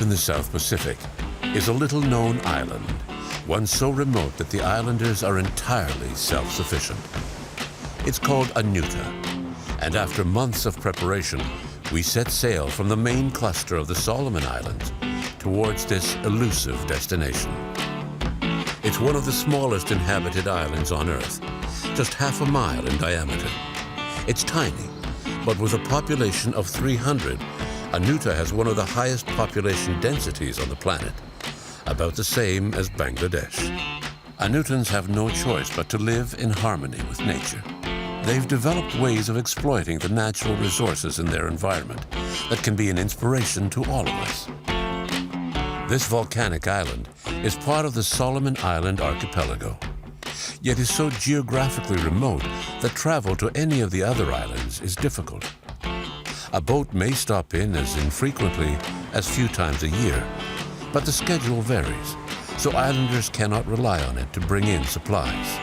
in the South Pacific is a little-known island, one so remote that the islanders are entirely self-sufficient. It's called Anuta, and after months of preparation, we set sail from the main cluster of the Solomon Islands towards this elusive destination. It's one of the smallest inhabited islands on Earth, just half a mile in diameter. It's tiny, but with a population of 300, Anuta has one of the highest population densities on the planet, about the same as Bangladesh. Anutans have no choice but to live in harmony with nature. They've developed ways of exploiting the natural resources in their environment that can be an inspiration to all of us. This volcanic island is part of the Solomon Island archipelago, yet is so geographically remote that travel to any of the other islands is difficult. A boat may stop in as infrequently as few times a year, but the schedule varies, so islanders cannot rely on it to bring in supplies.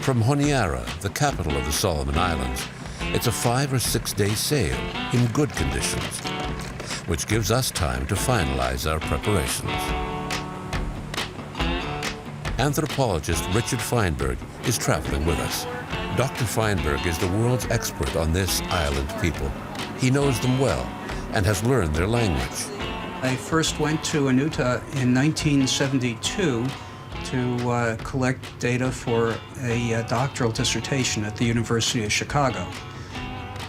From Honiara, the capital of the Solomon Islands, it's a 5 or 6 day sail in good conditions, which gives us time to finalize our preparations. Anthropologist Richard Feinberg is traveling with us. Dr. Feinberg is the world's expert on this island people. He knows them well and has learned their language. I first went to Anuta in 1972 to collect data for a doctoral dissertation at the University of Chicago.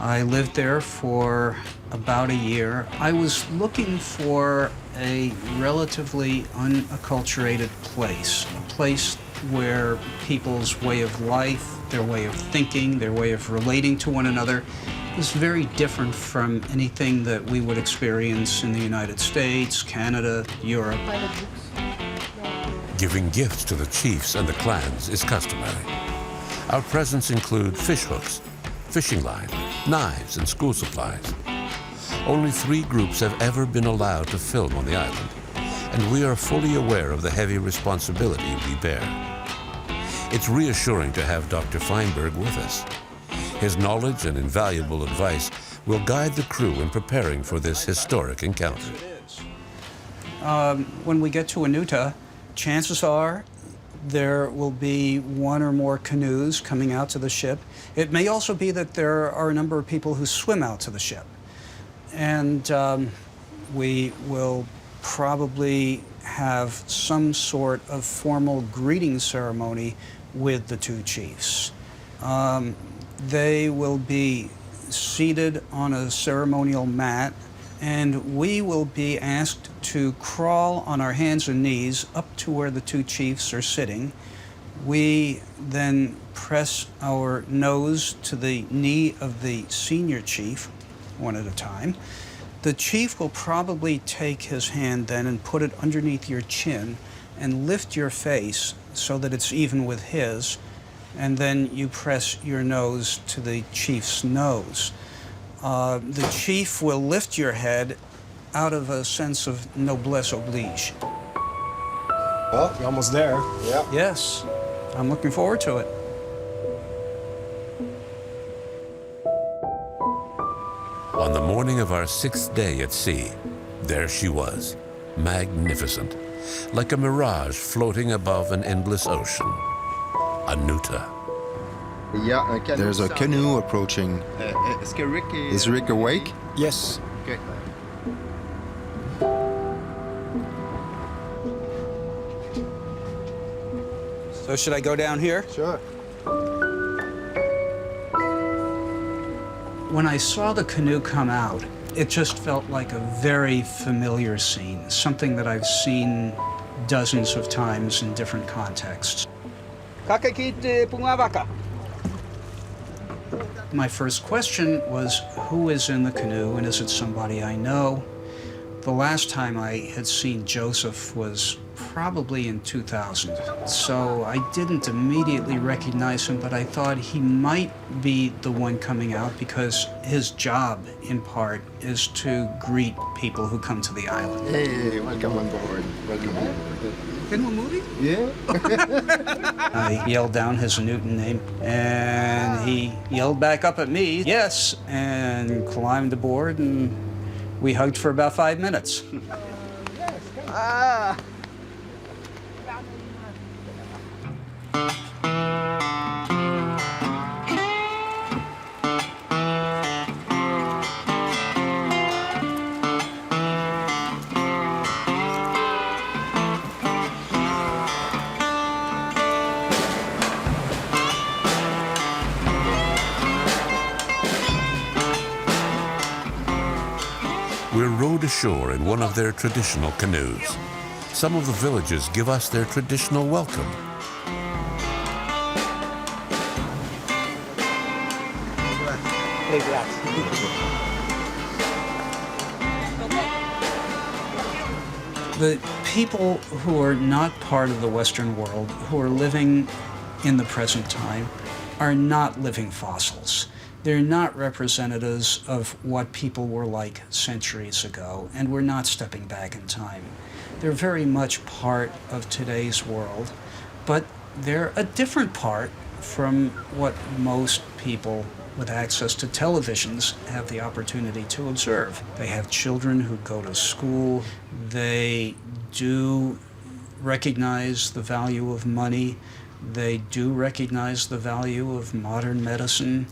I lived there for about a year. I was looking for a relatively unacculturated place, a place where people's way of life, their way of thinking, their way of relating to one another is very different from anything that we would experience in the United States, Canada, Europe. Giving gifts to the chiefs and the clans is customary. Our presents include fish hooks, fishing line, knives, and school supplies. Only 3 groups have ever been allowed to film on the island, and we are fully aware of the heavy responsibility we bear. It's reassuring to have Dr. Feinberg with us. His knowledge and invaluable advice will guide the crew in preparing for this historic encounter. When we get to Anuta, chances are there will be 1 or more canoes coming out to the ship. It may also be that there are a number of people who swim out to the ship. And we will probably have some sort of formal greeting ceremony with the 2 chiefs. They will be seated on a ceremonial mat, and we will be asked to crawl on our hands and knees up to where the 2 chiefs are sitting. We then press our nose to the knee of the senior chief, one at a time. The chief will probably take his hand then and put it underneath your chin and lift your face so that it's even with his, and then you press your nose to the chief's nose. The chief will lift your head out of a sense of noblesse oblige. Well, you're almost there. Yeah. Yes, I'm looking forward to it. On the morning of our 6th day at sea, there she was, magnificent, like a mirage floating above an endless ocean. Anuta. There's a canoe approaching. Is Rick awake? Yes. Okay. So should I go down here? Sure. When I saw the canoe come out, it just felt like a very familiar scene, something that I've seen dozens of times in different contexts. My first question was, who is in the canoe, and is it somebody I know? The last time I had seen Joseph was probably in 2000. So I didn't immediately recognize him, but I thought he might be the one coming out because his job, in part, is to greet people who come to the island. Hey, welcome on board. Welcome on board. In the movie? Yeah. I yelled down his Anutan name, and he yelled back up at me, yes, and climbed aboard, and we hugged for about 5 minutes. Ah! We're rowed ashore in one of their traditional canoes. Some of the villagers give us their traditional welcome. The people who are not part of the Western world, who are living in the present time, are not living fossils. They're not representatives of what people were like centuries ago, and we're not stepping back in time. They're very much part of today's world, but they're a different part from what most people with access to televisions have the opportunity to observe. They have children who go to school. They do recognize the value of money. They do recognize the value of modern medicine.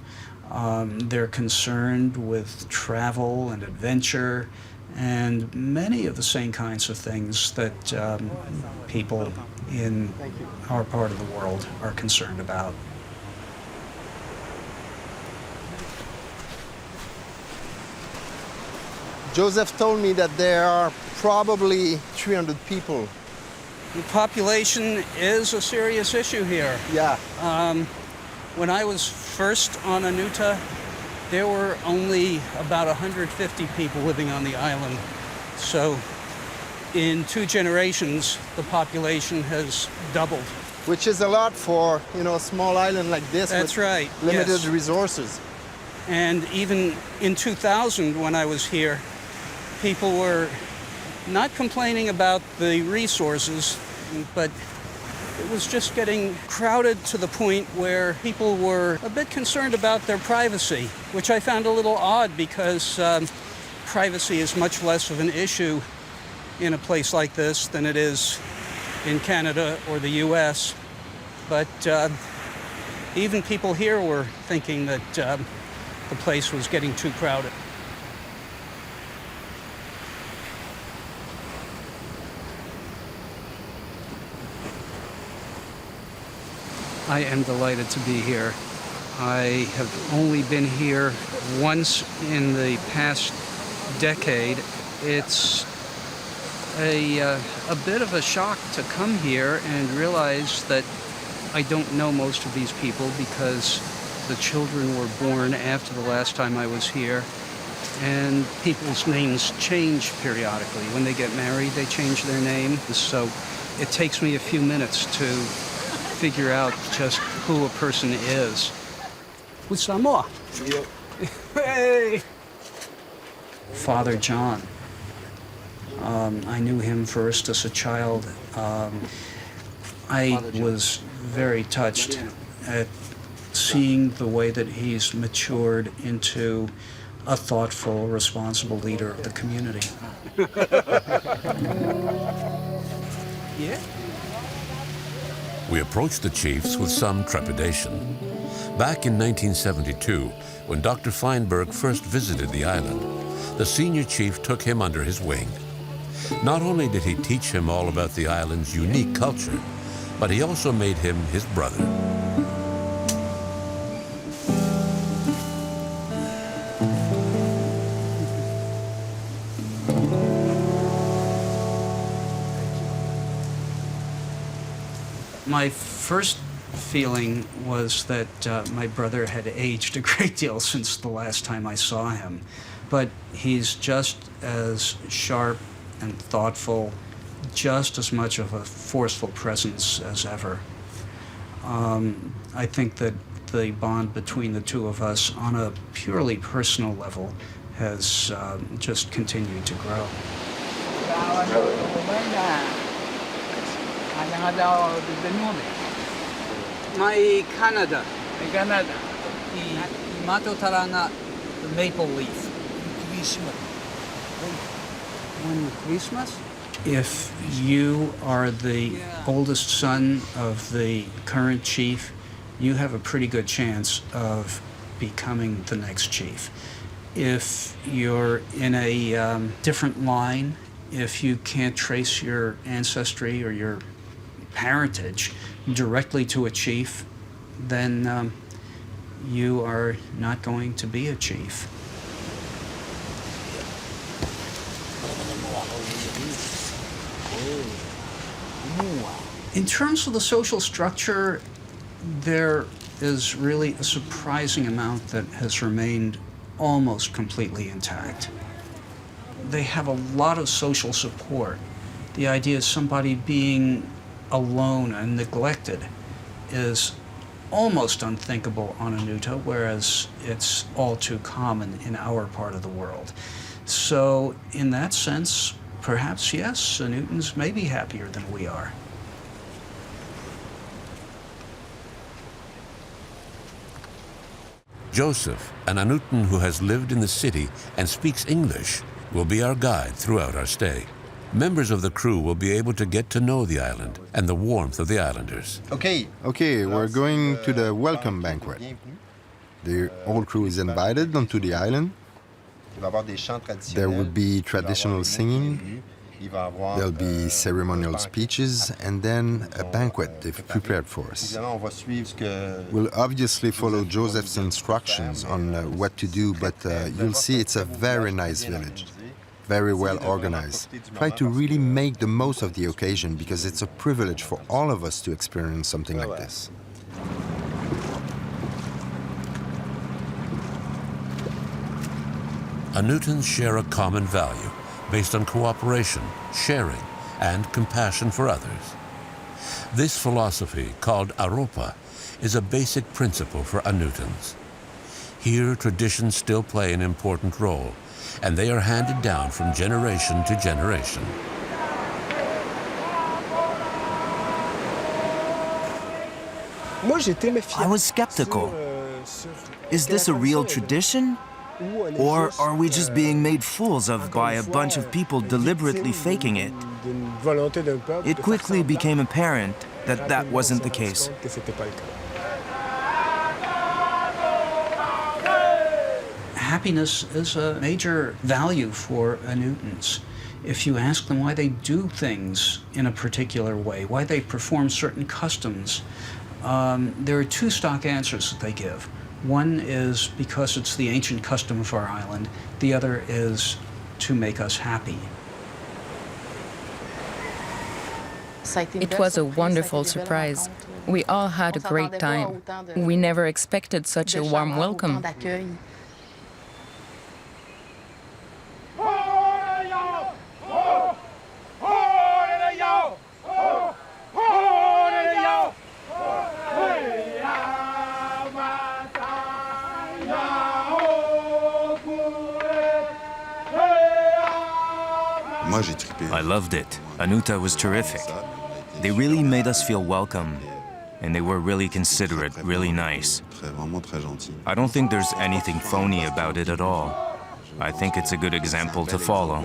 They're concerned with travel and adventure and many of the same kinds of things that people in our part of the world are concerned about. Joseph told me that there are probably 300 people. The population is a serious issue here. Yeah. When I was first on Anuta, there were only about 150 people living on the island. So in 2 generations, the population has doubled. Which is a lot for, a small island like this. That's with right, limited yes. resources. And even in 2000, when I was here, people were not complaining about the resources, but it was just getting crowded to the point where people were a bit concerned about their privacy, which I found a little odd because privacy is much less of an issue in a place like this than it is in Canada or the US. But even people here were thinking that the place was getting too crowded. I am delighted to be here. I have only been here once in the past decade. It's a bit of a shock to come here and realize that I don't know most of these people because the children were born after the last time I was here, and people's names change periodically. When they get married, they change their name. So it takes me a few minutes to figure out just who a person is. With Samoa. Hey! Father John. I knew him first as a child. I was very touched at seeing the way that he's matured into a thoughtful, responsible leader of the community. Yeah? We approached the chiefs with some trepidation. Back in 1972, when Dr. Feinberg first visited the island, the senior chief took him under his wing. Not only did he teach him all about the island's unique culture, but he also made him his brother. My first feeling was that my brother had aged a great deal since the last time I saw him. But he's just as sharp and thoughtful, just as much of a forceful presence as ever. I think that the bond between the two of us on a purely personal level has just continued to grow. My Canada. Mato Taranga, the maple leaf. When Christmas? If you are the oldest son of the current chief, you have a pretty good chance of becoming the next chief. If you're in a different line, if you can't trace your ancestry or your parentage directly to a chief, then you are not going to be a chief. In terms of the social structure, there is really a surprising amount that has remained almost completely intact. They have a lot of social support. The idea of somebody being alone and neglected is almost unthinkable on Anuta, whereas it's all too common in our part of the world. So in that sense, perhaps yes, Anutans may be happier than we are. Joseph, an Anutan who has lived in the city and speaks English, will be our guide throughout our stay. Members of the crew will be able to get to know the island and the warmth of the islanders. Okay, we're going to the welcome banquet. The whole crew is invited onto the island. There will be traditional singing, there'll be ceremonial speeches, and then a banquet they've prepared for us. We'll obviously follow Joseph's instructions on what to do, but you'll see it's a very nice village, very well organized. Try to really make the most of the occasion because it's a privilege for all of us to experience something like this. Anutans share a common value based on cooperation, sharing, and compassion for others. This philosophy, called Aropa, is a basic principle for Anutans. Here, traditions still play an important role, and they are handed down from generation to generation. I was skeptical. Is this a real tradition? Or are we just being made fools of by a bunch of people deliberately faking it? It quickly became apparent that that wasn't the case. Happiness is a major value for Anutans. If you ask them why they do things in a particular way, why they perform certain customs, there are two stock answers that they give. One is because it's the ancient custom of our island. The other is to make us happy. It was a wonderful surprise. We all had a great time. We never expected such a warm welcome. I loved it. Anuta was terrific. They really made us feel welcome, and they were really considerate, really nice. I don't think there's anything phony about it at all. I think it's a good example to follow.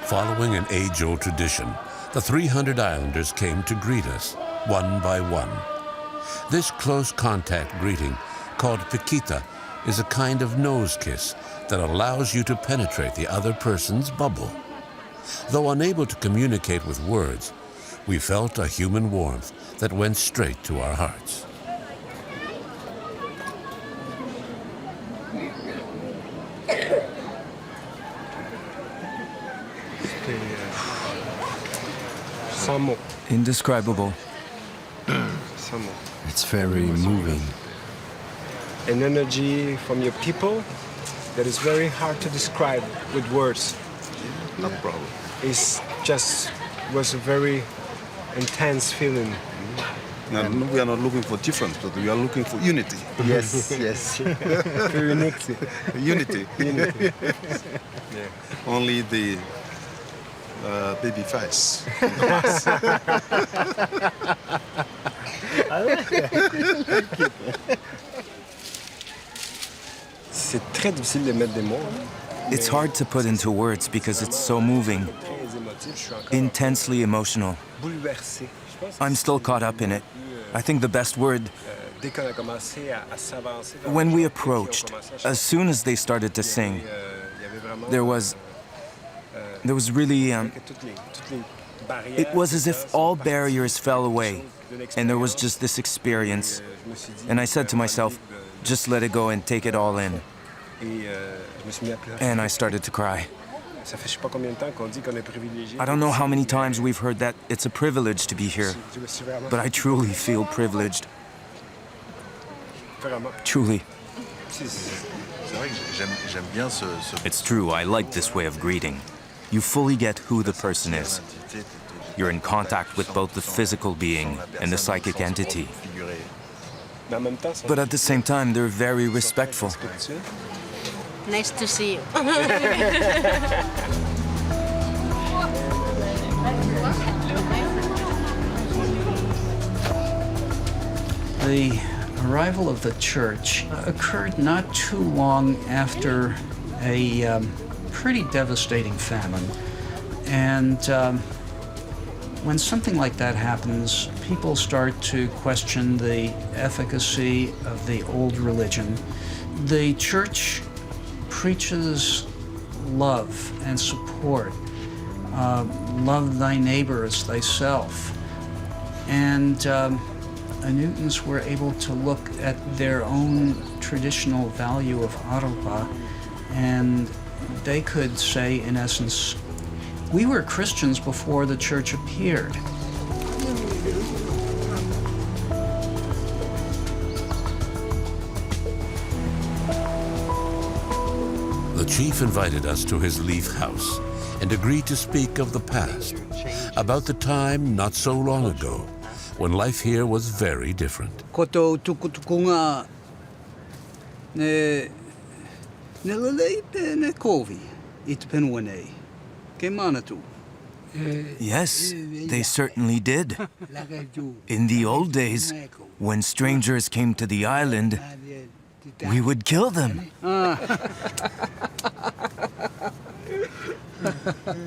Following an age-old tradition, the 300 islanders came to greet us, one by one. This close contact greeting, called piquita, is a kind of nose kiss that allows you to penetrate the other person's bubble. Though unable to communicate with words, we felt a human warmth that went straight to our hearts. Indescribable. It's very moving. An energy from your people that is very hard to describe with words. No problem. It just was a very intense feeling. No, we are not looking for difference, but we are looking for unity. Yes, yes. Unity. Only the baby face. C'est très difficile de mettre des mots. It's hard to put into words because it's so moving, intensely emotional. Bouleversé. I'm still caught up in it. I think the best word, Dès qu'on a commencé à s'avancer dans when we le approached, chant, puis on commençait à as soon as they started to sing, chanter, il y avait vraiment there was really, que toutes les barrières, it was as if sont all parties barriers fell away, de and there was l'expérience. just this experience. Je me suis dit, And I said to myself, just let it go and take it all in. et je me suis mis à pleurer. And I started to cry. Ça fait je sais pas combien de temps qu'on dit qu'on est privilégié. I don't know how many times we've heard that it's a privilege to be here, Je me suis vraiment, but I truly feel privileged. vraiment. Truly. C'est vrai que j'aime bien ce It's true, I like this way of greeting. You fully get who the person is. You're in contact with both the physical being and the psychic entity. Mais en même temps, ça But at the same time, they're very respectful. respectueux. Nice to see you. The arrival of the church occurred not too long after a pretty devastating famine. And when something like that happens, people start to question the efficacy of the old religion. The church preaches love and support. Love thy neighbor as thyself. And Anutans were able to look at their own traditional value of aropa, and they could say, in essence, we were Christians before the church appeared. The chief invited us to his leaf house and agreed to speak of the past, about the time not so long ago when life here was very different. Koto tukutukunga ne lalei pe ne kovi it penwane ke manatu. Yes, they certainly did. In the old days, when strangers came to the island, we would kill them.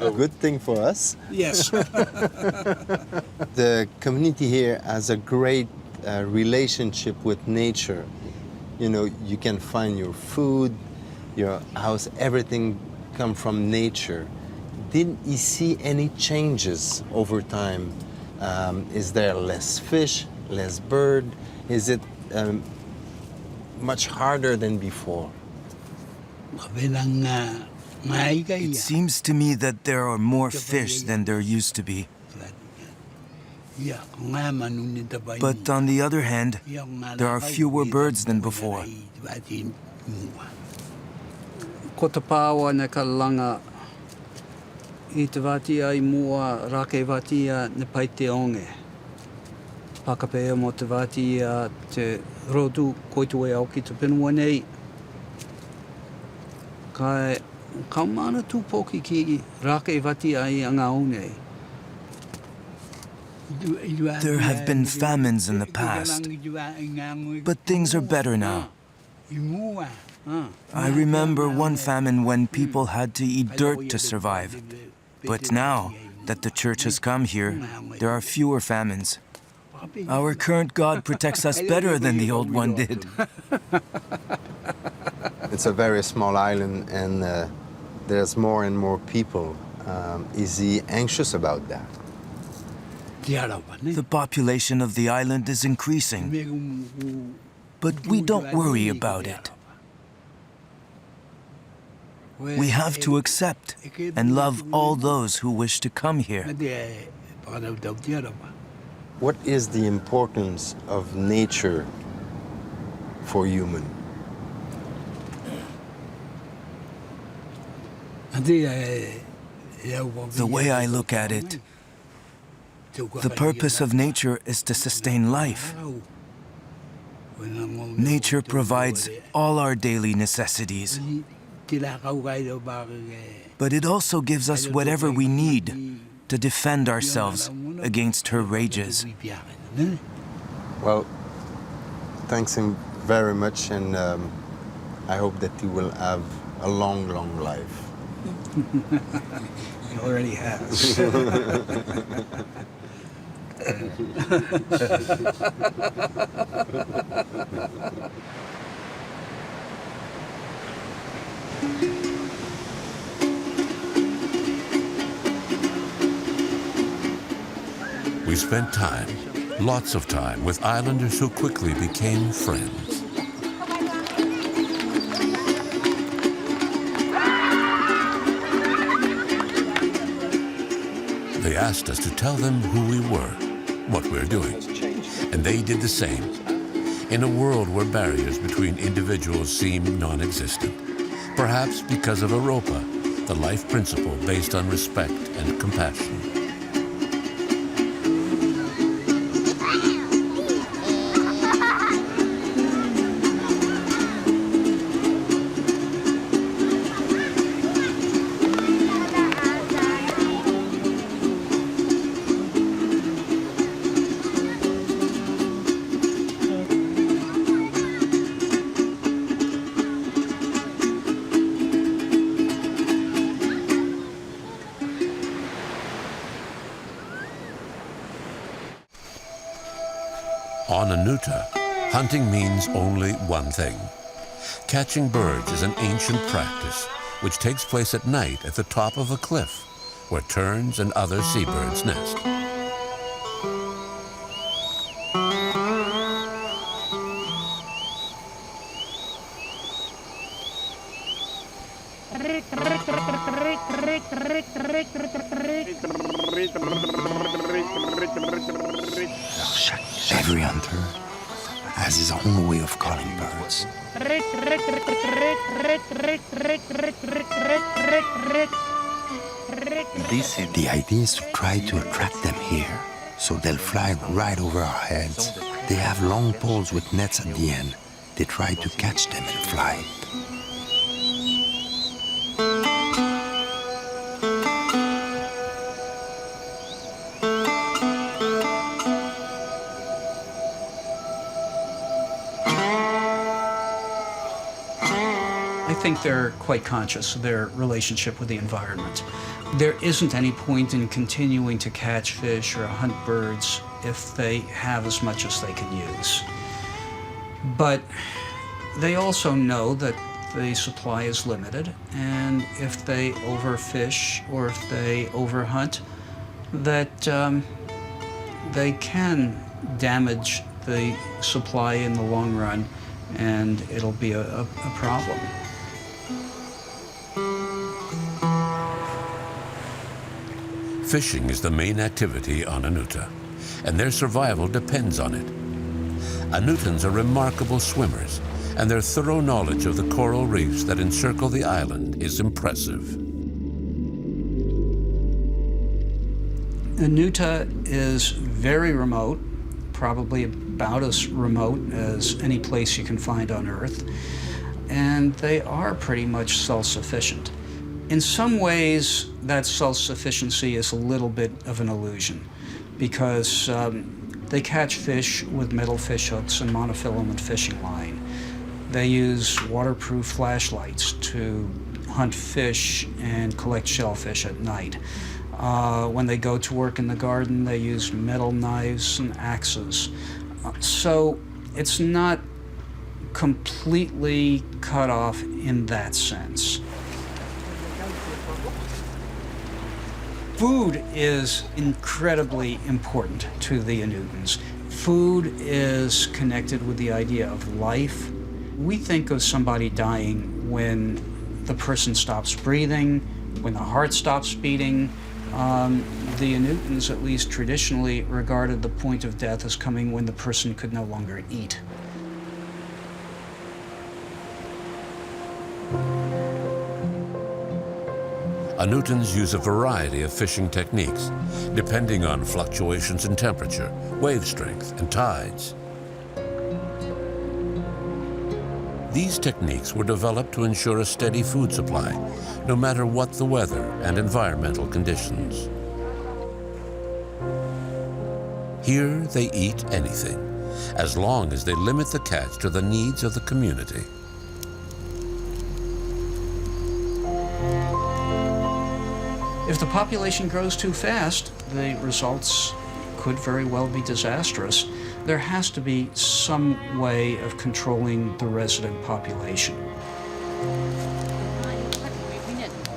A good thing for us. Yes. The community here has a great relationship with nature. You know, you can find your food, your house, everything come from nature. Didn't you see any changes over time? Is there less fish, less bird? Is it much harder than before? It seems to me that there are more fish than there used to be. But on the other hand, there are fewer birds than before. Ko te pāua ne ka langa I te watia I mua rake watia ne pai te onge. Pakapea mo te watia te rotu koitue au ki te penua nei. Kai kaumana tūpoki ki rake watia I anga o nei. There have been famines in the past, but things are better now. I remember one famine when people had to eat dirt to survive. But now that the church has come here, there are fewer famines. Our current God protects us better than the old one did. It's a very small island, and there's more and more people. Is he anxious about that? The population of the island is increasing, but we don't worry about it. We have to accept and love all those who wish to come here. What is the importance of nature for human? The way I look at it, The purpose of nature is to sustain life. Nature provides all our daily necessities, but it also gives us whatever we need to defend ourselves against her rages. Well, thanks him very much, and I hope that he will have a long, long life. He already has. We spent time, lots of time, with islanders who quickly became friends. They asked us to tell them who we were, what we're doing, and they did the same. In a world where barriers between individuals seem non-existent, perhaps because of Europa, the life principle based on respect and compassion. On Anuta, hunting means only one thing. Catching birds is an ancient practice which takes place at night at the top of a cliff where terns and other seabirds nest. Every hunter has his own way of calling birds. The idea is to try to attract them here, so they'll fly right over our heads. They have long poles with nets at the end. They try to catch them and fly. I think they're quite conscious of their relationship with the environment. There isn't any point in continuing to catch fish or hunt birds if they have as much as they can use. But they also know that the supply is limited, and if they overfish or if they overhunt, that they can damage the supply in the long run, and it'll be a problem. Fishing is the main activity on Anuta, and their survival depends on it. Anutans are remarkable swimmers, and their thorough knowledge of the coral reefs that encircle the island is impressive. Anuta is very remote, probably about as remote as any place you can find on Earth, and they are pretty much self-sufficient. In some ways, that self-sufficiency is a little bit of an illusion, because they catch fish with metal fish hooks and monofilament fishing line. They use waterproof flashlights to hunt fish and collect shellfish at night. When they go to work in the garden, they use metal knives and axes. So it's not completely cut off in that sense. Food is incredibly important to the Anutans. Food is connected with the idea of life. We think of somebody dying when the person stops breathing, when the heart stops beating. The Anutans, at least traditionally, regarded the point of death as coming when the person could no longer eat. Anutans use a variety of fishing techniques, depending on fluctuations in temperature, wave strength, and tides. These techniques were developed to ensure a steady food supply, no matter what the weather and environmental conditions. Here they eat anything, as long as they limit the catch to the needs of the community. If the population grows too fast, the results could very well be disastrous. There has to be some way of controlling the resident population.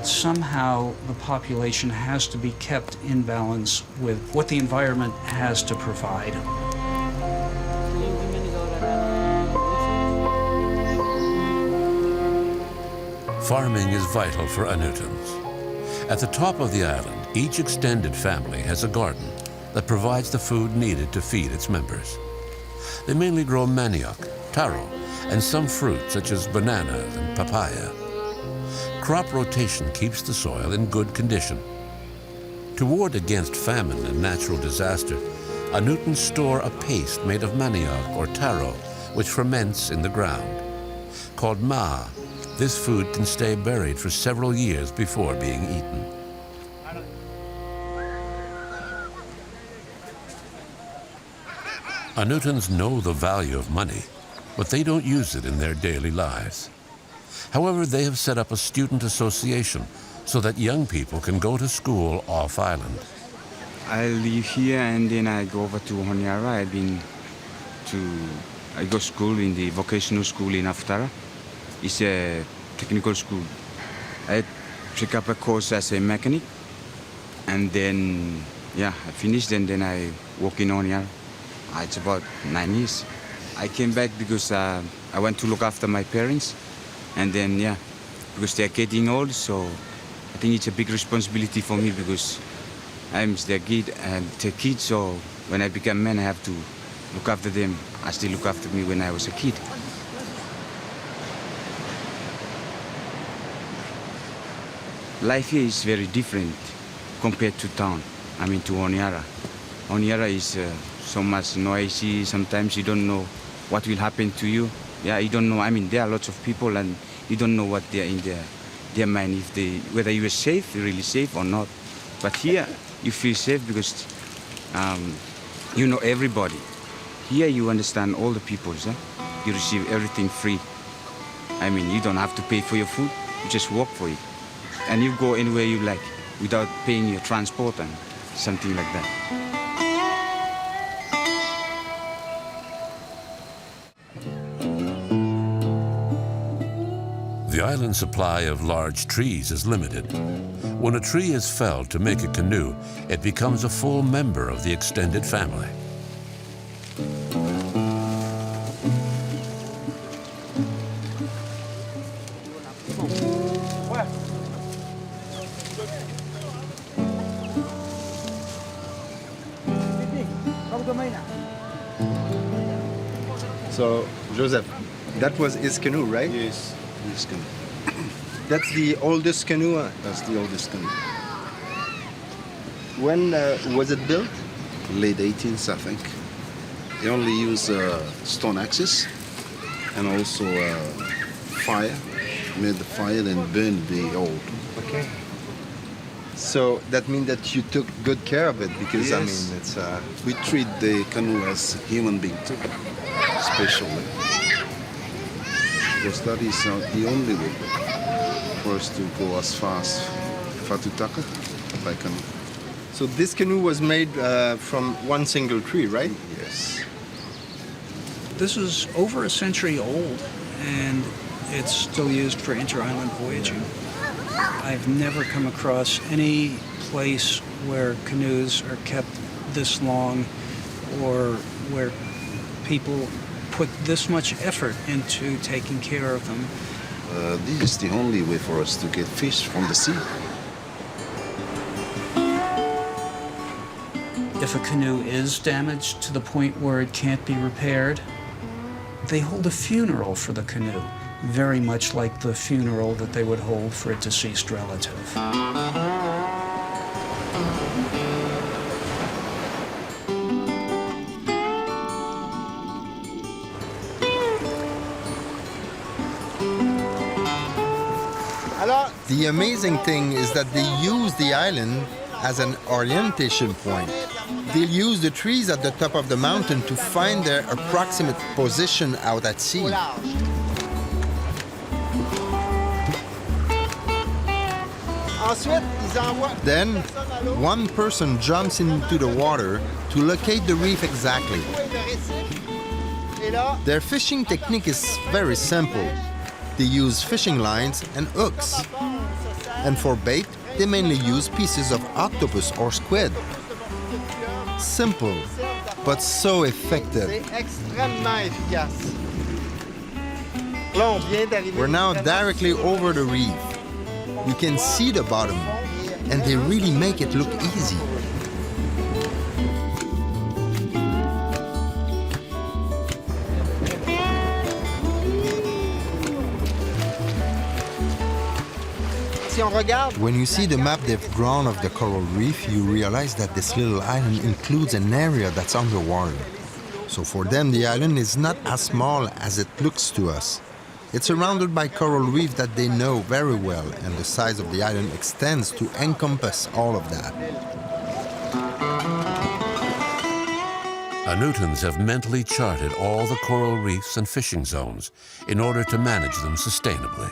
Somehow the population has to be kept in balance with what the environment has to provide. Farming is vital for Anutans. At the top of the island, each extended family has a garden that provides the food needed to feed its members. They mainly grow manioc, taro, and some fruit such as bananas and papaya. Crop rotation keeps the soil in good condition. To ward against famine and natural disaster, Anutans store a paste made of manioc or taro, which ferments in the ground. Called ma, this food can stay buried for several years before being eaten. Anutans know the value of money, but they don't use it in their daily lives. However, they have set up a student association so that young people can go to school off-island. I live here and then I go over to Honiara. I go school in the vocational school in Aftara. It's a technical school. I pick up a course as a mechanic, and then I finished, and then I work in Honiara. It's about 9 years. I came back because I went to look after my parents, and then because they're getting old, so I think it's a big responsibility for me because I'm their kid and their kid. So when I become a man, I have to look after them as they look after me when I was a kid. Life here is very different compared to town. I mean, to Honiara. Honiara is so much noisy. Sometimes you don't know what will happen to you. You don't know. I mean, there are lots of people, and you don't know what they're in their mind, whether you are safe, really safe or not. But here, you feel safe because you know everybody. Here, you understand all the people. You receive everything free. I mean, you don't have to pay for your food. You just work for it. And you go anywhere you like without paying your transport and something like that. The island supply of large trees is limited. When a tree is felled to make a canoe, it becomes a full member of the extended family. So, Joseph, that was his canoe, right? Yes, this canoe. That's the oldest canoe. That's the oldest canoe. When was it built? Late 18th, I think. They only use stone axes and also fire. Made the fire and burned the old. Okay. So that means that you took good care of it because Yes. I mean it's. We treat the canoe as human being too, especially. Because that is not the only way for us to go as fast Fatutaka by canoe. So this canoe was made from one single tree, right? Yes. This is over a century old, and it's still used for inter-island voyaging. I've never come across any place where canoes are kept this long or where people put this much effort into taking care of them. This is the only way for us to get fish from the sea. If a canoe is damaged to the point where it can't be repaired, they hold a funeral for the canoe. very much like the funeral that they would hold for a deceased relative. The amazing thing is that they use the island as an orientation point. They'll use the trees at the top of the mountain to find their approximate position out at sea. Then, one person jumps into the water to locate the reef exactly. Their fishing technique is very simple. They use fishing lines and hooks. And for bait, they mainly use pieces of octopus or squid. Simple, but so effective. We're now directly over the reef. You can see the bottom, and they really make it look easy. When you see the map they've drawn of the coral reef, you realize that this little island includes an area that's underwater. So for them, the island is not as small as it looks to us. It's surrounded by coral reef that they know very well, and the size of the island extends to encompass all of that. Anutans have mentally charted all the coral reefs and fishing zones in order to manage them sustainably.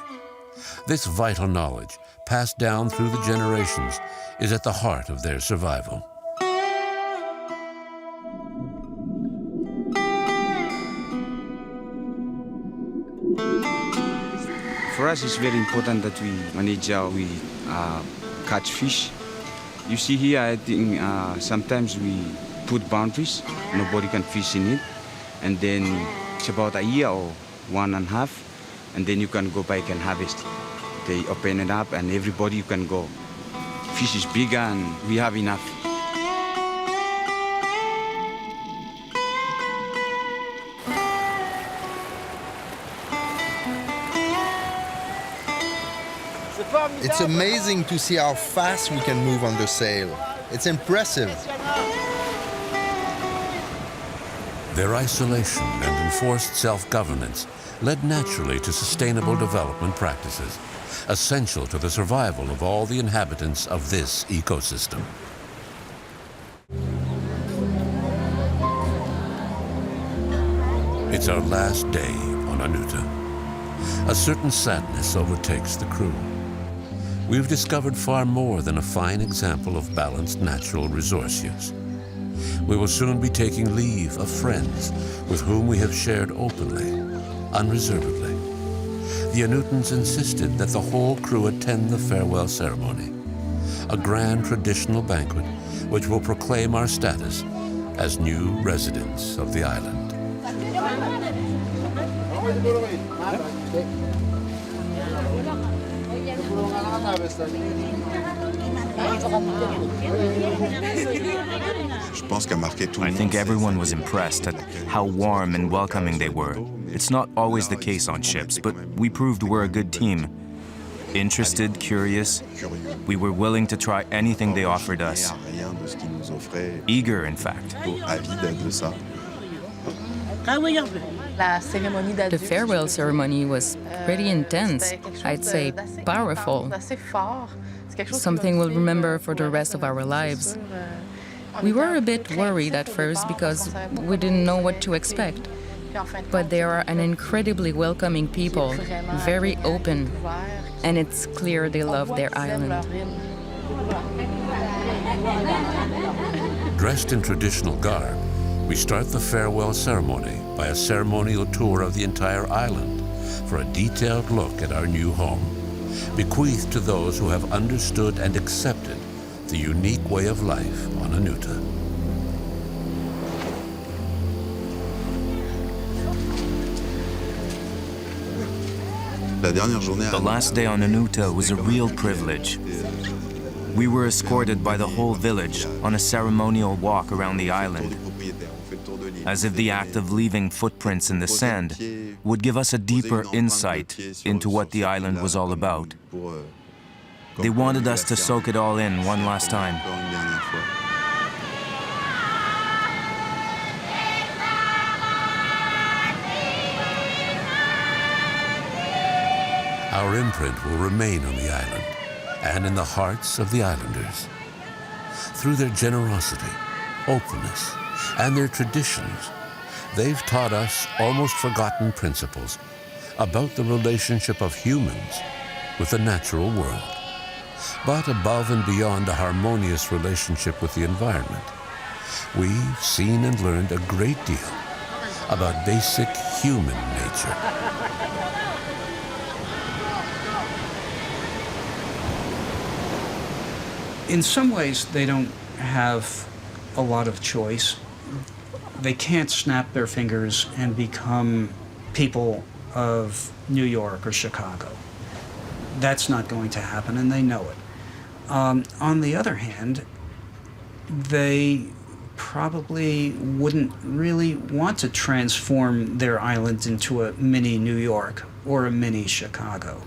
This vital knowledge, passed down through the generations, is at the heart of their survival. For us, it's very important that we manage how we catch fish. You see here, I think sometimes we put boundaries. Nobody can fish in it. And then it's about a year or 1.5, and then you can go back and harvest. They open it up, and everybody can go. Fish is bigger, and we have enough. It's amazing to see how fast we can move under sail. It's impressive. Their isolation and enforced self-governance led naturally to sustainable development practices, essential to the survival of all the inhabitants of this ecosystem. It's our last day on Anuta. A certain sadness overtakes the crew. We've discovered far more than a fine example of balanced natural resource use. We will soon be taking leave of friends with whom we have shared openly, unreservedly. The Anutans insisted that the whole crew attend the farewell ceremony, a grand traditional banquet which will proclaim our status as new residents of the island. I think everyone was impressed at how warm and welcoming they were. It's not always the case on ships, but we proved we're a good team. Interested, curious, we were willing to try anything they offered us. Eager, in fact. The farewell ceremony was pretty intense, I'd say powerful. Something we'll remember for the rest of our lives. We were a bit worried at first because we didn't know what to expect. But they are an incredibly welcoming people, very open, and it's clear they love their island. Dressed in traditional garb, we start the farewell ceremony by a ceremonial tour of the entire island for a detailed look at our new home, bequeathed to those who have understood and accepted the unique way of life on Anuta. The last day on Anuta was a real privilege. We were escorted by the whole village on a ceremonial walk around the island. As if the act of leaving footprints in the sand would give us a deeper insight into what the island was all about. They wanted us to soak it all in one last time. Our imprint will remain on the island and in the hearts of the islanders. Through their generosity, openness, and their traditions, they've taught us almost forgotten principles about the relationship of humans with the natural world. But above and beyond a harmonious relationship with the environment, we've seen and learned a great deal about basic human nature. In some ways, they don't have a lot of choice. They can't snap their fingers and become people of New York or Chicago. That's not going to happen, and they know it. On the other hand, they probably wouldn't really want to transform their island into a mini New York or a mini Chicago.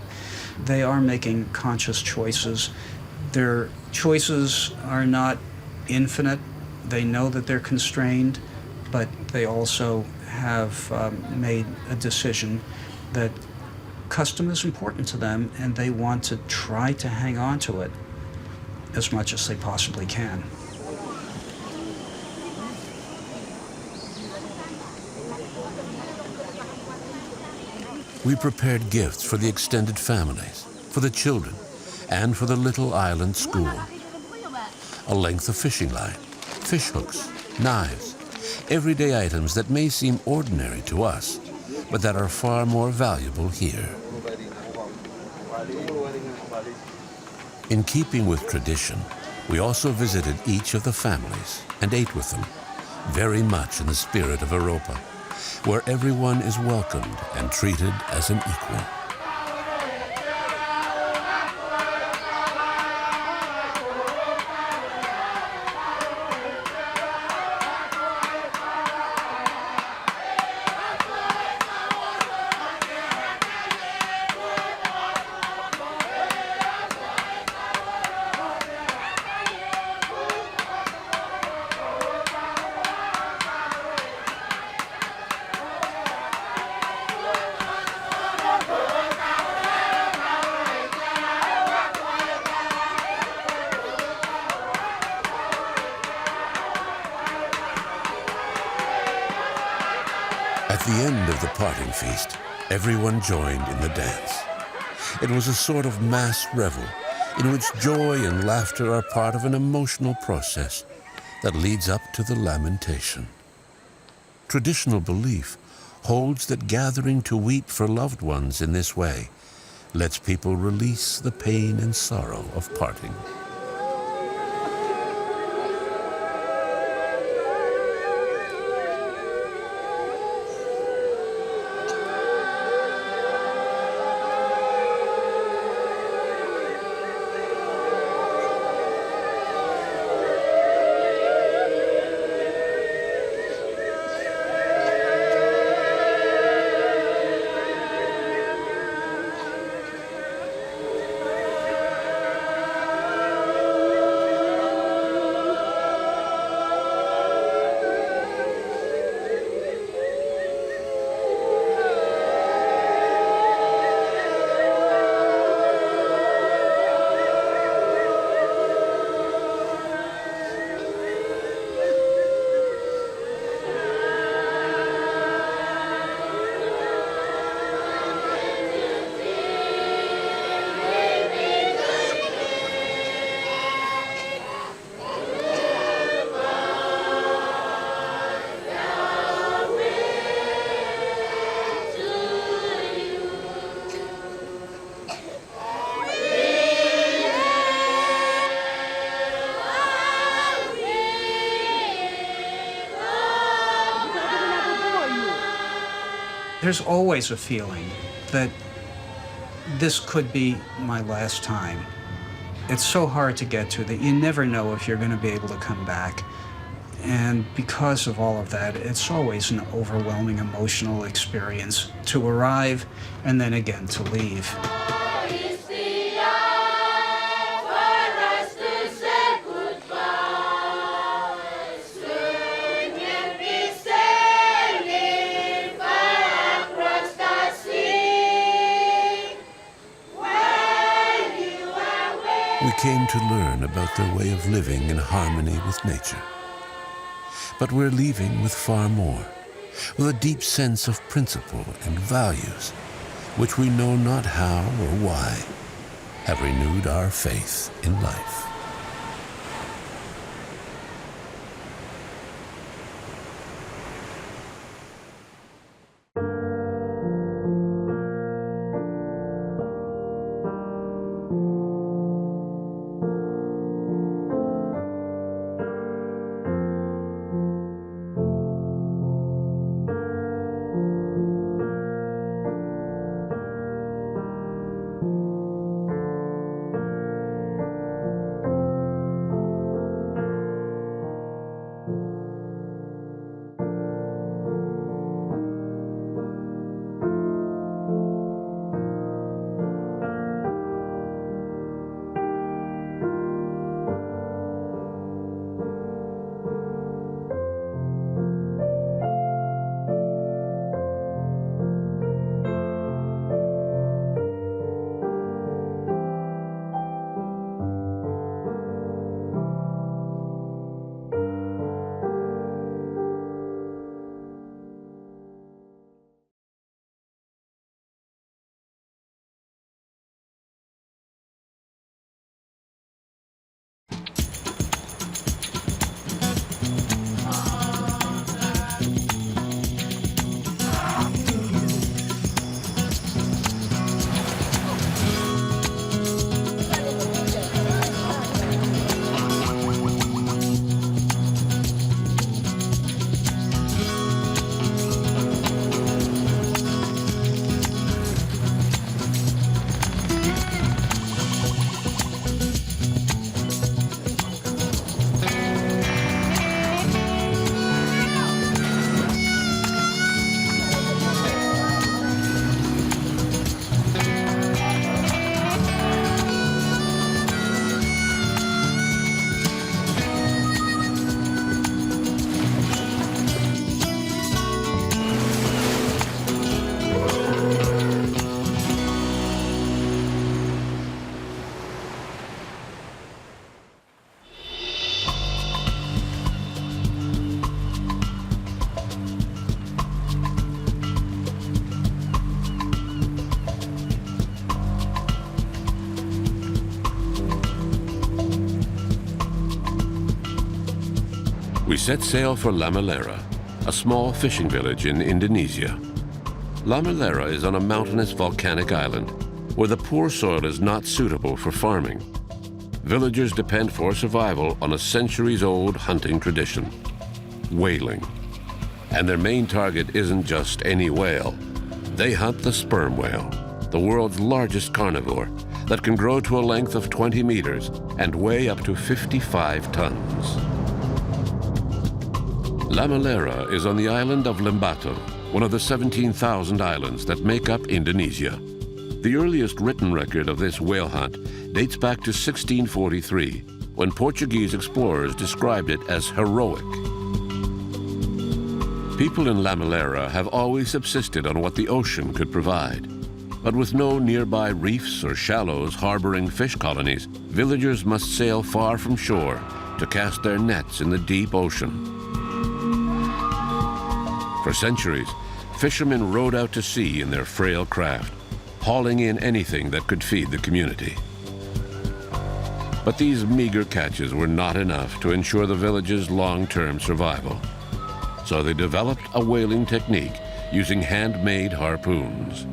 They are making conscious choices. Their choices are not infinite. They know that they're constrained, but they also have made a decision that custom is important to them, and they want to try to hang on to it as much as they possibly can. We prepared gifts for the extended families, for the children, and for the little island school. A length of fishing line, fish hooks, knives, everyday items that may seem ordinary to us, but that are far more valuable here. In keeping with tradition, we also visited each of the families and ate with them, very much in the spirit of Europa, where everyone is welcomed and treated as an equal. At the end of the parting feast, everyone joined in the dance. It was a sort of mass revel in which joy and laughter are part of an emotional process that leads up to the lamentation. Traditional belief holds that gathering to weep for loved ones in this way lets people release the pain and sorrow of parting. There's always a feeling that this could be my last time. It's so hard to get to that you never know if you're going to be able to come back. And because of all of that, it's always an overwhelming emotional experience to arrive and then again to leave. We came to learn about their way of living in harmony with nature. But we're leaving with far more, with a deep sense of principle and values, which we know not how or why have renewed our faith in life. We set sail for Lamealera, a small fishing village in Indonesia. Lamealera is on a mountainous volcanic island where the poor soil is not suitable for farming. Villagers depend for survival on a centuries-old hunting tradition, whaling. And their main target isn't just any whale. They hunt the sperm whale, the world's largest carnivore that can grow to a length of 20 meters and weigh up to 55 tons. Lamealera is on the island of Lembata, one of the 17,000 islands that make up Indonesia. The earliest written record of this whale hunt dates back to 1643, when Portuguese explorers described it as heroic. People in Lamealera have always subsisted on what the ocean could provide. But with no nearby reefs or shallows harboring fish colonies, villagers must sail far from shore to cast their nets in the deep ocean. For centuries, fishermen rowed out to sea in their frail craft, hauling in anything that could feed the community. But these meager catches were not enough to ensure the village's long-term survival. So they developed a whaling technique using handmade harpoons.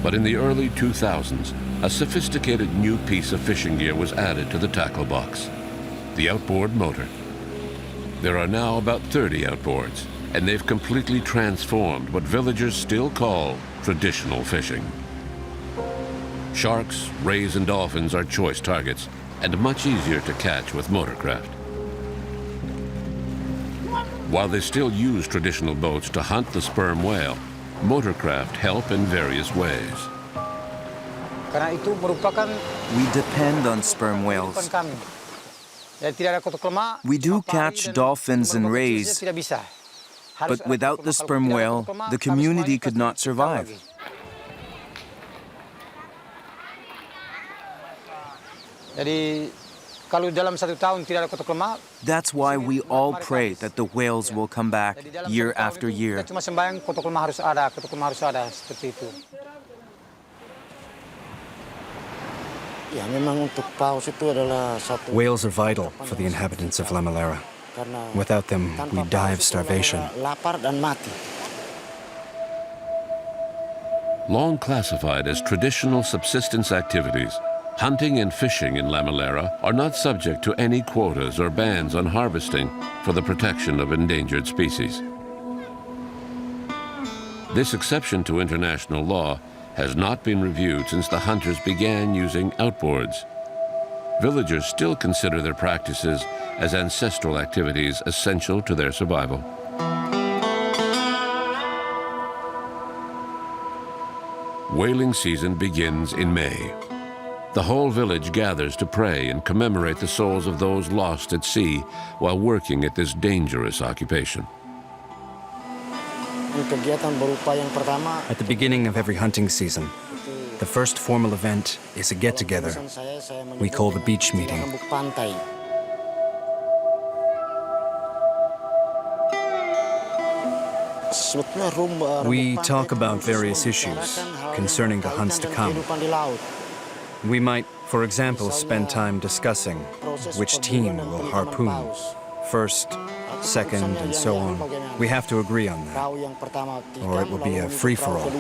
But in the early 2000s, a sophisticated new piece of fishing gear was added to the tackle box, the outboard motor. There are now about 30 outboards, and they've completely transformed what villagers still call traditional fishing. Sharks, rays, and dolphins are choice targets, and much easier to catch with motorcraft. While they still use traditional boats to hunt the sperm whale, motorcraft help in various ways. We depend on sperm whales. We do catch dolphins and rays, but without the sperm whale, the community could not survive. That's why we all pray that the whales will come back year after year. Whales are vital for the inhabitants of Lamealera. Without them, we die of starvation. Long classified as traditional subsistence activities, hunting and fishing in Lamealera are not subject to any quotas or bans on harvesting for the protection of endangered species. This exception to international law has not been reviewed since the hunters began using outboards. Villagers still consider their practices as ancestral activities essential to their survival. Whaling season begins in May. The whole village gathers to pray and commemorate the souls of those lost at sea while working at this dangerous occupation. At the beginning of every hunting season, the first formal event is a get-together we call the beach meeting. We talk about various issues concerning the hunts to come. We might, for example, spend time discussing which team will harpoon first, second, and so on. We have to agree on that, or it will be a free-for-all.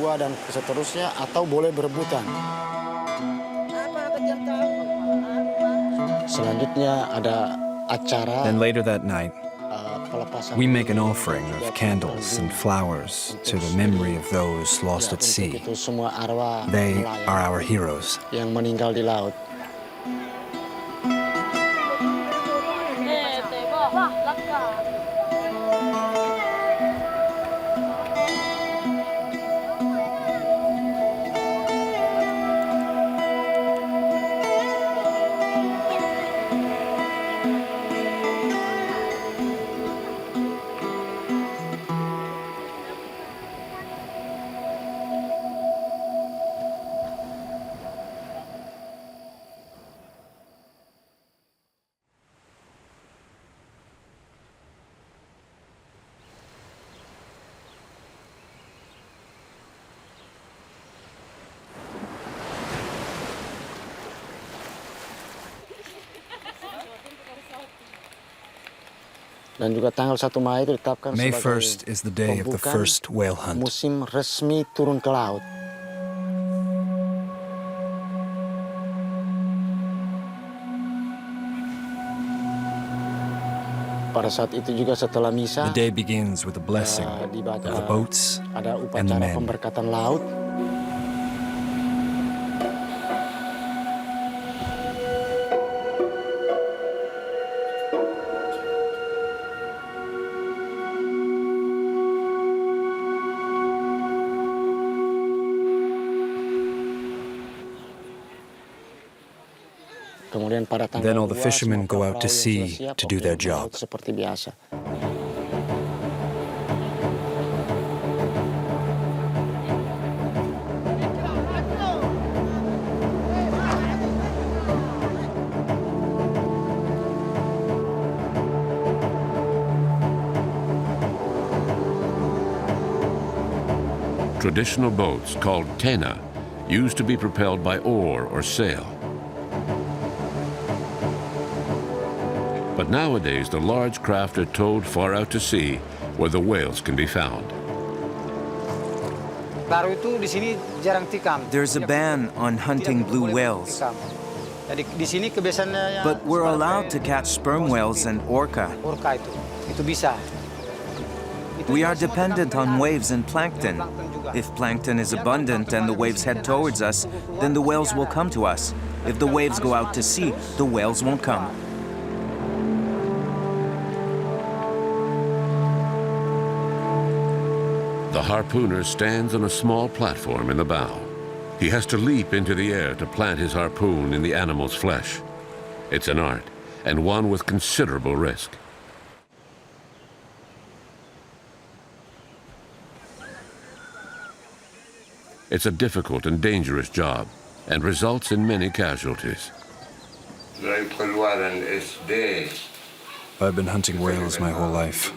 Then later that night, we make an offering of candles and flowers to the memory of those lost at sea. They are our heroes. May 1st is the day of the first whale hunt. Musim resmi turun ke laut. Pada saat itu juga setelah misa, the day begins with a blessing of the boats and the men. Pemberkatan laut. Then all the fishermen go out to sea to do their job. Traditional boats called tena used to be propelled by oar or sail. But nowadays, the large craft are towed far out to sea where the whales can be found. There's a ban on hunting blue whales. But we're allowed to catch sperm whales and orca. We are dependent on waves and plankton. If plankton is abundant and the waves head towards us, then the whales will come to us. If the waves go out to sea, the whales won't come. The harpooner stands on a small platform in the bow. He has to leap into the air to plant his harpoon in the animal's flesh. It's an art, and one with considerable risk. It's a difficult and dangerous job, and results in many casualties. I've been hunting whales my whole life.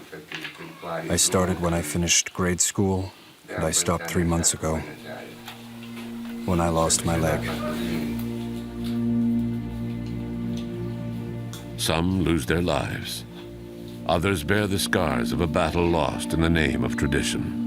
I started when I finished grade school, and I stopped 3 months ago, when I lost my leg. Some lose their lives. Others bear the scars of a battle lost in the name of tradition.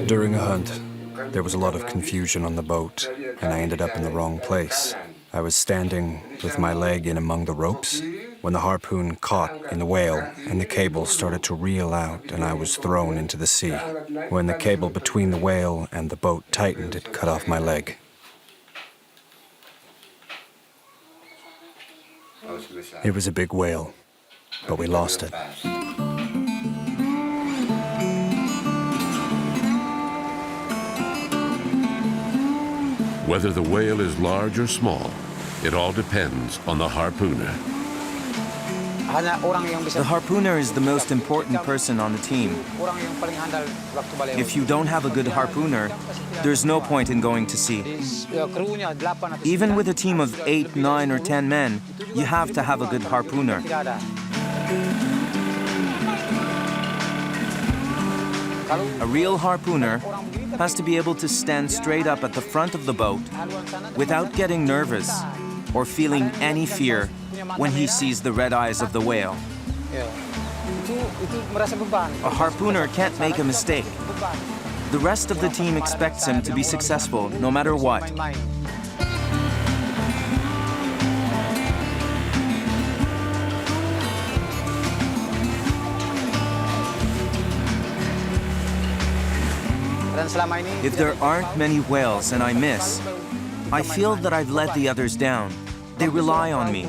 During a hunt, there was a lot of confusion on the boat, and I ended up in the wrong place. I was standing with my leg in among the ropes when the harpoon caught in the whale and the cable started to reel out and I was thrown into the sea. When the cable between the whale and the boat tightened, it cut off my leg. It was a big whale, but we lost it. Whether the whale is large or small, it all depends on the harpooner. The harpooner is the most important person on the team. If you don't have a good harpooner, there's no point in going to sea. Even with a team of 8, 9, or 10 men, you have to have a good harpooner. A real harpooner has to be able to stand straight up at the front of the boat without getting nervous or feeling any fear when he sees the red eyes of the whale. A harpooner can't make a mistake. The rest of the team expects him to be successful no matter what. If there aren't many whales and I miss, I feel that I've let the others down. They rely on me.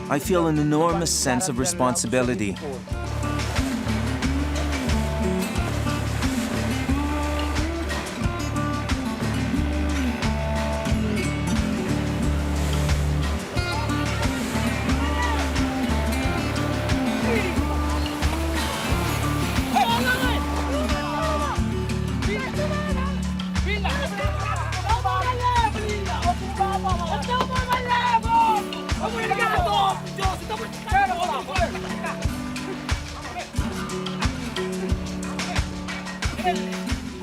I feel an enormous sense of responsibility.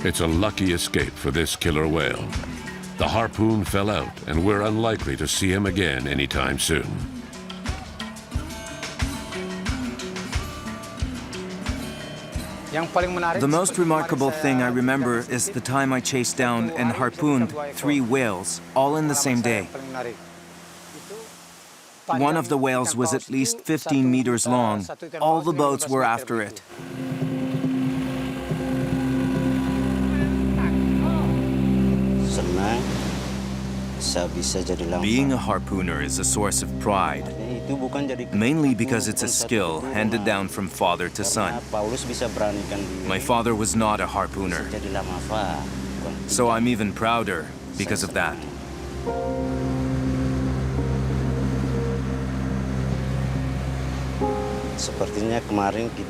It's a lucky escape for this killer whale. The harpoon fell out, and we're unlikely to see him again anytime soon. The most remarkable thing I remember is the time I chased down and harpooned 3 whales, all in the same day. One of the whales was at least 15 meters long. All the boats were after it. Being a harpooner is a source of pride, mainly because it's a skill handed down from father to son. My father was not a harpooner, so I'm even prouder because of that.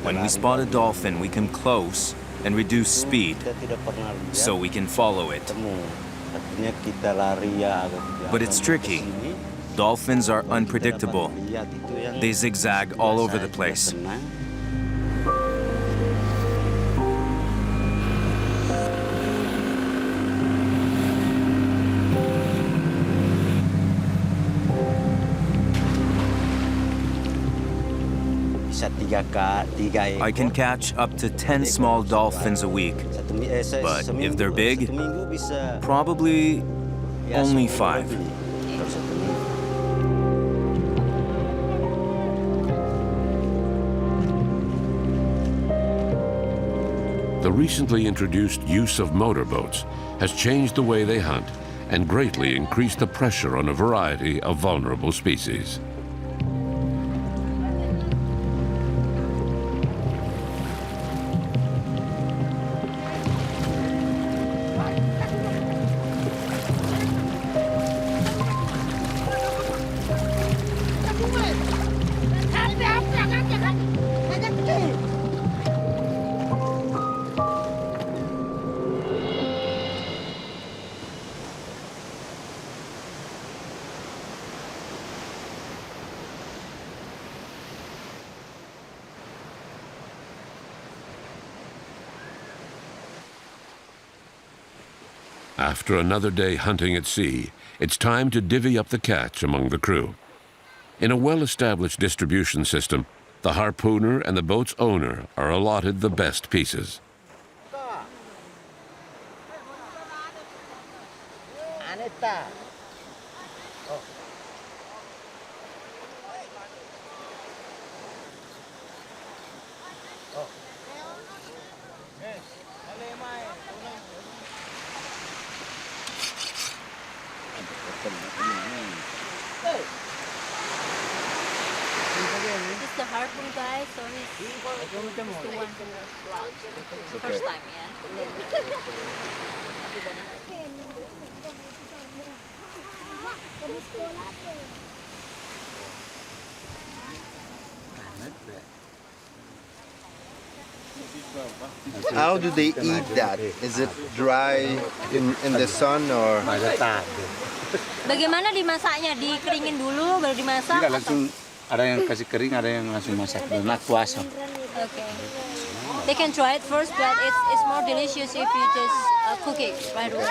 When we spot a dolphin, we come close and reduce speed so we can follow it. But it's tricky. Dolphins are unpredictable. They zigzag all over the place. I can catch up to 10 small dolphins a week, but if they're big, probably only 5. The recently introduced use of motorboats has changed the way they hunt and greatly increased the pressure on a variety of vulnerable species. After another day hunting at sea, it's time to divvy up the catch among the crew. In a well-established distribution system, the harpooner and the boat's owner are allotted the best pieces. Anuta. This is the harpoon guy, so he's the one who first time, How do they eat that? Is it dry in the sun or? Bagaimana dimasaknya? Dikeringin dulu, baru dimasak? Tidak, langsung ada yang kasih kering, ada yang langsung masak. Not puasa. Okay. They can try it first, but it's more delicious if you just cook it right away.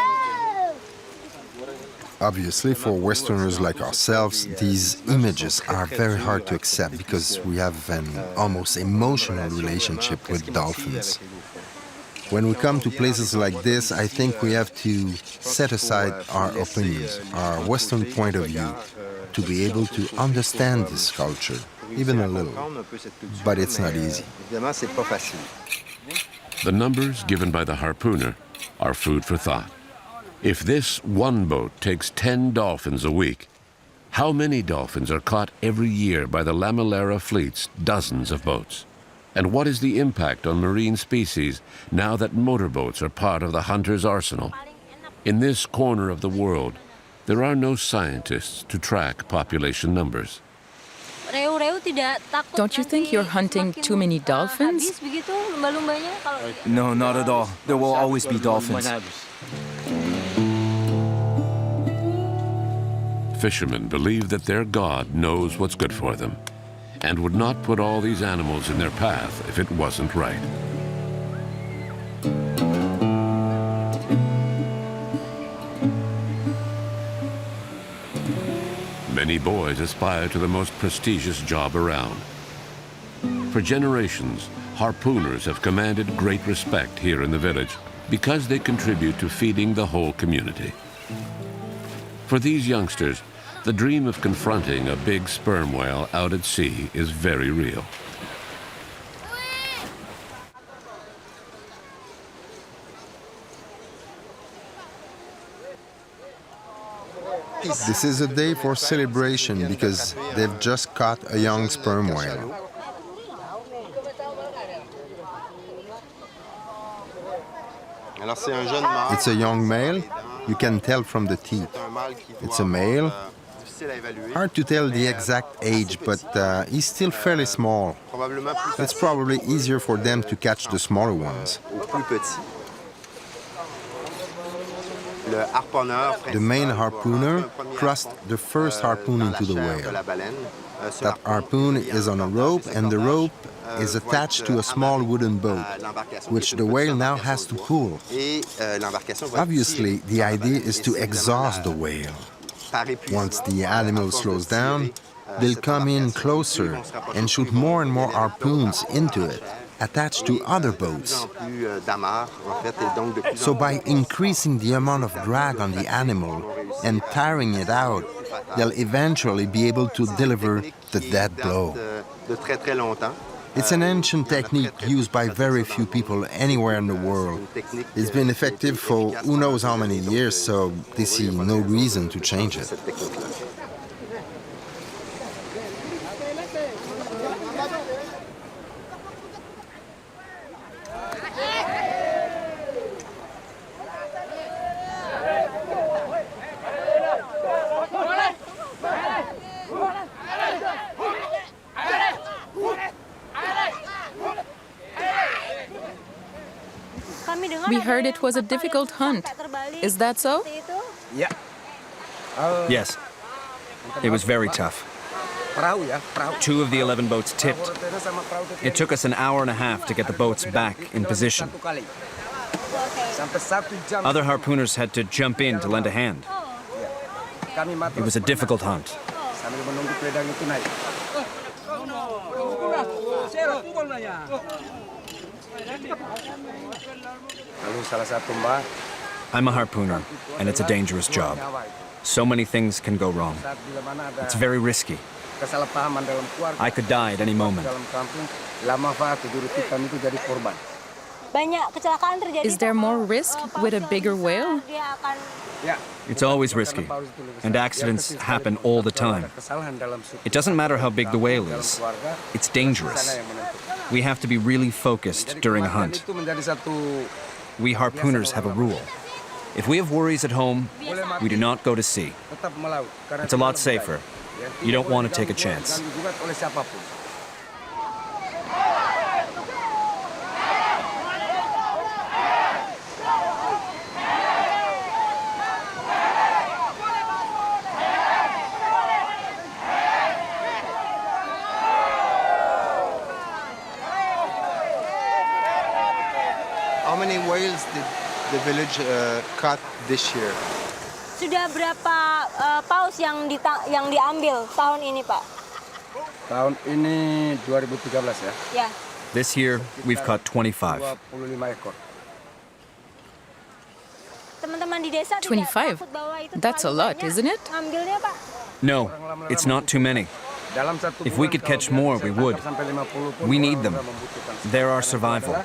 Obviously, for Westerners like ourselves, these images are very hard to accept because we have an almost emotional relationship with dolphins. When we come to places like this, I think we have to set aside our opinions, our Western point of view, to be able to understand this culture, even a little. But it's not easy. The numbers given by the harpooner are food for thought. If this one boat takes 10 dolphins a week, how many dolphins are caught every year by the Lamealera fleet's dozens of boats? And what is the impact on marine species now that motorboats are part of the hunter's arsenal? In this corner of the world, there are no scientists to track population numbers. Don't you think you're hunting too many dolphins? No, not at all. There will always be dolphins. Fishermen believe that their God knows what's good for them and would not put all these animals in their path if it wasn't right. Many boys aspire to the most prestigious job around. For generations, harpooners have commanded great respect here in the village because they contribute to feeding the whole community. For these youngsters, the dream of confronting a big sperm whale out at sea is very real. This is a day for celebration because they've just caught a young sperm whale. It's a young male. You can tell from the teeth. It's a male. Hard to tell the exact age, but he's still fairly small. It's probably easier for them to catch the smaller ones. The main harpooner thrust the first harpoon into the whale. That harpoon is on a rope, and the rope is attached to a small wooden boat, which the whale now has to pull. Obviously, the idea is to exhaust the whale. Once the animal slows down, they'll come in closer and shoot more and more harpoons into it, attached to other boats. So by increasing the amount of drag on the animal and tiring it out, they'll eventually be able to deliver the death blow. It's an ancient technique used by very few people anywhere in the world. It's been effective for who knows how many years, so they see no reason to change it. We heard it was a difficult hunt. Is that so? Yeah. Yes. It was very tough. 2 of the 11 boats tipped. It took us an hour and a half to get the boats back in position. Other harpooners had to jump in to lend a hand. It was a difficult hunt. I'm a harpooner, and it's a dangerous job. So many things can go wrong. It's very risky. I could die at any moment. Is there more risk with a bigger whale? It's always risky, and accidents happen all the time. It doesn't matter how big the whale is. It's dangerous. We have to be really focused during a hunt. We harpooners have a rule. If we have worries at home, we do not go to sea. It's a lot safer. You don't want to take a chance. How many whales did the village caught this year? Sudah berapa paus yang diambil tahun ini, Pak? Tahun ini 2013 ya. Ya. This year, we've caught 25. 25 ekor. Teman-teman di desa 25? That's a lot, isn't it? Ambilnya, Pak. No, it's not too many. If we could catch more, we would. We need them. They're our survival.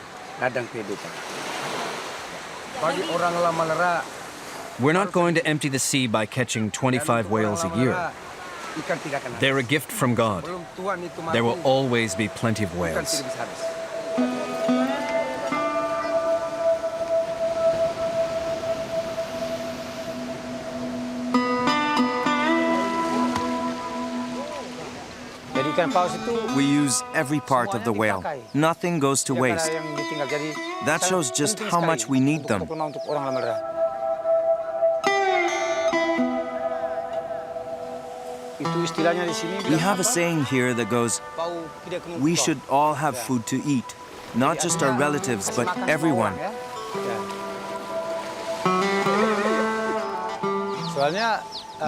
We're not going to empty the sea by catching 25 whales a year. They're a gift from God. There will always be plenty of whales. We use every part of the whale. Nothing goes to waste. That shows just how much we need them. We have a saying here that goes, we should all have food to eat, not just our relatives, but everyone.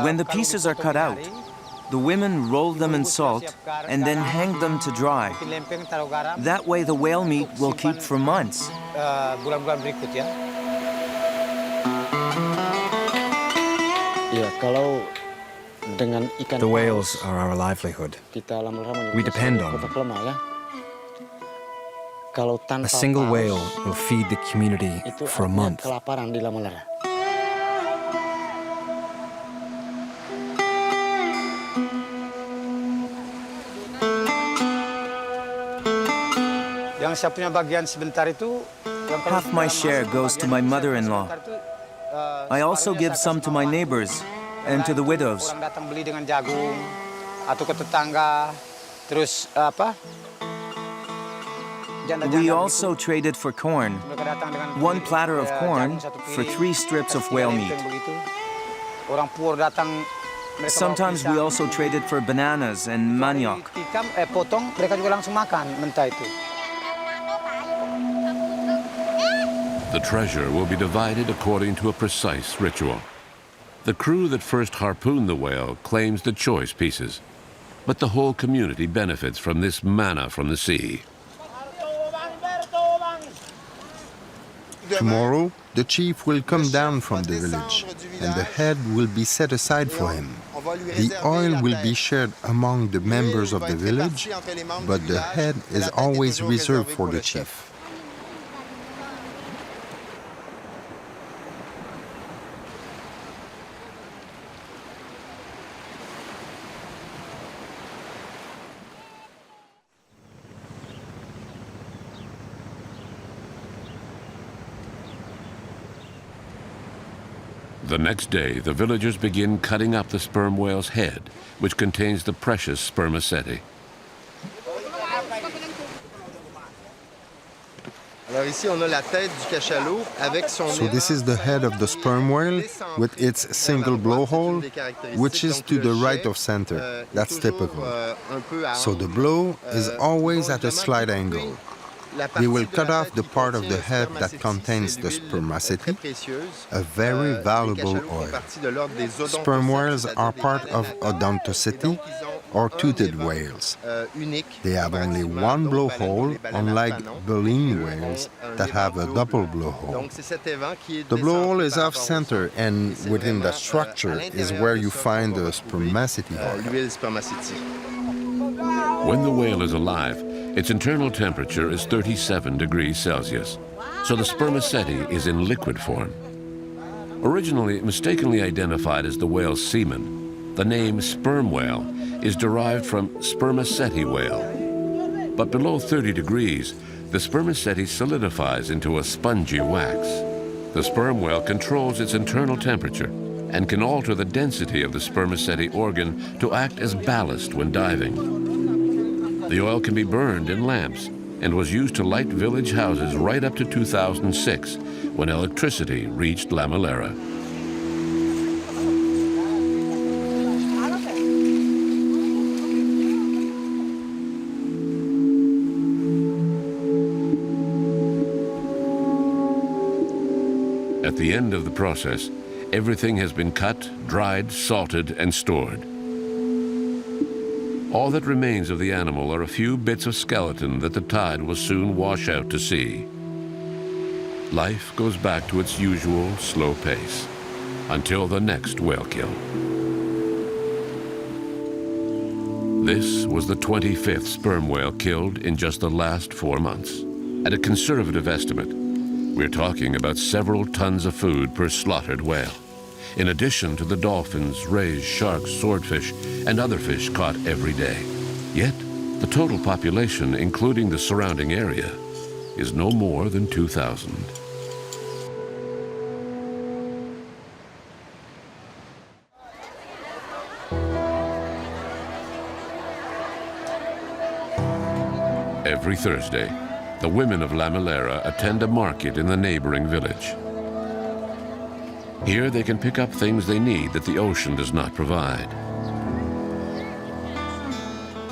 When the pieces are cut out, the women roll them in salt and then hang them to dry. That way the whale meat will keep for months. The whales are our livelihood. We depend on them. A single whale will feed the community for a month. Half my share goes to my mother-in-law. I also give some to my neighbors and to the widows. We also traded for corn. 1 platter of corn for 3 strips of whale meat. Sometimes we also traded for bananas and manioc. The treasure will be divided according to a precise ritual. The crew that first harpooned the whale claims the choice pieces, but the whole community benefits from this manna from the sea. Tomorrow, the chief will come down from the village, and the head will be set aside for him. The oil will be shared among the members of the village, but the head is always reserved for the chief. The next day, the villagers begin cutting up the sperm whale's head, which contains the precious spermaceti. So this is the head of the sperm whale with its single blowhole, which is to the right of center. That's typical. So the blow is always at a slight angle. They will cut off the part of the head that contains the spermaceti, a very valuable oil. Sperm whales are part of Odontoceti, or toothed whales. They have only one blowhole, unlike baleen whales that have a double blowhole. The blowhole is off-center, and within the structure is where you find the spermaceti oil. When the whale is alive, its internal temperature is 37 degrees Celsius, so the spermaceti is in liquid form. Originally mistakenly identified as the whale's semen, the name sperm whale is derived from spermaceti whale. But below 30 degrees, the spermaceti solidifies into a spongy wax. The sperm whale controls its internal temperature and can alter the density of the spermaceti organ to act as ballast when diving. The oil can be burned in lamps and was used to light village houses right up to 2006, when electricity reached Lamealera. At the end of the process, everything has been cut, dried, salted, and stored. All that remains of the animal are a few bits of skeleton that the tide will soon wash out to sea. Life goes back to its usual slow pace until the next whale kill. This was the 25th sperm whale killed in just the last 4 months. At a conservative estimate, we're talking about several tons of food per slaughtered whale, in addition to the dolphins, rays, sharks, swordfish, and other fish caught every day. Yet, the total population, including the surrounding area, is no more than 2,000. Every Thursday, the women of Lamealera attend a market in the neighboring village. Here they can pick up things they need that the ocean does not provide.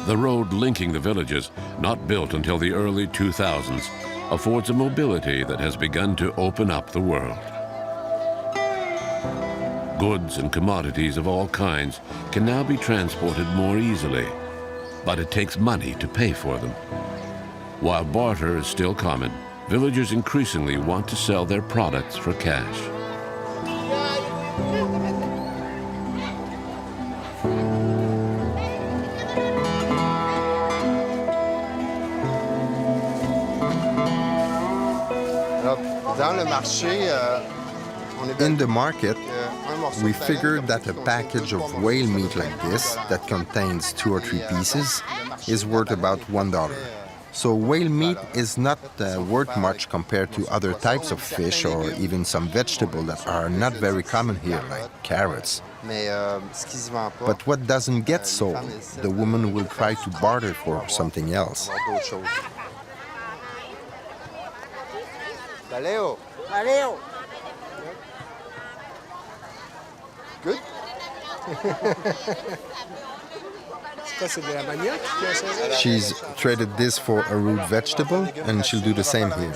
The road linking the villages, not built until the early 2000s, affords a mobility that has begun to open up the world. Goods and commodities of all kinds can now be transported more easily, but it takes money to pay for them. While barter is still common, villagers increasingly want to sell their products for cash. In the market, we figured that a package of whale meat like this, that contains 2 or 3 pieces, is worth about $1. So whale meat is not worth much compared to other types of fish or even some vegetables that are not very common here, like carrots. But what doesn't get sold, the woman will try to barter for something else. Good. She's traded this for a root vegetable, and she'll do the same here.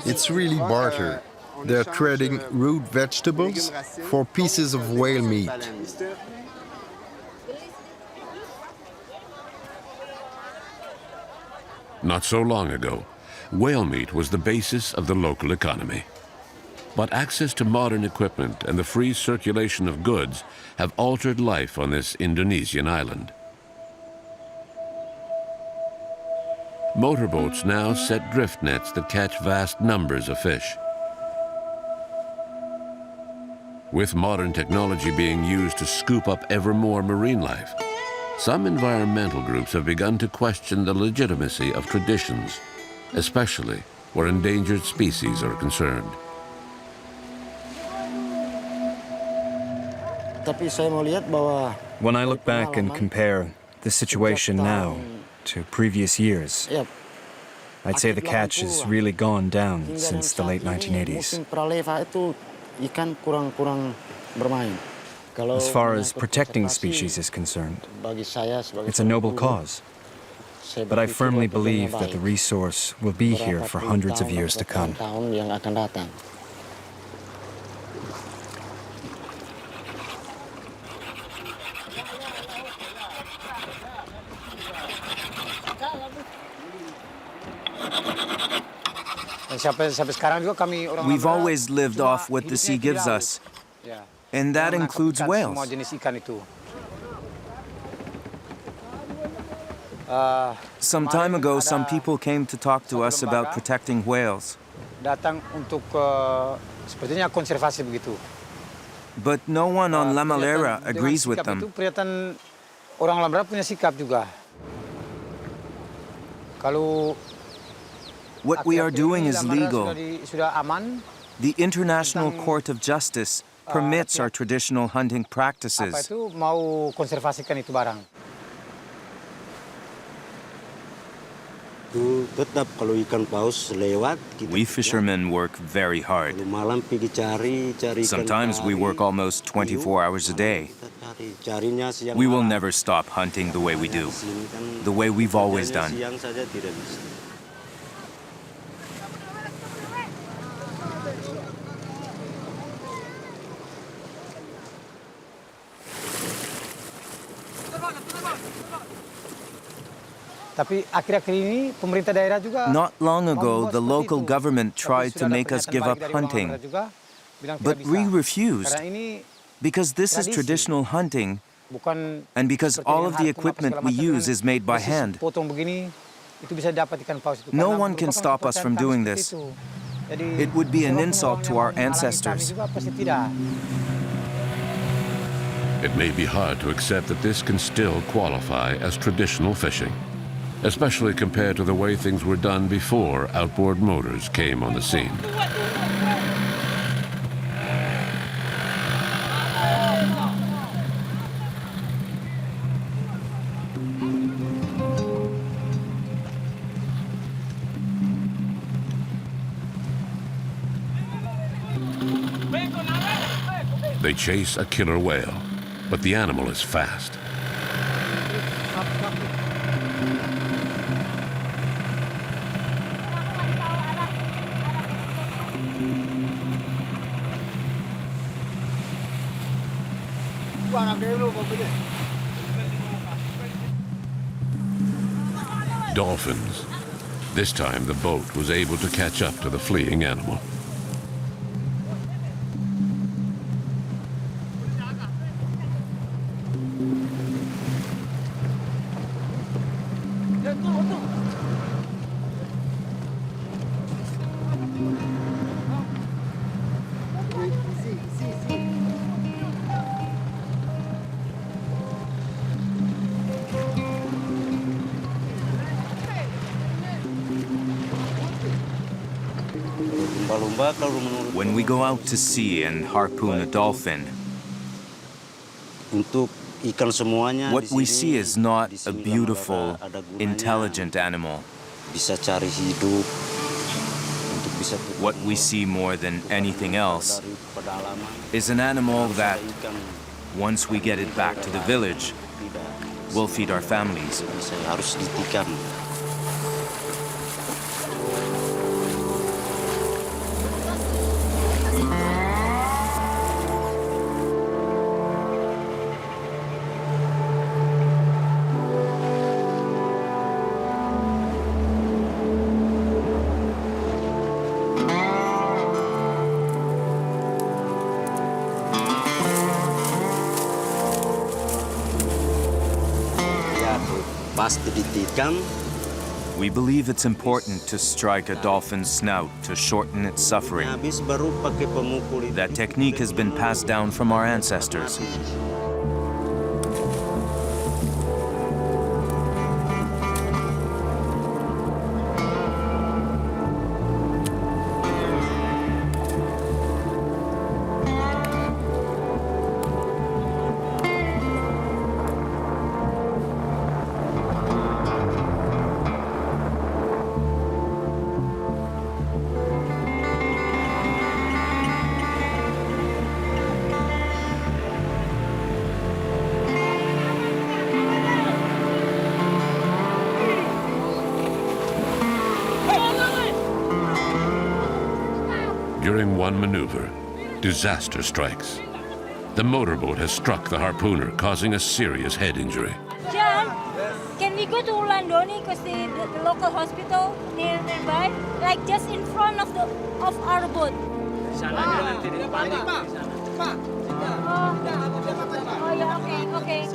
It's really barter. They're trading root vegetables for pieces of whale meat. Not so long ago, whale meat was the basis of the local economy. But access to modern equipment and the free circulation of goods have altered life on this Indonesian island. Motorboats now set drift nets that catch vast numbers of fish. With modern technology being used to scoop up ever more marine life, some environmental groups have begun to question the legitimacy of traditions, especially where endangered species are concerned. When I look back and compare the situation now to previous years, I'd say the catch has really gone down since the late 1980s. As far as protecting species is concerned, it's a noble cause. But I firmly believe that the resource will be here for hundreds of years to come. We've always lived off what the sea gives us, and that includes whales. Some time ago, some people came to talk to us about protecting whales. But no one on Lamealera agrees with them. What we are doing is legal. The International Court of Justice permits our traditional hunting practices. We fishermen work very hard. Sometimes we work almost 24 hours a day. We will never stop hunting the way we do, the way we've always done. Not long ago, the local government tried to make us give up hunting, but we refused because this is traditional hunting and because all of the equipment we use is made by hand. No one can stop us from doing this. It would be an insult to our ancestors. It may be hard to accept that this can still qualify as traditional fishing, especially compared to the way things were done before outboard motors came on the scene. They chase a killer whale, but the animal is fast. Dolphins. This time the boat was able to catch up to the fleeing animal. When we go out to sea and harpoon a dolphin, what we see is not a beautiful, intelligent animal. What we see more than anything else is an animal that, once we get it back to the village, will feed our families. We believe it's important to strike a dolphin's snout to shorten its suffering. That technique has been passed down from our ancestors. During one maneuver, disaster strikes. The motorboat has struck the harpooner, causing a serious head injury. John, can we go to Landoni because the local hospital nearby, like just in front of our boat? Oh yeah, okay.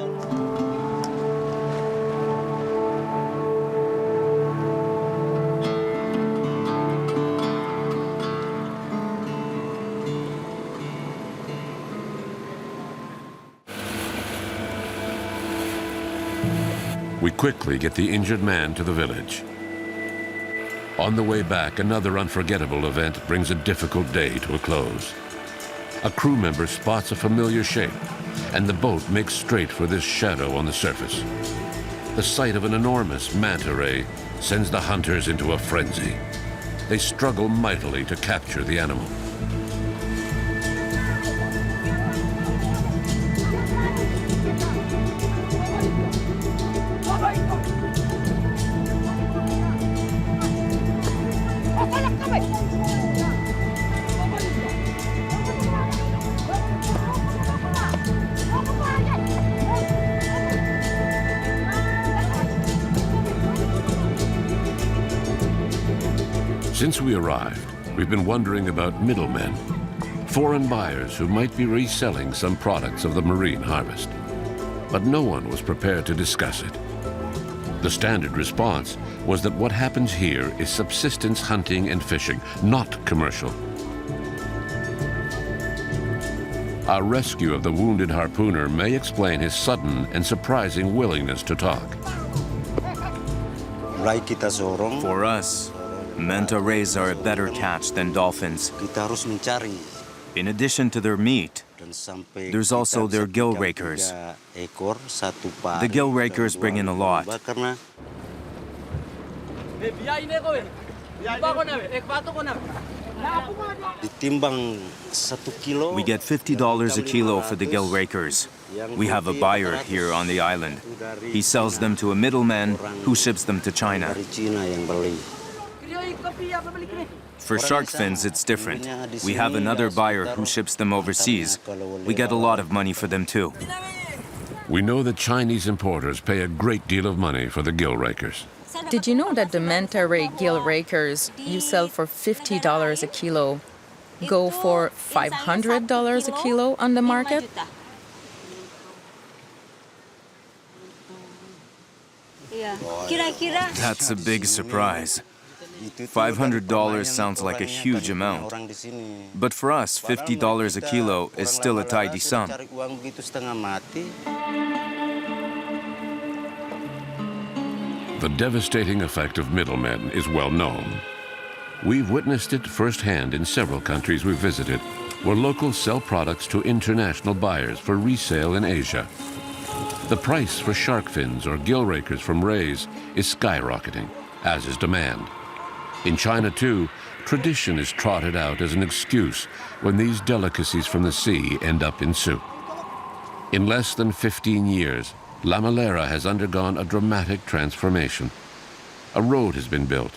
We quickly get the injured man to the village. On the way back, another unforgettable event brings a difficult day to a close. A crew member spots a familiar shape, and the boat makes straight for this shadow on the surface. The sight of an enormous manta ray sends the hunters into a frenzy. They struggle mightily to capture the animal. Since we arrived, we've been wondering about middlemen, foreign buyers who might be reselling some products of the marine harvest. But no one was prepared to discuss it. The standard response was that what happens here is subsistence hunting and fishing, not commercial. Our rescue of the wounded harpooner may explain his sudden and surprising willingness to talk. For us, manta rays are a better catch than dolphins. In addition to their meat, there's also their gill rakers. The gill rakers bring in a lot. We get $50 a kilo for the gill rakers. We have a buyer here on the island. He sells them to a middleman who ships them to China. For shark fins, it's different. We have another buyer who ships them overseas. We get a lot of money for them too. We know that Chinese importers pay a great deal of money for the gill rakers. Did you know that the manta ray gill rakers you sell for $50 a kilo go for $500 a kilo on the market? That's a big surprise. $500 sounds like a huge amount. But for us, $50 a kilo is still a tidy sum. The devastating effect of middlemen is well known. We've witnessed it firsthand in several countries we've visited, where locals sell products to international buyers for resale in Asia. The price for shark fins or gill rakers from rays is skyrocketing, as is demand. In China, too, tradition is trotted out as an excuse when these delicacies from the sea end up in soup. In less than 15 years, Lamealera has undergone a dramatic transformation. A road has been built,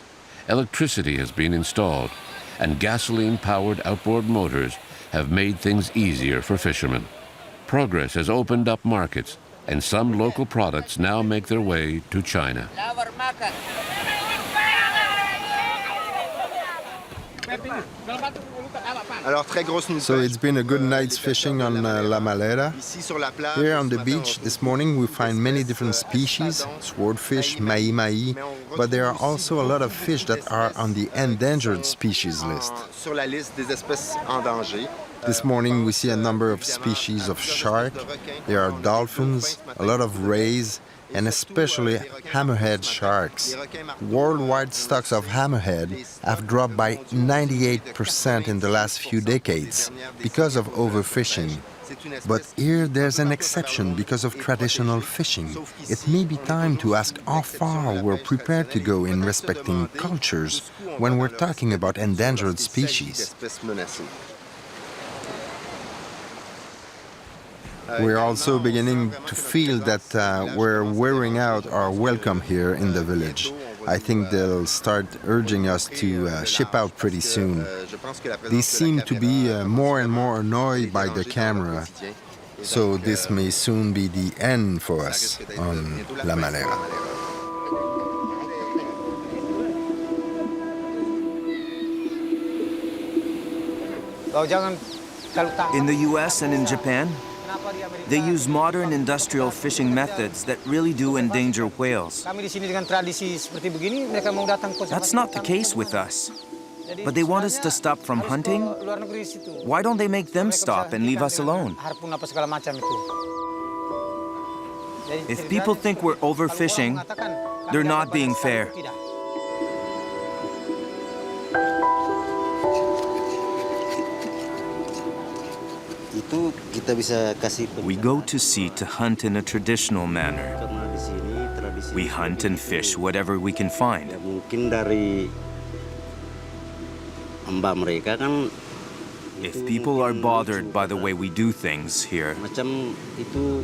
electricity has been installed, and gasoline-powered outboard motors have made things easier for fishermen. Progress has opened up markets, and some local products now make their way to China. So it's been a good night's fishing on Lamealera. Here on the beach this morning we find many different species, swordfish, mahi-mahi, but there are also a lot of fish that are on the endangered species list. This morning we see a number of species of shark, there are dolphins, a lot of rays, and especially hammerhead sharks. Worldwide stocks of hammerhead have dropped by 98% in the last few decades because of overfishing. But here there's an exception because of traditional fishing. It may be time to ask how far we're prepared to go in respecting cultures when we're talking about endangered species. We're also beginning to feel that we're wearing out our welcome here in the village. I think they'll start urging us to ship out pretty soon. They seem to be more and more annoyed by the camera, so this may soon be the end for us on Lamealera. In the US and in Japan, they use modern industrial fishing methods that really do endanger whales. That's not the case with us. But they want us to stop from hunting? Why don't they make them stop and leave us alone? If people think we're overfishing, they're not being fair. We go to sea to hunt in a traditional manner. We hunt and fish whatever we can find. If people are bothered by the way we do things here,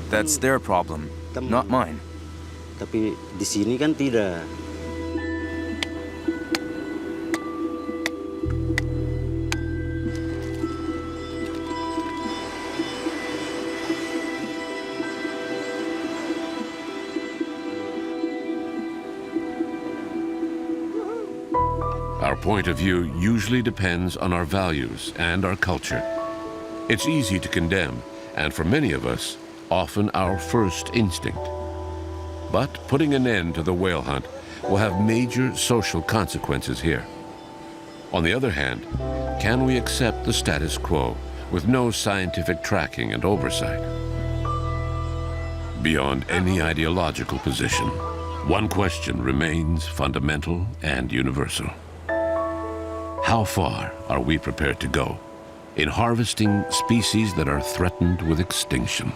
that's their problem, not mine. Our point of view usually depends on our values and our culture. It's easy to condemn, and for many of us, often our first instinct. But putting an end to the whale hunt will have major social consequences here. On the other hand, can we accept the status quo with no scientific tracking and oversight? Beyond any ideological position, one question remains fundamental and universal. How far are we prepared to go in harvesting species that are threatened with extinction?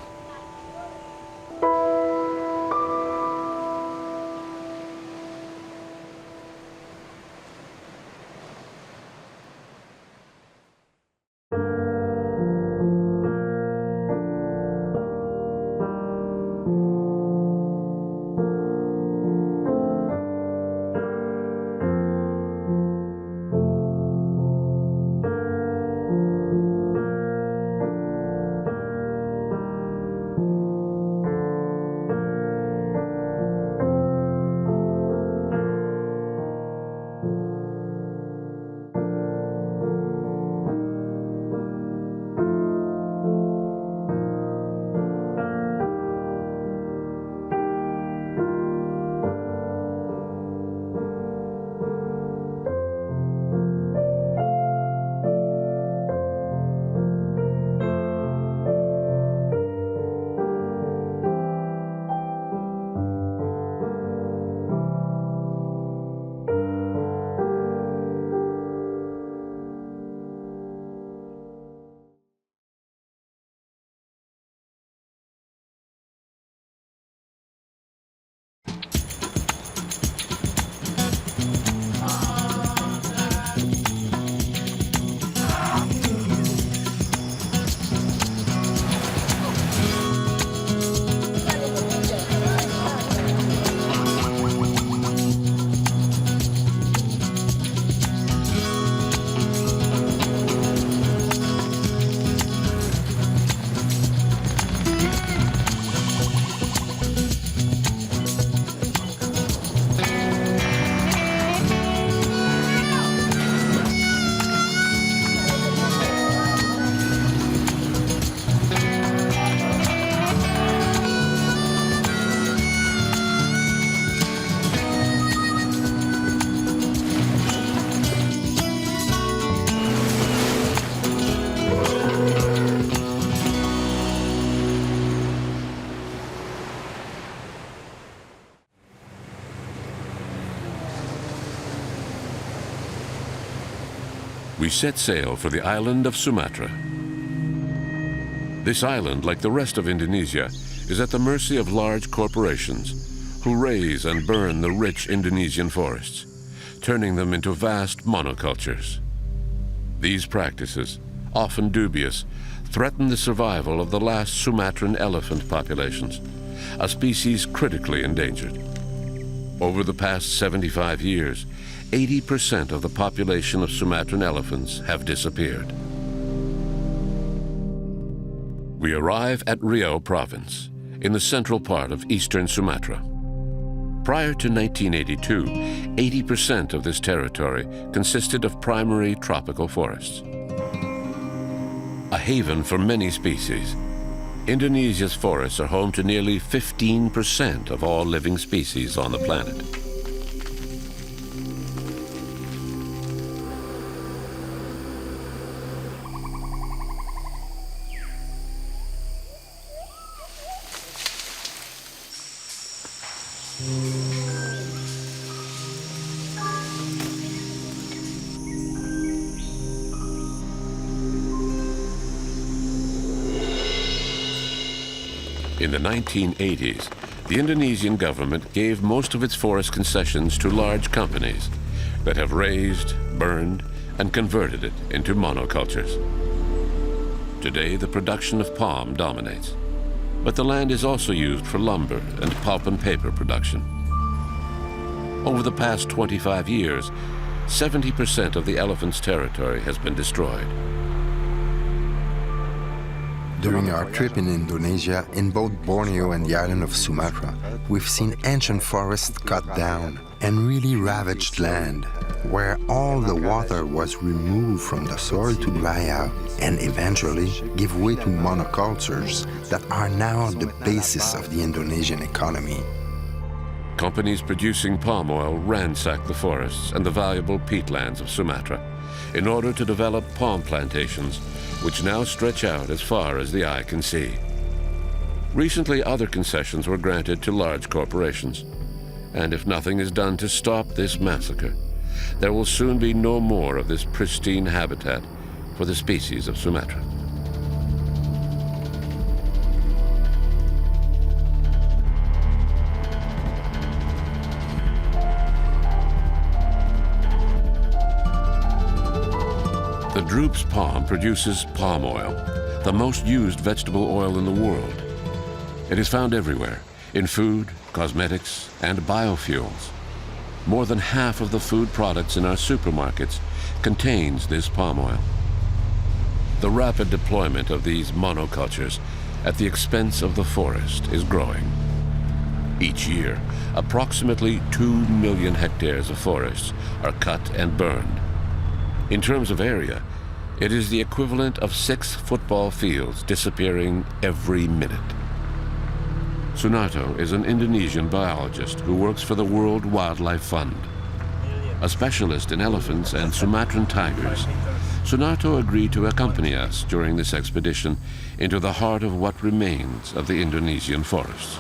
We set sail for the island of Sumatra. This island, like the rest of Indonesia, is at the mercy of large corporations who raise and burn the rich Indonesian forests, turning them into vast monocultures. These practices, often dubious, threaten the survival of the last Sumatran elephant populations, a species critically endangered. Over the past 75 years, 80% of the population of Sumatran elephants have disappeared. We arrive at Riau province, in the central part of eastern Sumatra. Prior to 1982, 80% of this territory consisted of primary tropical forests. A haven for many species, Indonesia's forests are home to nearly 15% of all living species on the planet. In the 1980s, the Indonesian government gave most of its forest concessions to large companies that have raised, burned, and converted it into monocultures. Today, the production of palm dominates, but the land is also used for lumber and pulp and paper production. Over the past 25 years, 70% of the elephant's territory has been destroyed. During our trip in Indonesia, in both Borneo and the island of Sumatra, we've seen ancient forests cut down and really ravaged land, where all the water was removed from the soil to dry out and eventually give way to monocultures that are now the basis of the Indonesian economy. Companies producing palm oil ransack the forests and the valuable peatlands of Sumatra in order to develop palm plantations, which now stretch out as far as the eye can see. Recently, other concessions were granted to large corporations, and if nothing is done to stop this massacre, there will soon be no more of this pristine habitat for the species of Sumatra. The Drupe's palm produces palm oil, the most used vegetable oil in the world. It is found everywhere, in food, cosmetics, and biofuels. More than half of the food products in our supermarkets contains this palm oil. The rapid deployment of these monocultures at the expense of the forest is growing. Each year, approximately 2 million hectares of forests are cut and burned. In terms of area, it is the equivalent of 6 football fields disappearing every minute. Sunarto is an Indonesian biologist who works for the World Wildlife Fund. A specialist in elephants and Sumatran tigers, Sunarto agreed to accompany us during this expedition into the heart of what remains of the Indonesian forests.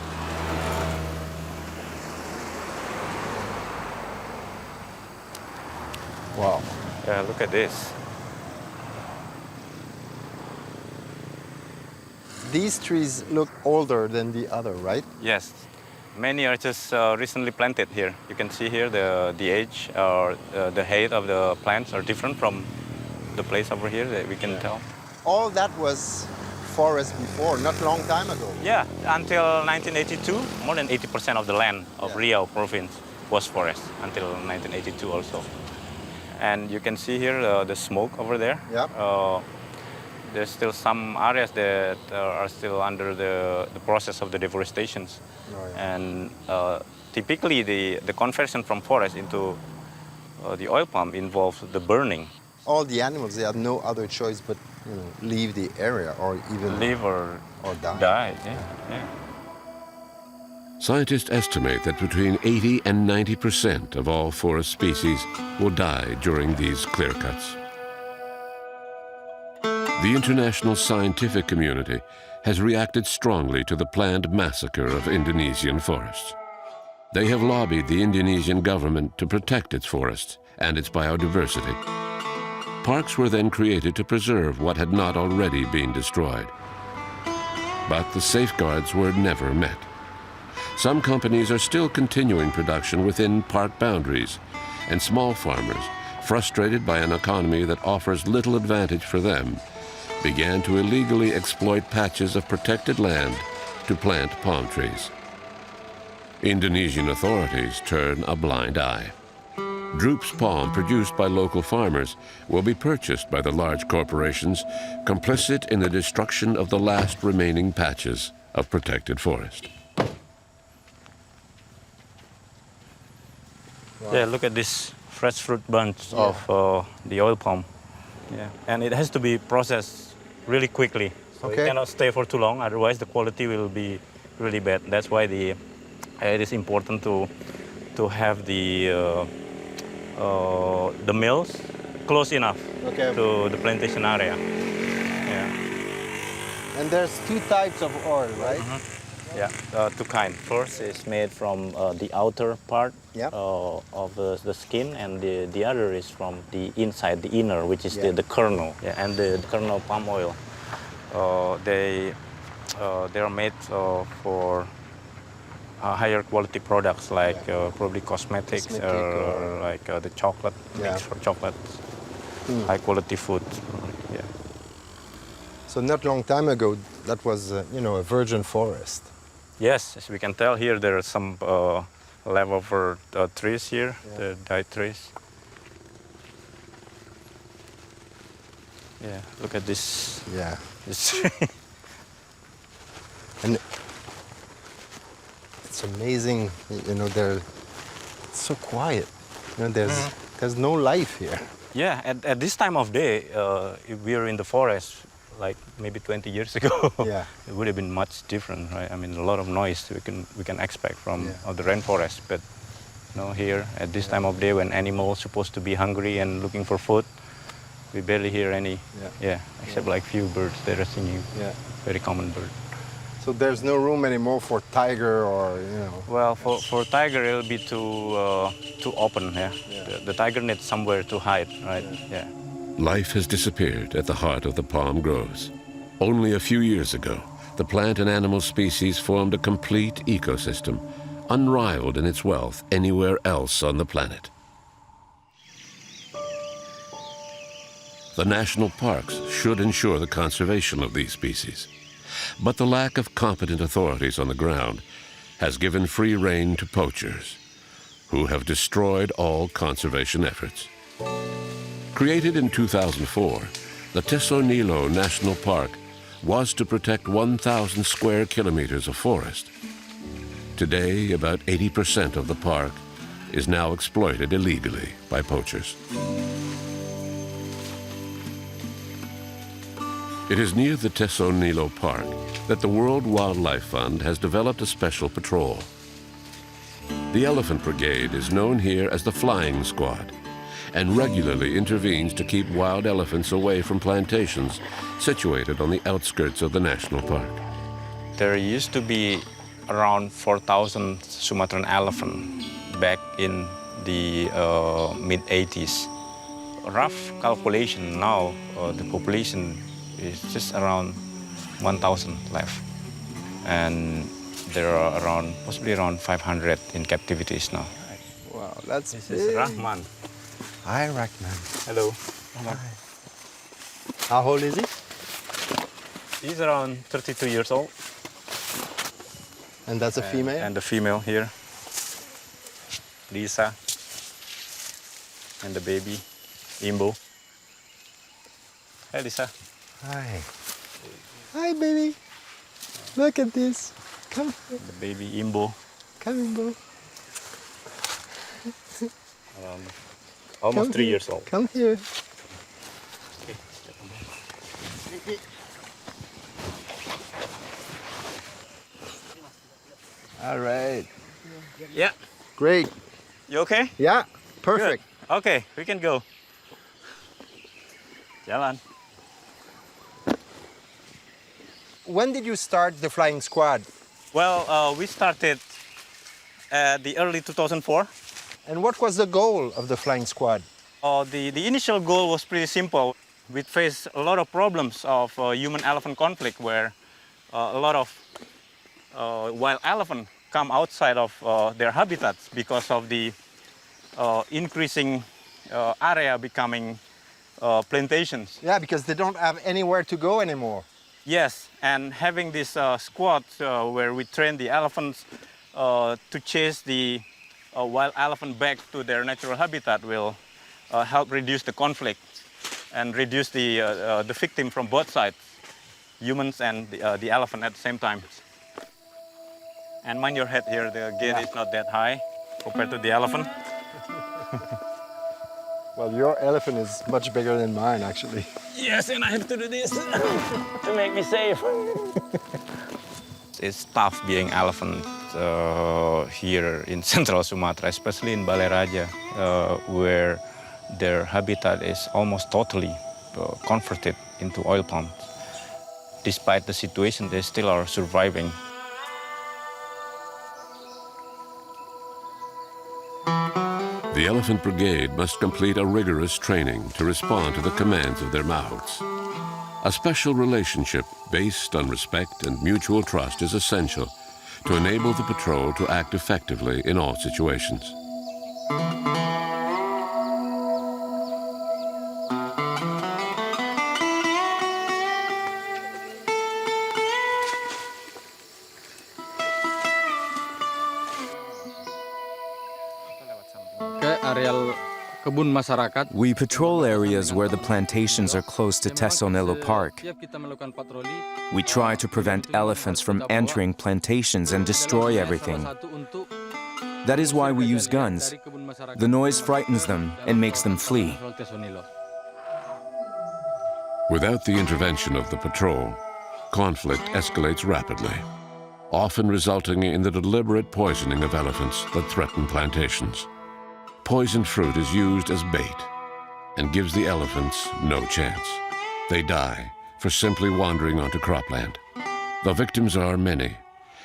Wow. Yeah, look at this. These trees look older than the other, right? Yes. Many are just recently planted here. You can see here the age or the height of the plants are different from the place over here that we can tell. All that was forest before, not a long time ago. Yeah, until 1982, more than 80% of the land of Riau province was forest until 1982 also. And you can see here the smoke over there. Yeah. There's still some areas that are still under the process of the deforestation. Oh, yeah. And typically the conversion from forest into the oil palm involves the burning. All the animals, they have no other choice but leave the area or even leave or die. Yeah. Scientists estimate that between 80 and 90% of all forest species will die during these clear cuts. The international scientific community has reacted strongly to the planned massacre of Indonesian forests. They have lobbied the Indonesian government to protect its forests and its biodiversity. Parks were then created to preserve what had not already been destroyed. But the safeguards were never met. Some companies are still continuing production within park boundaries, and small farmers, frustrated by an economy that offers little advantage for them, began to illegally exploit patches of protected land to plant palm trees. Indonesian authorities turn a blind eye. Droop's palm produced by local farmers will be purchased by the large corporations complicit in the destruction of the last remaining patches of protected forest. Wow. Yeah, look at this fresh fruit bunch of the oil palm. Yeah, and it has to be processed really quickly. So it cannot stay for too long, otherwise the quality will be really bad. That's why it is important to have the mills close enough to the plantation area. Yeah. And there's two types of oil, right? Yeah, two kinds. First is made from the outer part of the skin, and the other is from the inside, the inner, which is the kernel. Yeah, and the kernel palm oil. They are made for higher quality products like probably cosmetics or like the chocolate mix for chocolate, high quality food. Yeah. So not long time ago, that was a virgin forest. Yes, as we can tell here, there are some leftover trees here, the died trees. Yeah, look at this. Yeah. This tree. And it's amazing, it's so quiet. There's no life here. Yeah, at this time of day, if we were in the forest, like maybe 20 years ago, it would have been much different, right? I mean, a lot of noise we can expect from the rainforest, but here at this time of day when animals supposed to be hungry and looking for food, we barely hear any. Except like few birds that are singing. Very common bird. So there's no room anymore for tiger or Well, for tiger it'll be too open. The tiger needs somewhere to hide, right? Yeah. Life has disappeared at the heart of the palm groves. Only a few years ago, the plant and animal species formed a complete ecosystem, unrivaled in its wealth anywhere else on the planet. The national parks should ensure the conservation of these species, but the lack of competent authorities on the ground has given free rein to poachers, who have destroyed all conservation efforts. Created in 2004, the Tesonilo National Park was to protect 1,000 square kilometers of forest. Today, about 80% of the park is now exploited illegally by poachers. It is near the Tesonilo Park that the World Wildlife Fund has developed a special patrol. The Elephant Brigade is known here as the Flying Squad, and regularly intervenes to keep wild elephants away from plantations situated on the outskirts of the national park. There used to be around 4,000 Sumatran elephants back in the mid-80s. Rough calculation now, the population is just around 1,000 left. And there are possibly around 500 in captivities now. Wow, that's This big. is Rahman. Hi, Rahman. Hello. Hi. How old is he? He's around 32 years old. And that's a female? And the female here, Lisa. And the baby, Imbo. Hey, Lisa. Hi. Hi, baby. Look at this. Come here. The baby, Imbo. Come, Imbo. Almost Come 3 here. years old. Come here. All right. Yeah. Great. You okay? Yeah, perfect. Good. Okay, we can go. Jalan. When did you start the flying squad? Well, we started the early 2004. And what was the goal of the flying squad? The initial goal was pretty simple. We faced a lot of problems of human-elephant conflict where a lot of wild elephant come outside of their habitats because of the increasing area becoming plantations. Yeah, because they don't have anywhere to go anymore. Yes, and having this squad where we train the elephants to chase the wild elephant back to their natural habitat will help reduce the conflict and reduce the victim from both sides, humans and the elephant at the same time. And mind your head here, the gate is not that high compared to the elephant. Well, your elephant is much bigger than mine, actually. Yes, and I have to do this to make me safe. It's tough being elephant here in central Sumatra, especially in Baleraja, where their habitat is almost totally converted into oil palms. Despite the situation, they still are surviving. The Elephant Brigade must complete a rigorous training to respond to the commands of their mahouts. A special relationship based on respect and mutual trust is essential to enable the patrol to act effectively in all situations. We patrol areas where the plantations are close to Tesonelo Park. We try to prevent elephants from entering plantations and destroy everything. That is why we use guns. The noise frightens them and makes them flee. Without the intervention of the patrol, conflict escalates rapidly, often resulting in the deliberate poisoning of elephants that threaten plantations. Poisoned fruit is used as bait and gives the elephants no chance. They die for simply wandering onto cropland. The victims are many,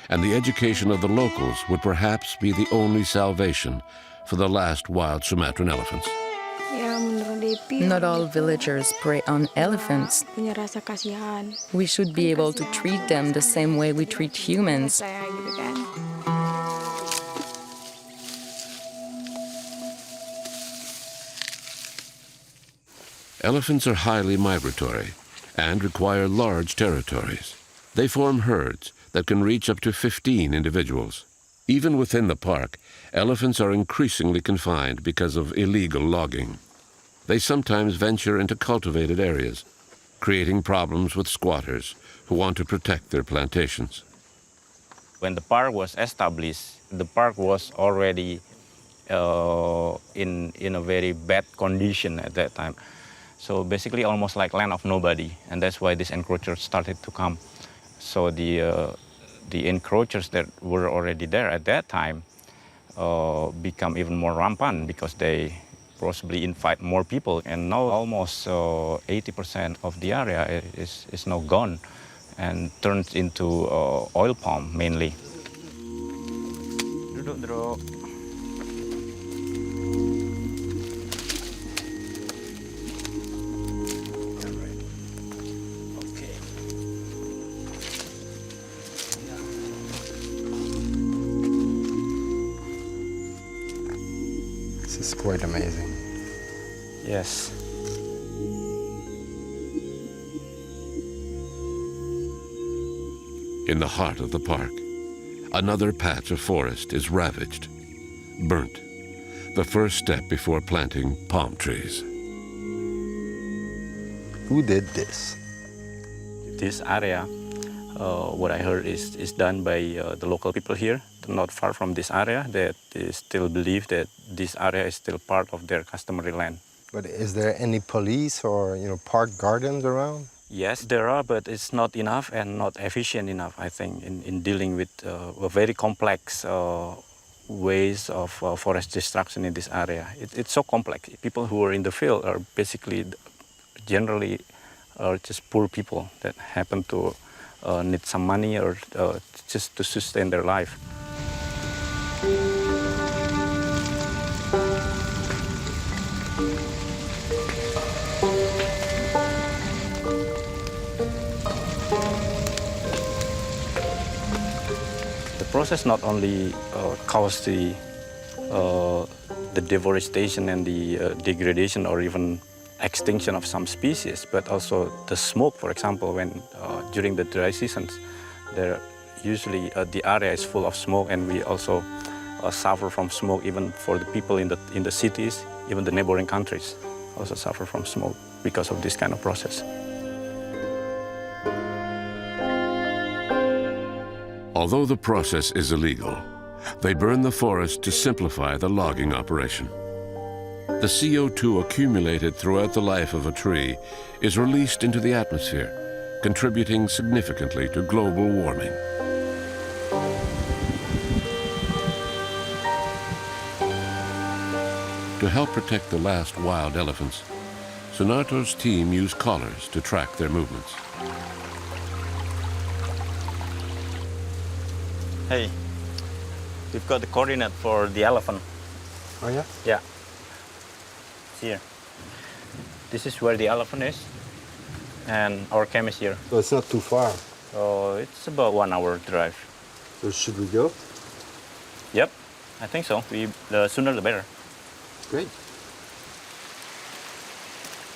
and the education of the locals would perhaps be the only salvation for the last wild Sumatran elephants. Not all villagers prey on elephants. We should be able to treat them the same way we treat humans. Elephants are highly migratory and require large territories. They form herds that can reach up to 15 individuals. Even within the park, elephants are increasingly confined because of illegal logging. They sometimes venture into cultivated areas, creating problems with squatters who want to protect their plantations. When the park was established, the park was already in a very bad condition at that time. So basically almost like land of nobody, and that's why these encroachers started to come. So the encroachers that were already there at that time become even more rampant because they possibly invite more people, and now almost 80% of the area is now gone and turned into oil palm mainly. Duduk, Bro. This is quite amazing. Yes. In the heart of the park, another patch of forest is ravaged, burnt, the first step before planting palm trees. Who did this? This area, what I heard is done by the local people here, not far from this area, that they still believe that this area is still part of their customary land. But is there any police or park gardens around? Yes, there are, but it's not enough and not efficient enough, I think, in dealing with very complex ways of forest destruction in this area. It's so complex. People who are in the field are basically, generally, are just poor people that happen to need some money or just to sustain their life. process not only caused the deforestation and the degradation or even extinction of some species, but also the smoke, for example, when during the dry seasons, there usually the area is full of smoke, and we also suffer from smoke even for the people in the cities, even the neighboring countries also suffer from smoke because of this kind of process. Although the process is illegal, they burn the forest to simplify the logging operation. The CO2 accumulated throughout the life of a tree is released into the atmosphere, contributing significantly to global warming. To help protect the last wild elephants, Sunarto's team used collars to track their movements. Hey, we've got the coordinate for the elephant. Oh yeah? Yeah. It's here. This is where the elephant is, and our camp is here. So it's not too far. So it's about 1 hour drive. So should we go? Yep, I think so. The sooner the better. Great.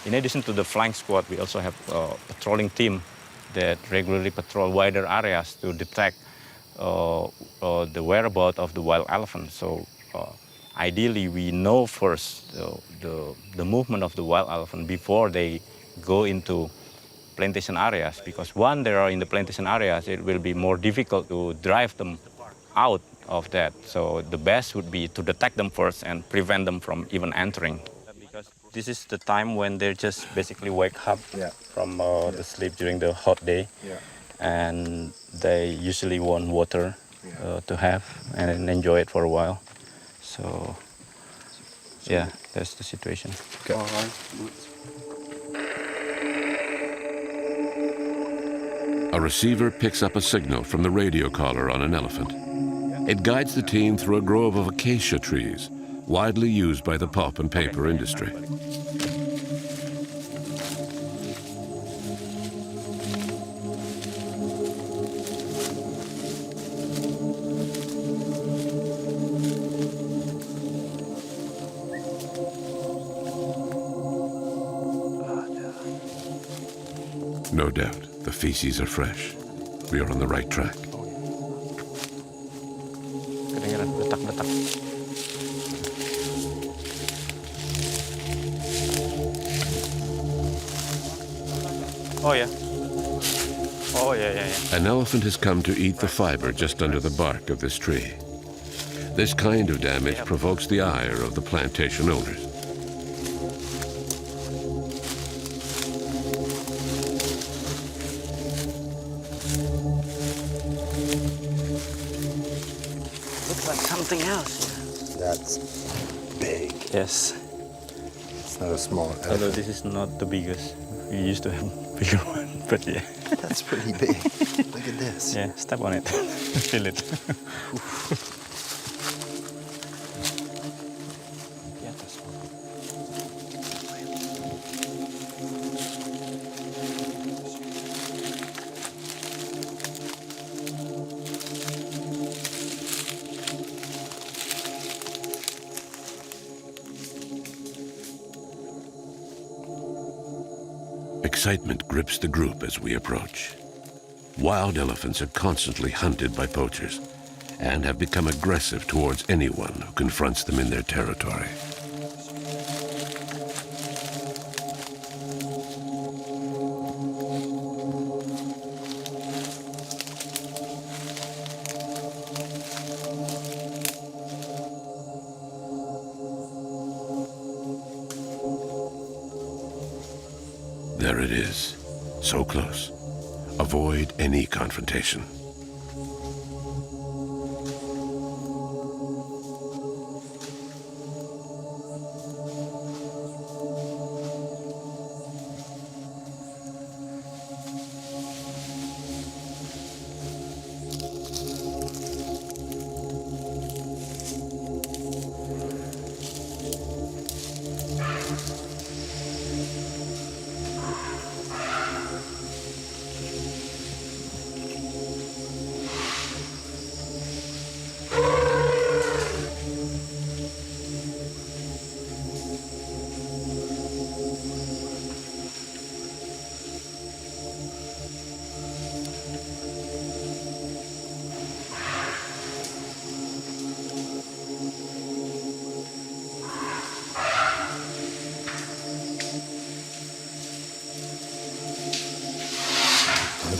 In addition to the flying squad, we also have a patrolling team that regularly patrol wider areas to detect the whereabouts of the wild elephant. So ideally, we know first the movement of the wild elephant before they go into plantation areas, because once they are in the plantation areas, it will be more difficult to drive them out of that. So the best would be to detect them first and prevent them from even entering. Because this is the time when they just basically wake up from the sleep during the hot day. And they usually want water to have and enjoy it for a while. So yeah, that's the situation. Okay. All right. A receiver picks up a signal from the radio collar on an elephant. It guides the team through a grove of acacia trees, widely used by the pulp and paper industry. No doubt, the feces are fresh. We are on the right track. Kedengaran detak-detak. Oh yeah. Oh yeah. An elephant has come to eat the fiber just under the bark of this tree. This kind of damage provokes the ire of the plantation owners. Looks like something else. That's big. Yes. It's not a small elephant. Although this is not the biggest. We used to have a bigger one, but yeah. That's pretty big. Look at this. Yeah, step on it. Feel it. Excitement grips the group as we approach. Wild elephants are constantly hunted by poachers and have become aggressive towards anyone who confronts them in their territory. There it is, so close. Avoid any confrontation.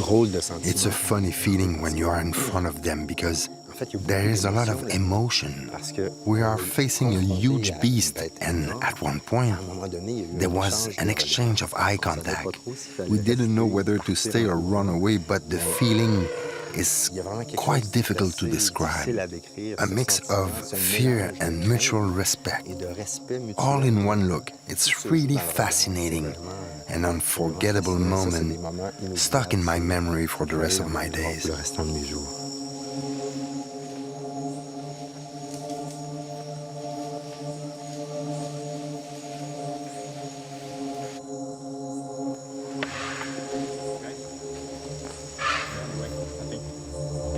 It's a funny feeling when you are in front of them because there is a lot of emotion. We are facing a huge beast, and at one point, there was an exchange of eye contact. We didn't know whether to stay or run away, but the feeling is quite difficult to describe. A mix of fear and mutual respect, all in one look. It's really fascinating, an unforgettable moment stuck in my memory for the rest of my days. It's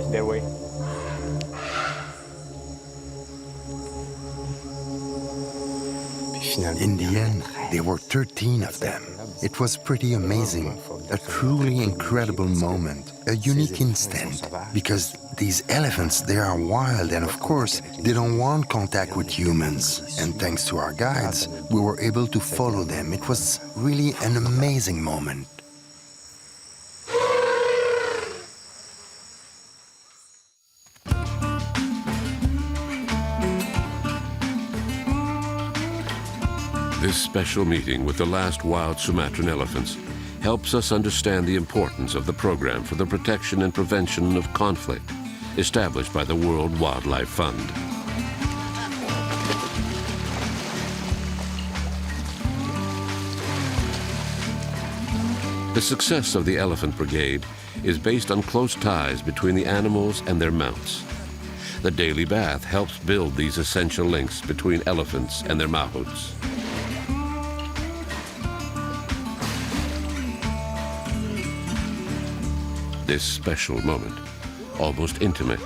their way. In the end, there were 13 of them. It was pretty amazing, a truly incredible moment, a unique instant, because these elephants, they are wild and of course, they don't want contact with humans. And thanks to our guides, we were able to follow them. It was really an amazing moment. This special meeting with the last wild Sumatran elephants helps us understand the importance of the program for the protection and prevention of conflict established by the World Wildlife Fund. The success of the Elephant Brigade is based on close ties between the animals and their mounts. The daily bath helps build these essential links between elephants and their mahouts. This special moment, almost intimate,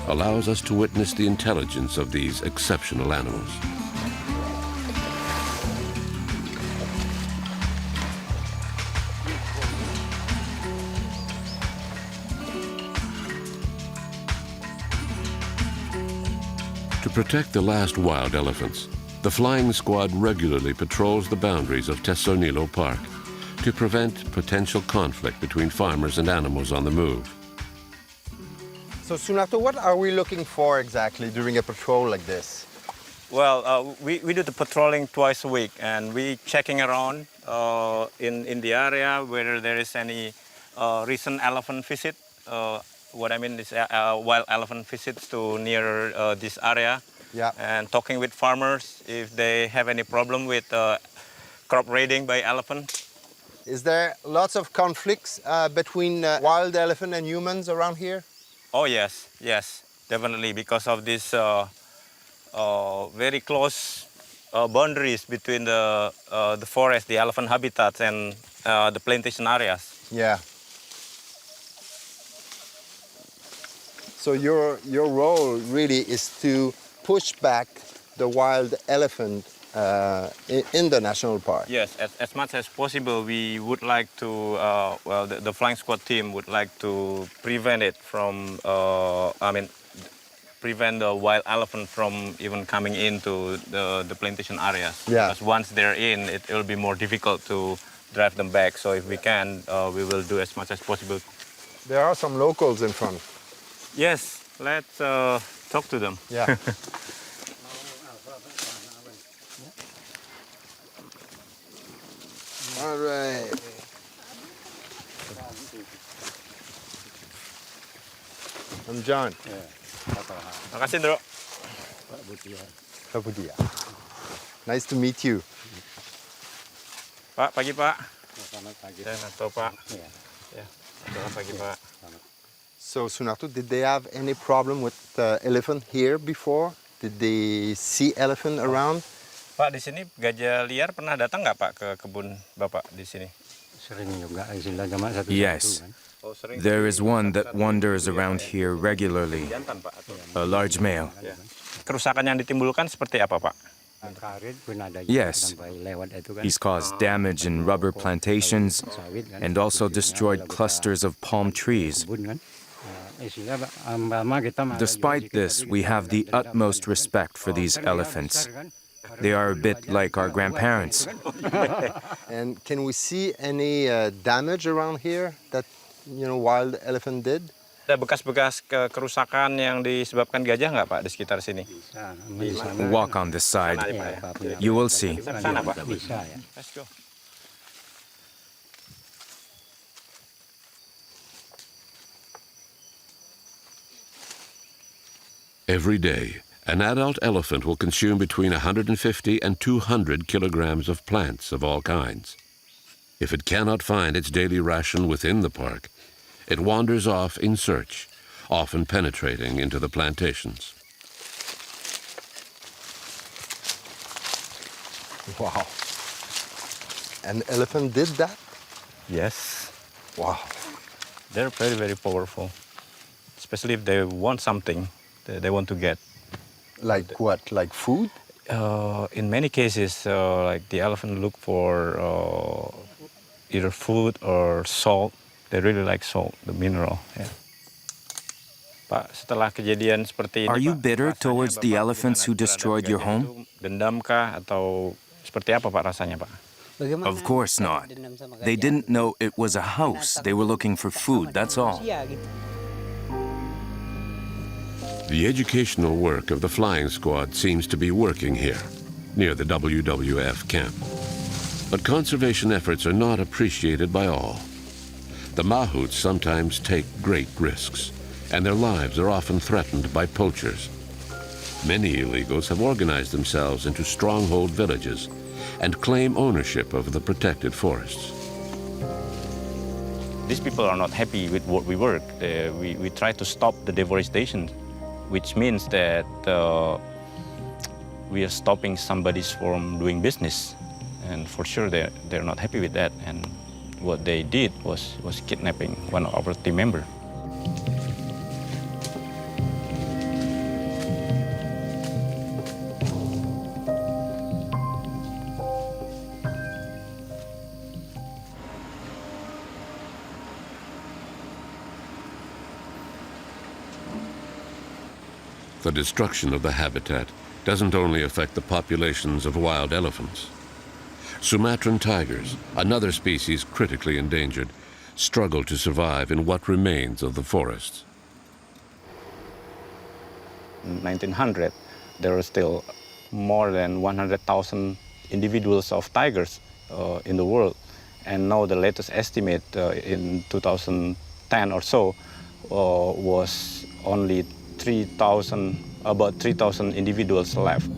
allows us to witness the intelligence of these exceptional animals. To protect the last wild elephants, the flying squad regularly patrols the boundaries of Tesonilo Park to prevent potential conflict between farmers and animals on the move. So, Sunato, what are we looking for exactly during a patrol like this? Well, we do the patrolling twice a week, and we checking around in the area whether there is any recent elephant visit. What I mean is wild elephant visits to near this area, and talking with farmers if they have any problem with crop raiding by elephant. Is there lots of conflicts between wild elephant and humans around here? Oh yes, definitely, because of this very close boundaries between the forest, the elephant habitats, and the plantation areas. Yeah. So your role really is to push back the wild elephant in the national park. Yes, as much as possible, we would like to, well, the flying squad team would like to prevent it from, prevent the wild elephant from even coming into the plantation areas. Yeah. Because once they're in, it will be more difficult to drive them back. So if we can, we will do as much as possible. There are some locals in front. Yes, let's talk to them. Yeah. All right. I'm John. Makasih, Bro. Pak Budia. Nice to meet you. Pak, pagi, Pak. Selamat pagi. Atau Pak. Ya, selamat pagi, Pak. So, Sunarto, did they have any problem with elephant here before? Did they see elephant around? Pak, di sini gajah liar pernah datang nggak Pak ke kebun Bapak di sini? Sering juga, cuma satu-satu. Yes. There is one that wanders around here regularly, a large male. Kerusakan yang ditimbulkan seperti apa, Pak? Yes, he's caused damage in rubber plantations and also destroyed clusters of palm trees. Despite this, we have the utmost respect for these elephants. They are a bit like our grandparents. And can we see any damage around here that wild elephant did? Ada bekas-bekas kerusakan yang disebabkan gajah nggak Pak di sekitar sini? Walk on this side. You will see. Sana Pak. Let's go. Every day, an adult elephant will consume between 150 and 200 kilograms of plants of all kinds. If it cannot find its daily ration within the park, it wanders off in search, often penetrating into the plantations. Wow. An elephant did that? Yes. Wow. They're very, very powerful, especially if they want something they want to get. Like what? Like food? In many cases, like the elephant look for either food or salt. They really like salt, the mineral. Yeah. Pak, setelah kejadian seperti ini, Are you Pak, bitter rasanya towards the Bapak elephants who gimana terhadap destroyed your gajah home? itu? Dendamkah atau seperti apa Pak rasanya Pak? Of course not. They didn't know it was a house. They were looking for food, that's all. The educational work of the flying squad seems to be working here, near the WWF camp. But conservation efforts are not appreciated by all. The mahouts sometimes take great risks, and their lives are often threatened by poachers. Many illegals have organized themselves into stronghold villages and claim ownership of the protected forests. These people are not happy with what we work. We try to stop the deforestation, which means that we are stopping somebody from doing business. And for sure, they're not happy with that. And what they did was kidnapping one of our team members. The destruction of the habitat doesn't only affect the populations of wild elephants. Sumatran tigers, another species critically endangered, struggle to survive in what remains of the forests. In 1900, there were still more than 100,000 individuals of tigers in the world. And now the latest estimate in 2010 or so was only about 3,000 individuals left.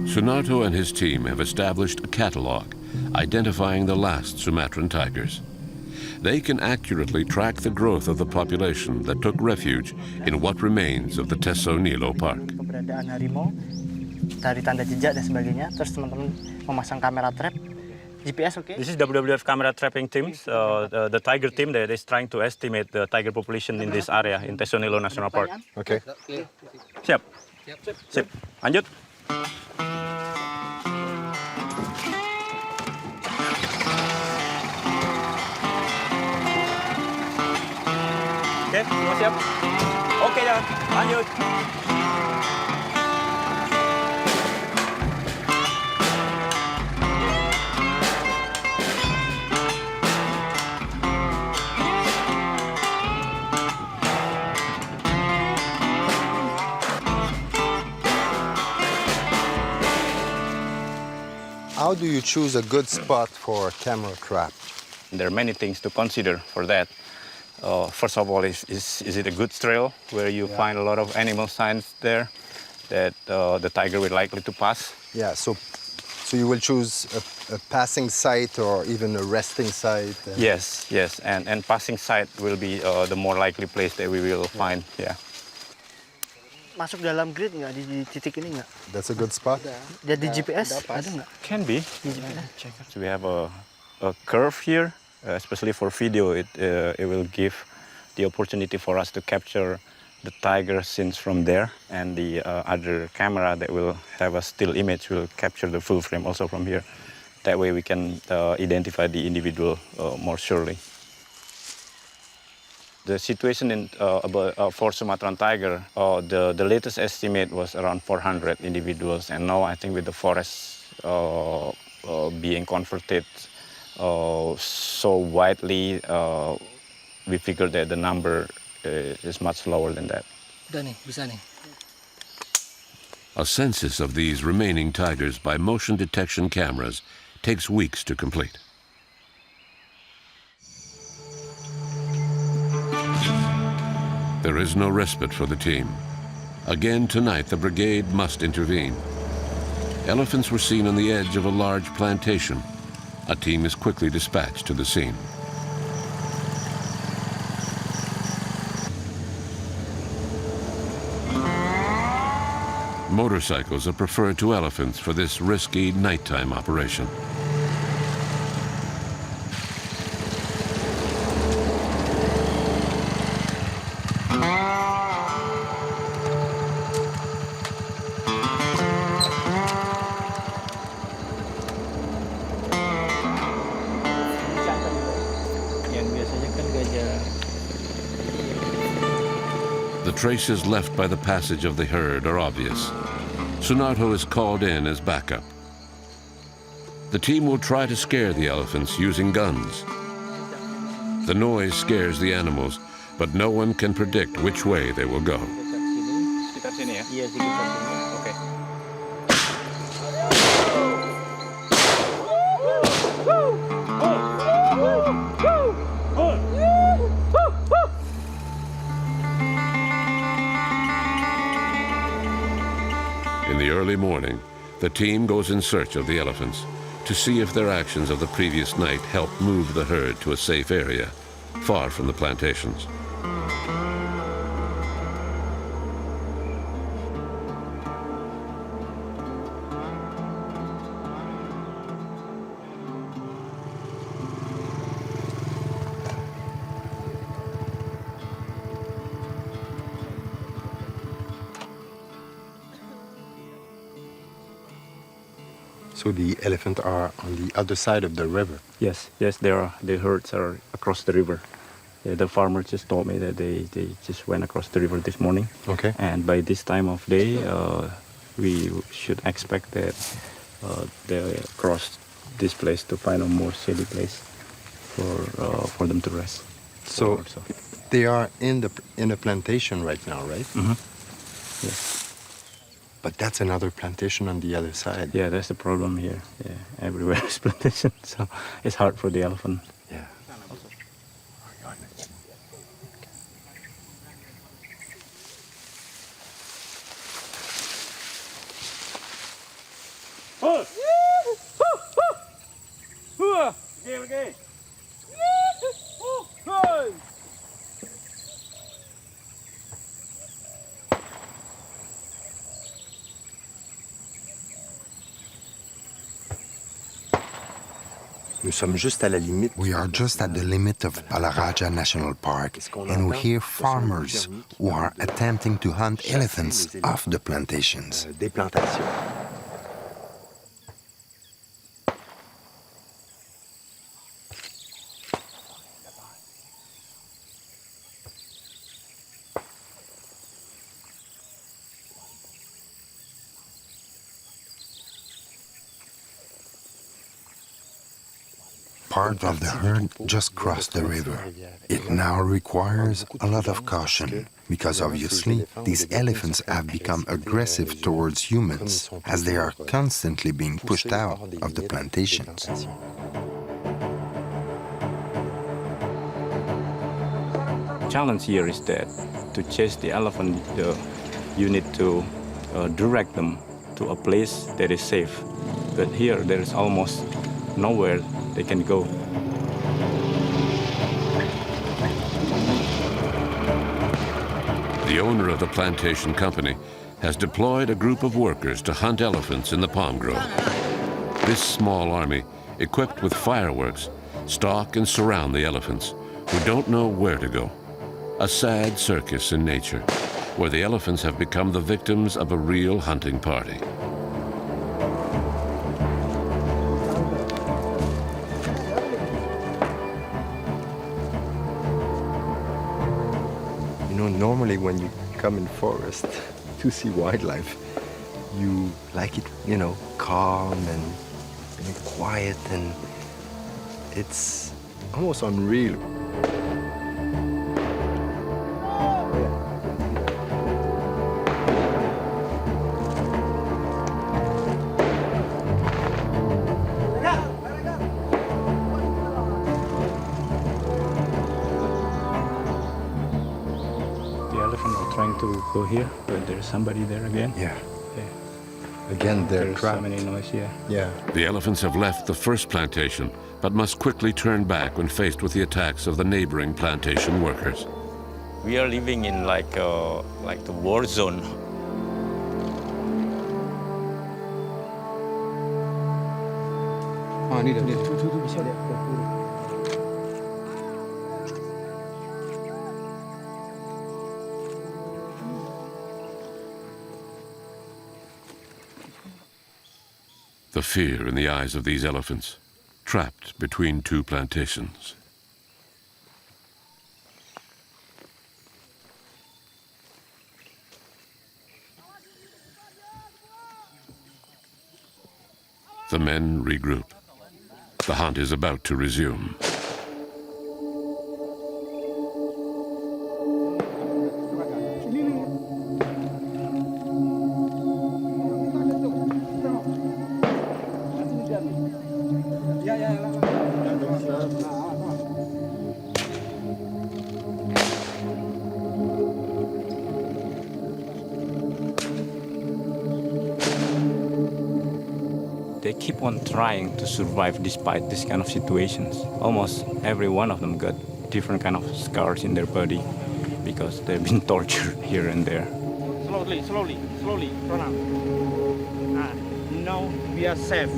Sunarto and his team have established a catalog identifying the last Sumatran tigers. They can accurately track the growth of the population that took refuge in what remains of the Teso Nilo Park. Keberadaan harimau dari tanda jejak dan sebagainya, terus teman-teman memasang kamera trap, GPS, okay? This is WWF camera trapping teams. The tiger team that is trying to estimate the tiger population in this area in Teso Nilo National Park. Okay. Siap. Sip. Lanjut. Oke, semua siap? Oke ya, lanjut. How do you choose a good spot for a camera trap? There are many things to consider for that. First of all, is it a good trail where you find a lot of animal signs there that the tiger will likely to pass? Yeah, so you will choose a passing site or even a resting site? Yes, and passing site will be the more likely place that we will find, yeah. Masuk dalam grid nggak di titik ini nggak? That's a good spot. Jadi GPS ada nggak? Can be. Di GPS. So we have a curve here, especially for video. It will give the opportunity for us to capture the tiger scenes from there, and the other camera that will have a still image will capture the full frame also from here. That way we can identify the individual more surely. The situation for Sumatran tiger, the latest estimate was around 400 individuals, and now I think with the forest being converted so widely, we figured that the number is much lower than that. A census of these remaining tigers by motion detection cameras takes weeks to complete. There is no respite for the team. Again tonight, the brigade must intervene. Elephants were seen on the edge of a large plantation. A team is quickly dispatched to the scene. Motorcycles are preferred to elephants for this risky nighttime operation. The traces left by the passage of the herd are obvious. Sunarto is called in as backup. The team will try to scare the elephants using guns. The noise scares the animals, but no one can predict which way they will go. In the early morning, the team goes in search of the elephants to see if their actions of the previous night help move the herd to a safe area, far from the plantations. So the elephants are on the other side of the river? Yes, they are. The herds are across the river. The farmer just told me that they just went across the river this morning. Okay. And by this time of day, we should expect that they cross this place to find a more shady place for them to rest. So they are in a plantation right now, right? Mm-hmm. Yes. But that's another plantation on the other side. Yeah, that's the problem here. Yeah, everywhere is plantation, so it's hard for the elephant. Yeah. We are just at the limit of Balaraja National Park, and we hear farmers who are attempting to hunt elephants off the plantations. Part of the herd just crossed the river. It now requires a lot of caution, because obviously these elephants have become aggressive towards humans, as they are constantly being pushed out of the plantations. Challenge here is that to chase the elephant, you need to direct them to a place that is safe. But here there is almost nowhere they can go. The owner of the plantation company has deployed a group of workers to hunt elephants in the palm grove. This small army, equipped with fireworks, stalk and surround the elephants, who don't know where to go. A sad circus in nature, where the elephants have become the victims of a real hunting party. Normally when you come in forest to see wildlife, you like it, calm and and quiet, and it's almost unreal. The elephant are trying to go here, but there's somebody there again. Yeah. Again, they're trapped. So many noise, Yeah. The elephants have left the first plantation, but must quickly turn back when faced with the attacks of the neighboring plantation workers. We are living in like the war zone. The fear in the eyes of these elephants, trapped between two plantations. The men regroup. The hunt is about to resume. They keep on trying to survive despite this kind of situations. Almost every one of them got different kind of scars in their body because they've been tortured here and there. Slowly, slowly, slowly, Ronald. Now we are safe.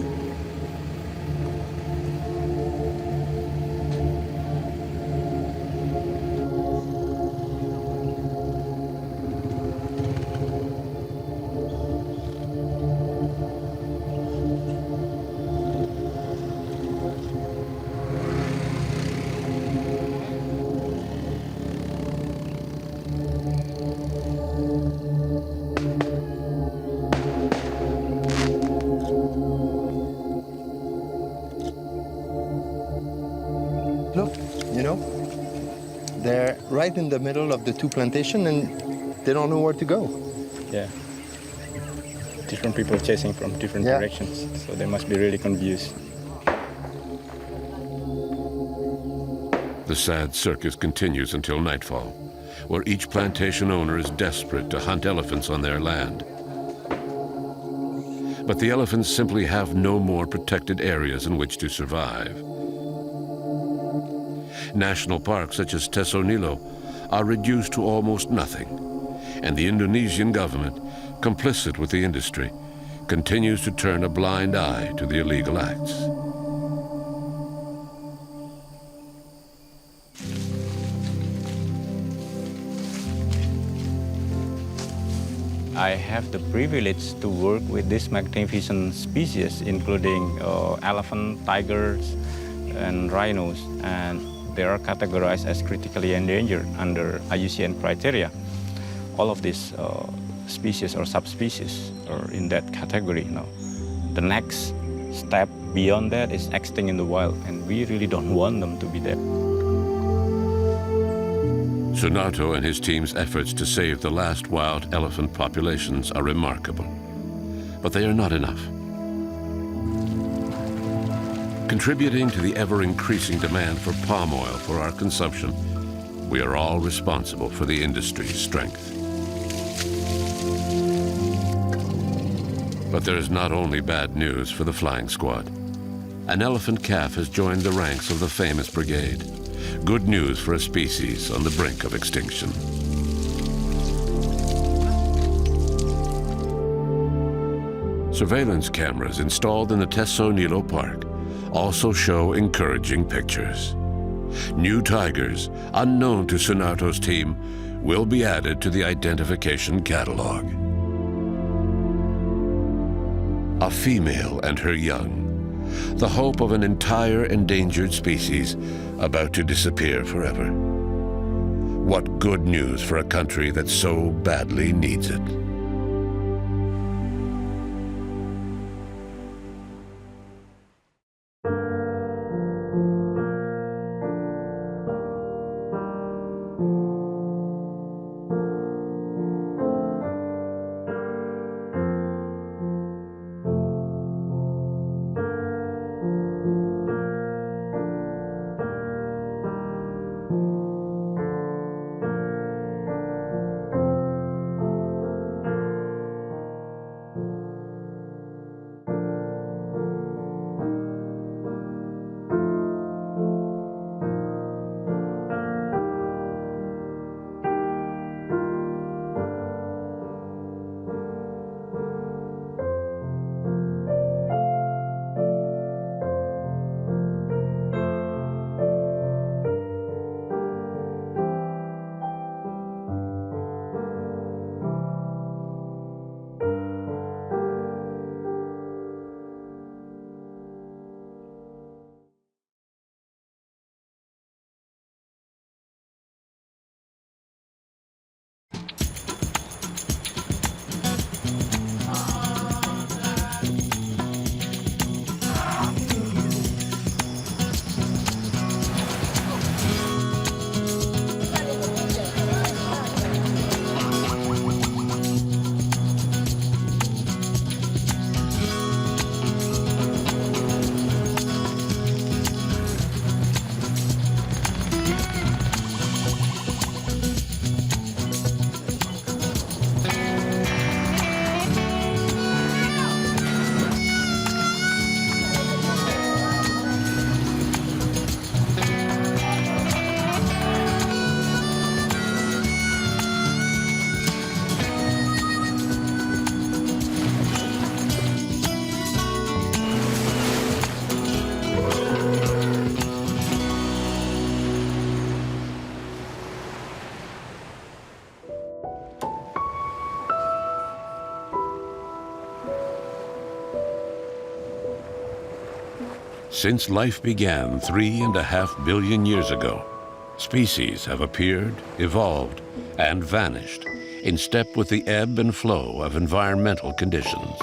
Look, you know, they're right in the middle of the two plantations and they don't know where to go. Yeah. Different people chasing from different directions, so they must be really confused. The sad circus continues until nightfall, where each plantation owner is desperate to hunt elephants on their land. But the elephants simply have no more protected areas in which to survive. National parks such as Tesonilo are reduced to almost nothing, and the Indonesian government, complicit with the industry, continues to turn a blind eye to the illegal acts. I have the privilege to work with this magnificent species, including elephant, tigers, and rhinos, and they are categorized as critically endangered under IUCN criteria. All of these species or subspecies are in that category now. The next step beyond that is extinct in the wild, and we really don't want them to be there. Sunato and his team's efforts to save the last wild elephant populations are remarkable, but they are not enough. Contributing to the ever-increasing demand for palm oil for our consumption, we are all responsible for the industry's strength. But there is not only bad news for the flying squad. An elephant calf has joined the ranks of the famous brigade. Good news for a species on the brink of extinction. Surveillance cameras installed in the Tesonilo Park also show encouraging pictures. New tigers, unknown to Sunato's team, will be added to the identification catalog. A female and her young, the hope of an entire endangered species about to disappear forever. What good news for a country that so badly needs it. Since life began 3.5 billion years ago, species have appeared, evolved, and vanished in step with the ebb and flow of environmental conditions.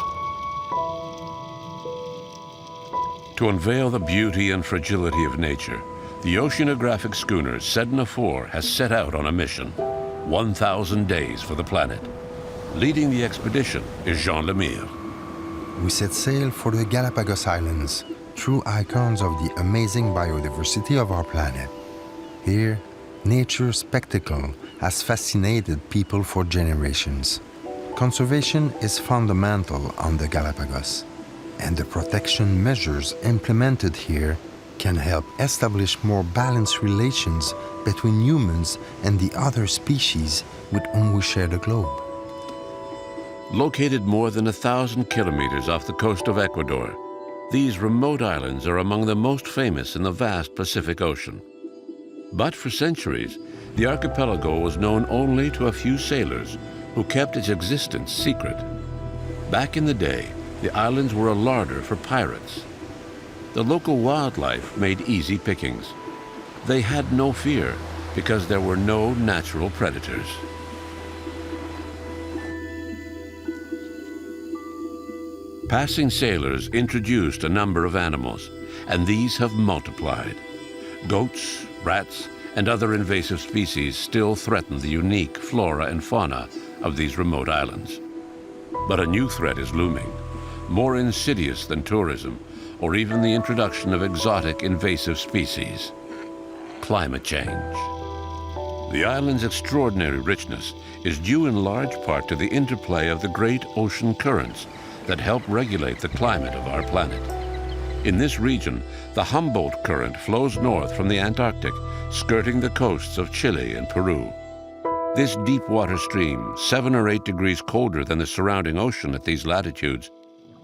To unveil the beauty and fragility of nature, the oceanographic schooner Sedna 4 has set out on a mission, 1,000 days for the planet. Leading the expedition is Jean Lemire. We set sail for the Galapagos Islands, true icons of the amazing biodiversity of our planet. Here, nature's spectacle has fascinated people for generations. Conservation is fundamental on the Galapagos, and the protection measures implemented here can help establish more balanced relations between humans and the other species with whom we share the globe. Located more than 1,000 kilometers off the coast of Ecuador, these remote islands are among the most famous in the vast Pacific Ocean. But for centuries, the archipelago was known only to a few sailors who kept its existence secret. Back in the day, the islands were a larder for pirates. The local wildlife made easy pickings. They had no fear because there were no natural predators. Passing sailors introduced a number of animals, and these have multiplied. Goats, rats, and other invasive species still threaten the unique flora and fauna of these remote islands. But a new threat is looming, more insidious than tourism or even the introduction of exotic invasive species: climate change. The island's extraordinary richness is due in large part to the interplay of the great ocean currents that help regulate the climate of our planet. In this region, the Humboldt Current flows north from the Antarctic, skirting the coasts of Chile and Peru. This deep water stream, 7 or 8 degrees colder than the surrounding ocean at these latitudes,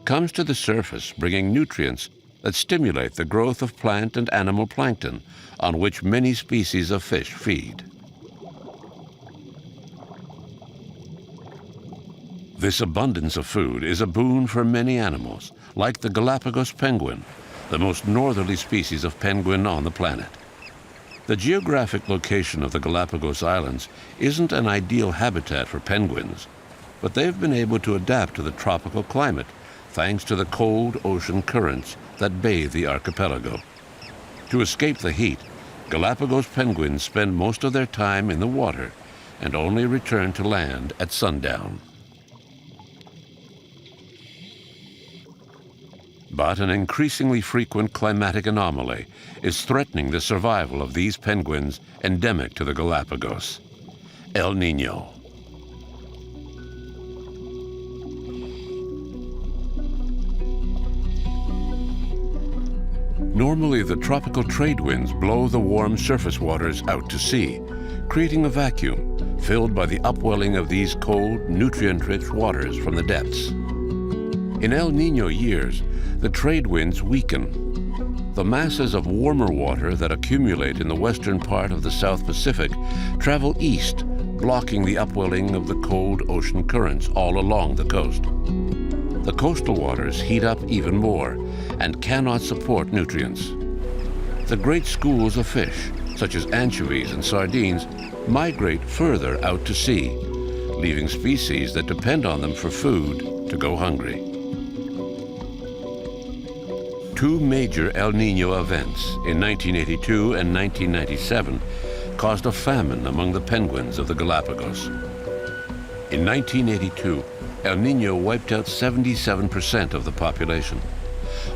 comes to the surface bringing nutrients that stimulate the growth of plant and animal plankton, on which many species of fish feed. This abundance of food is a boon for many animals, like the Galapagos penguin, the most northerly species of penguin on the planet. The geographic location of the Galapagos Islands isn't an ideal habitat for penguins, but they've been able to adapt to the tropical climate thanks to the cold ocean currents that bathe the archipelago. To escape the heat, Galapagos penguins spend most of their time in the water and only return to land at sundown. But an increasingly frequent climatic anomaly is threatening the survival of these penguins endemic to the Galapagos: El Niño. Normally, the tropical trade winds blow the warm surface waters out to sea, creating a vacuum filled by the upwelling of these cold, nutrient-rich waters from the depths. In El Niño years, the trade winds weaken. The masses of warmer water that accumulate in the western part of the South Pacific travel east, blocking the upwelling of the cold ocean currents all along the coast. The coastal waters heat up even more and cannot support nutrients. The great schools of fish, such as anchovies and sardines, migrate further out to sea, leaving species that depend on them for food to go hungry. Two major El Niño events in 1982 and 1997 caused a famine among the penguins of the Galapagos. In 1982, El Niño wiped out 77% of the population.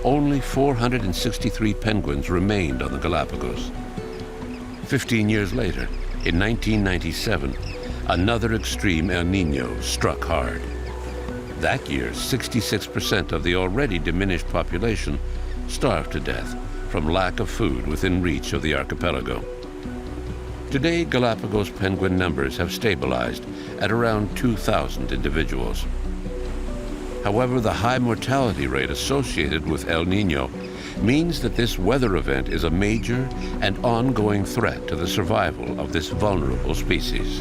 Only 463 penguins remained on the Galapagos. 15 years later, in 1997, another extreme El Niño struck hard. That year, 66% of the already diminished population starved to death from lack of food within reach of the archipelago. Today, Galapagos penguin numbers have stabilized at around 2,000 individuals. However, the high mortality rate associated with El Niño means that this weather event is a major and ongoing threat to the survival of this vulnerable species.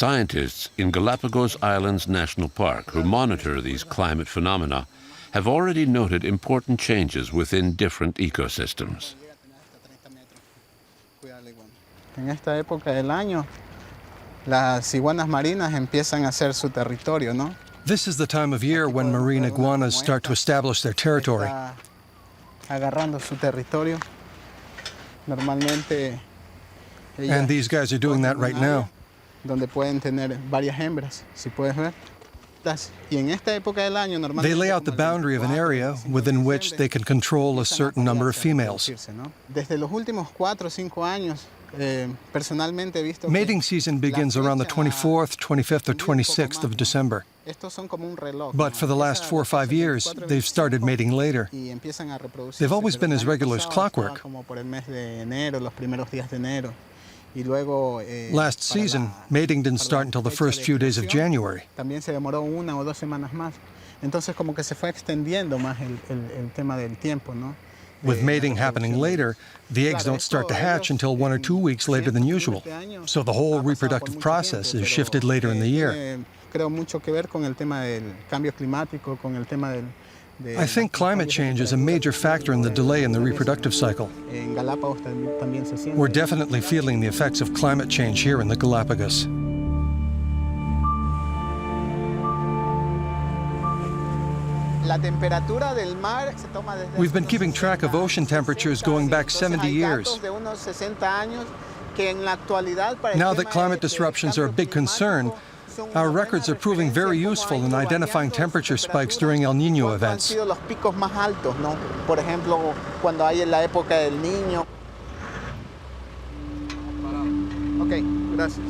Scientists in Galapagos Islands National Park, who monitor these climate phenomena, have already noted important changes within different ecosystems. En esta época del año, las iguanas marinas empiezan a hacer su territorio, ¿no? This is the time of year when marine iguanas start to establish their territory. Agarrando su territorio. Normalmente, and these guys are doing that right now. Donde pueden tener varias hembras, si puedes ver. Y en esta época del año, normalmente, they lay out the boundary of an area within which they can control a certain number of females. Desde los últimos 4 o 5 años, personalmente he visto mating season begins around the 24th, 25th, or 26th of December. But for the last 4 or 5 years, they've started mating later. They've always been as regular as clockwork. Last season, mating didn't start until the first few days of January. También se demoró 1 o 2 semanas más. Entonces como que se fue extendiendo más el tema del tiempo, ¿no? With mating happening later, the eggs don't start to hatch until 1 or 2 weeks later than usual. So the whole reproductive process is shifted later in the year. Creo mucho que ver con el tema del cambio climático, con el tema del I think climate change is a major factor in the delay in the reproductive cycle. We're definitely feeling the effects of climate change here in the Galapagos. We've been keeping track of ocean temperatures going back 70 years. Now that climate disruptions are a big concern, our records are proving very useful in identifying temperature spikes during El Niño events. Okay, gracias.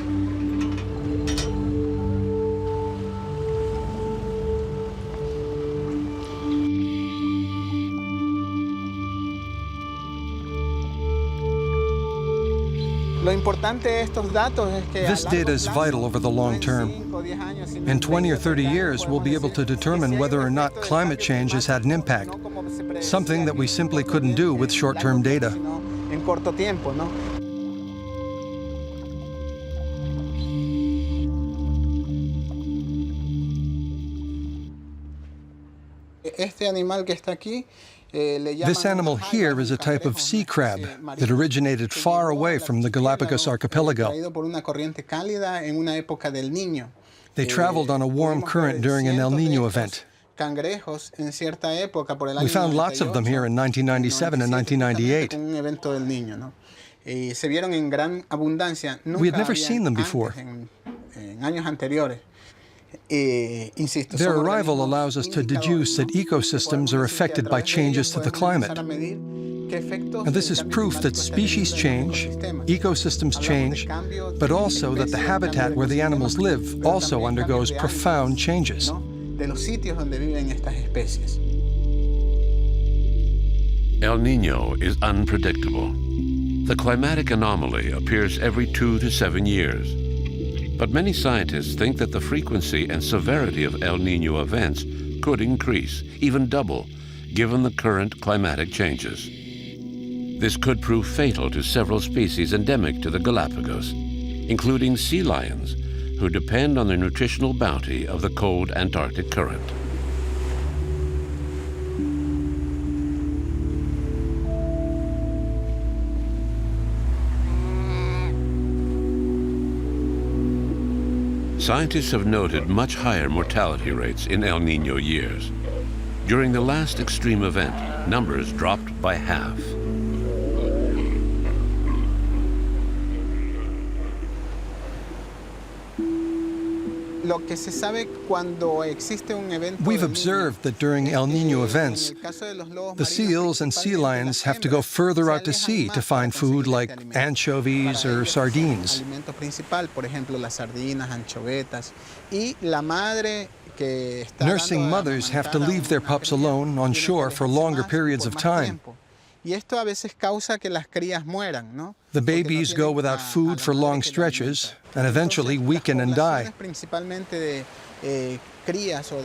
This data is vital over the long term. In 20 or 30 years, we'll be able to determine whether or not climate change has had an impact, something that we simply couldn't do with short-term data. This animal here is a type of sea crab that originated far away from the Galapagos archipelago. They traveled on a warm current during an El Niño event. We found lots of them here in 1997 and 1998. We had never seen them before. Their arrival allows us to deduce that ecosystems are affected by changes to the climate. And this is proof that species change, ecosystems change, but also that the habitat where the animals live also undergoes profound changes. El Niño is unpredictable. The climatic anomaly appears every 2 to 7 years. But many scientists think that the frequency and severity of El Niño events could increase, even double, given the current climatic changes. This could prove fatal to several species endemic to the Galapagos, including sea lions, who depend on the nutritional bounty of the cold Antarctic current. Scientists have noted much higher mortality rates in El Niño years. During the last extreme event, numbers dropped by half. We've observed that during El Niño events, the seals and sea lions have to go further out to sea to find food like anchovies or sardines. Nursing mothers have to leave their pups alone on shore for longer periods of time. The babies go without food for long stretches and eventually weaken and die.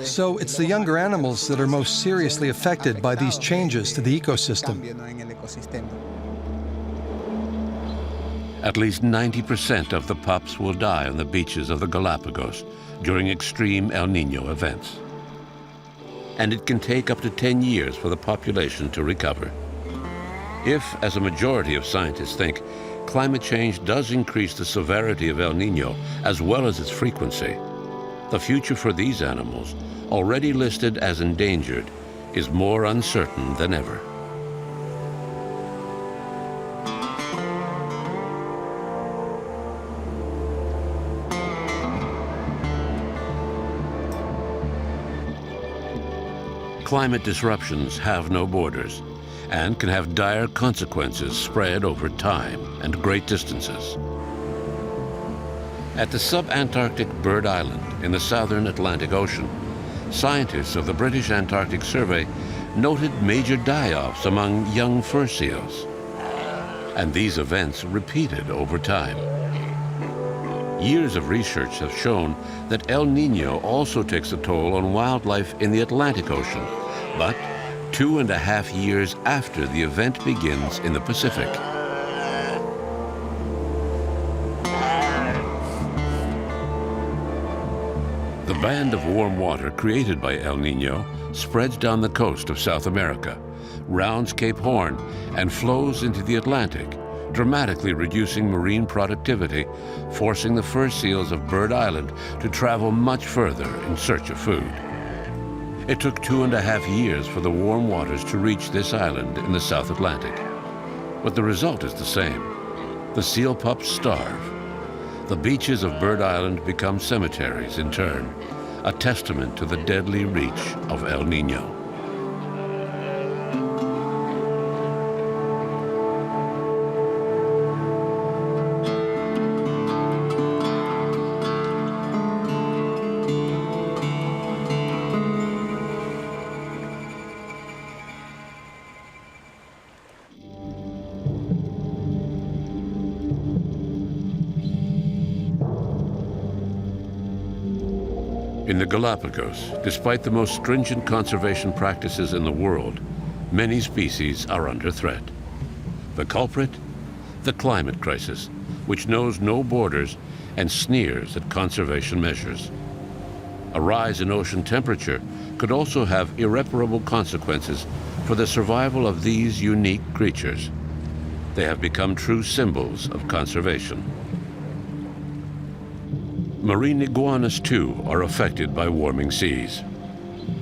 So it's the younger animals that are most seriously affected by these changes to the ecosystem. At least 90% of the pups will die on the beaches of the Galapagos during extreme El Nino events. And it can take up to 10 years for the population to recover. If, as a majority of scientists think, climate change does increase the severity of El Nino as well as its frequency, the future for these animals, already listed as endangered, is more uncertain than ever. Climate disruptions have no borders and can have dire consequences spread over time and great distances. At the sub-Antarctic Bird Island in the southern Atlantic Ocean, scientists of the British Antarctic Survey noted major die-offs among young fur seals. And these events repeated over time. Years of research have shown that El Nino also takes a toll on wildlife in the Atlantic Ocean, but 2.5 years after the event begins in the Pacific. The band of warm water created by El Nino spreads down the coast of South America, rounds Cape Horn, and flows into the Atlantic, dramatically reducing marine productivity, forcing the fur seals of Bird Island to travel much further in search of food. It took 2.5 years for the warm waters to reach this island in the South Atlantic. But the result is the same. The seal pups starve. The beaches of Bird Island become cemeteries in turn, a testament to the deadly reach of El Nino. In the Galapagos, despite the most stringent conservation practices in the world, many species are under threat. The culprit? The climate crisis, which knows no borders and sneers at conservation measures. A rise in ocean temperature could also have irreparable consequences for the survival of these unique creatures. They have become true symbols of conservation. Marine iguanas, too, are affected by warming seas.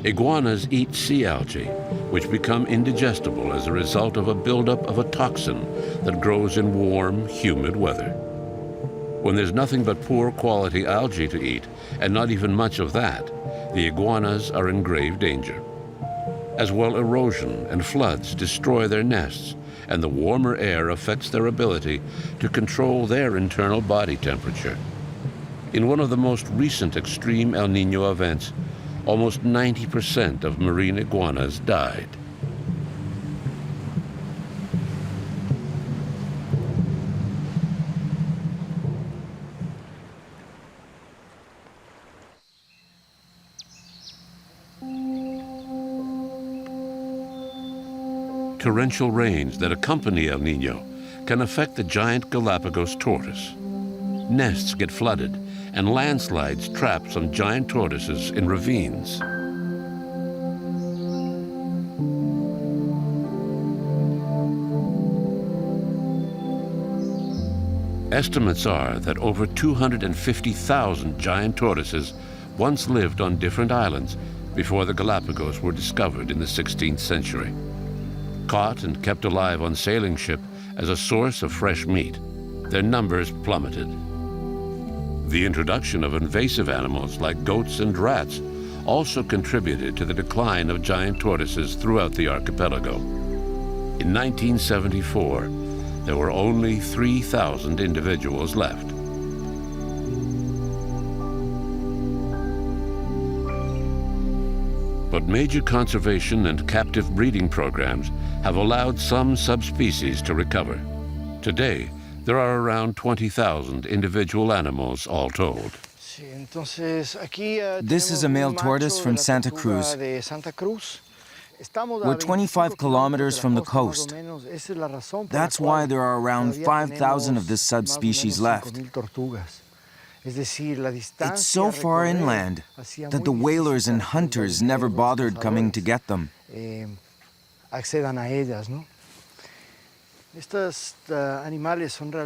Iguanas eat sea algae, which become indigestible as a result of a buildup of a toxin that grows in warm, humid weather. When there's nothing but poor quality algae to eat, and not even much of that, the iguanas are in grave danger. As well, erosion and floods destroy their nests, and the warmer air affects their ability to control their internal body temperature. In one of the most recent extreme El Nino events, almost 90% of marine iguanas died. Torrential rains that accompany El Nino can affect the giant Galapagos tortoise. Nests get flooded, and landslides trap some giant tortoises in ravines. Estimates are that over 250,000 giant tortoises once lived on different islands before the Galapagos were discovered in the 16th century. Caught and kept alive on sailing ship as a source of fresh meat, their numbers plummeted. The introduction of invasive animals like goats and rats also contributed to the decline of giant tortoises throughout the archipelago. In 1974, there were only 3,000 individuals left. But major conservation and captive breeding programs have allowed some subspecies to recover. Today, there are around 20,000 individual animals all told. This is a male tortoise from Santa Cruz. We're 25 kilometers from the coast. That's why there are around 5,000 of this subspecies left. It's so far inland that the whalers and hunters never bothered coming to get them.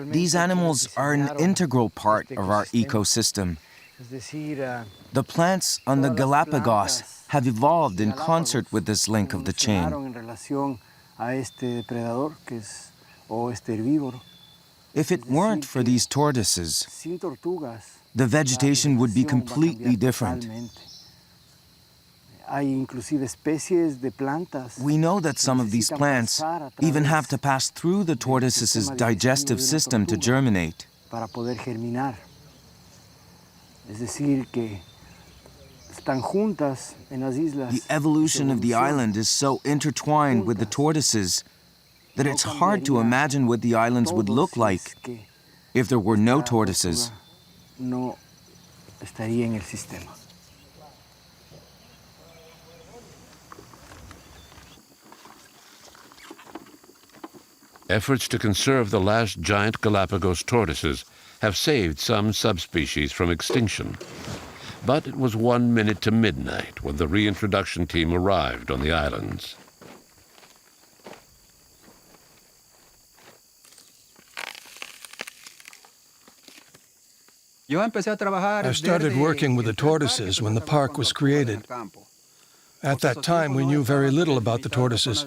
These animals are an integral part of our ecosystem. The plants on the Galapagos have evolved in concert with this link of the chain. If it weren't for these tortoises, the vegetation would be completely different. We know that some of these plants even have to pass through the tortoise's digestive system to germinate. The evolution of the island is so intertwined with the tortoises that it's hard to imagine what the islands would look like if there were no tortoises. Efforts to conserve the last giant Galapagos tortoises have saved some subspecies from extinction. But it was 1 minute to midnight when the reintroduction team arrived on the islands. I started working with the tortoises when the park was created. At that time, we knew very little about the tortoises.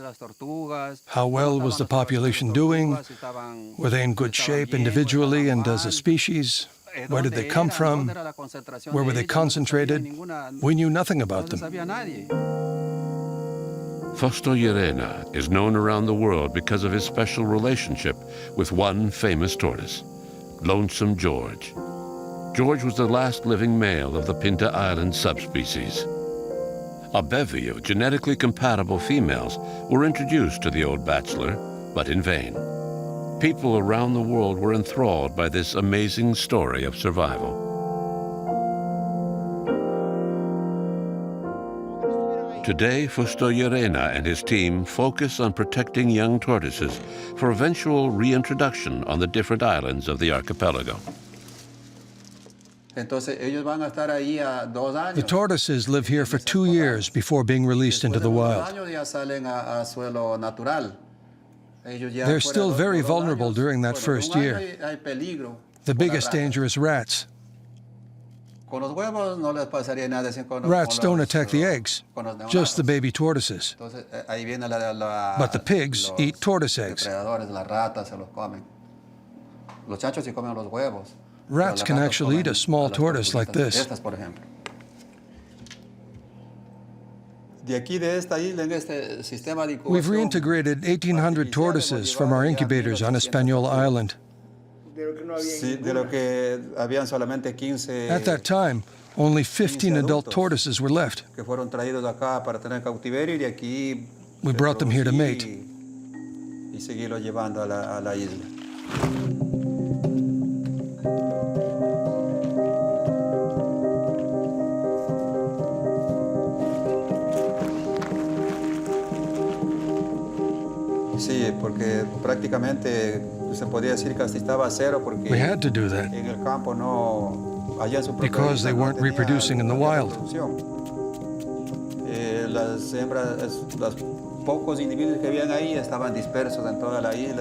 How well was the population doing? Were they in good shape individually and as a species? Where did they come from? Where were they concentrated? We knew nothing about them. Fausto Llerena is known around the world because of his special relationship with one famous tortoise, Lonesome George. George was the last living male of the Pinta Island subspecies. A bevy of genetically compatible females were introduced to the old bachelor, but in vain. People around the world were enthralled by this amazing story of survival. Today, Fausto Llerena and his team focus on protecting young tortoises for eventual reintroduction on the different islands of the archipelago. The tortoises live here for 2 years before being released into the wild. They're still very vulnerable during that first year. The biggest danger is rats. Rats don't attack the eggs, just the baby tortoises. But the pigs eat tortoise eggs. Rats can actually eat a small tortoise like this. We've reintegrated 1,800 tortoises from our incubators on Hispaniola Island. At that time, only 15 adult tortoises were left. We brought them here to mate. We had to do that because they weren't reproducing in the wild.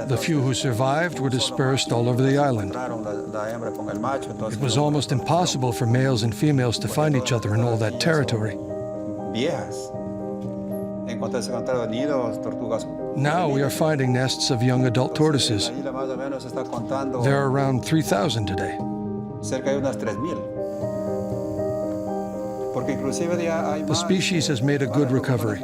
The few who survived were dispersed all over the island. It was almost impossible for males and females to find each other in all that territory. Now we are finding nests of young adult tortoises. There are around 3,000 today. The species has made a good recovery.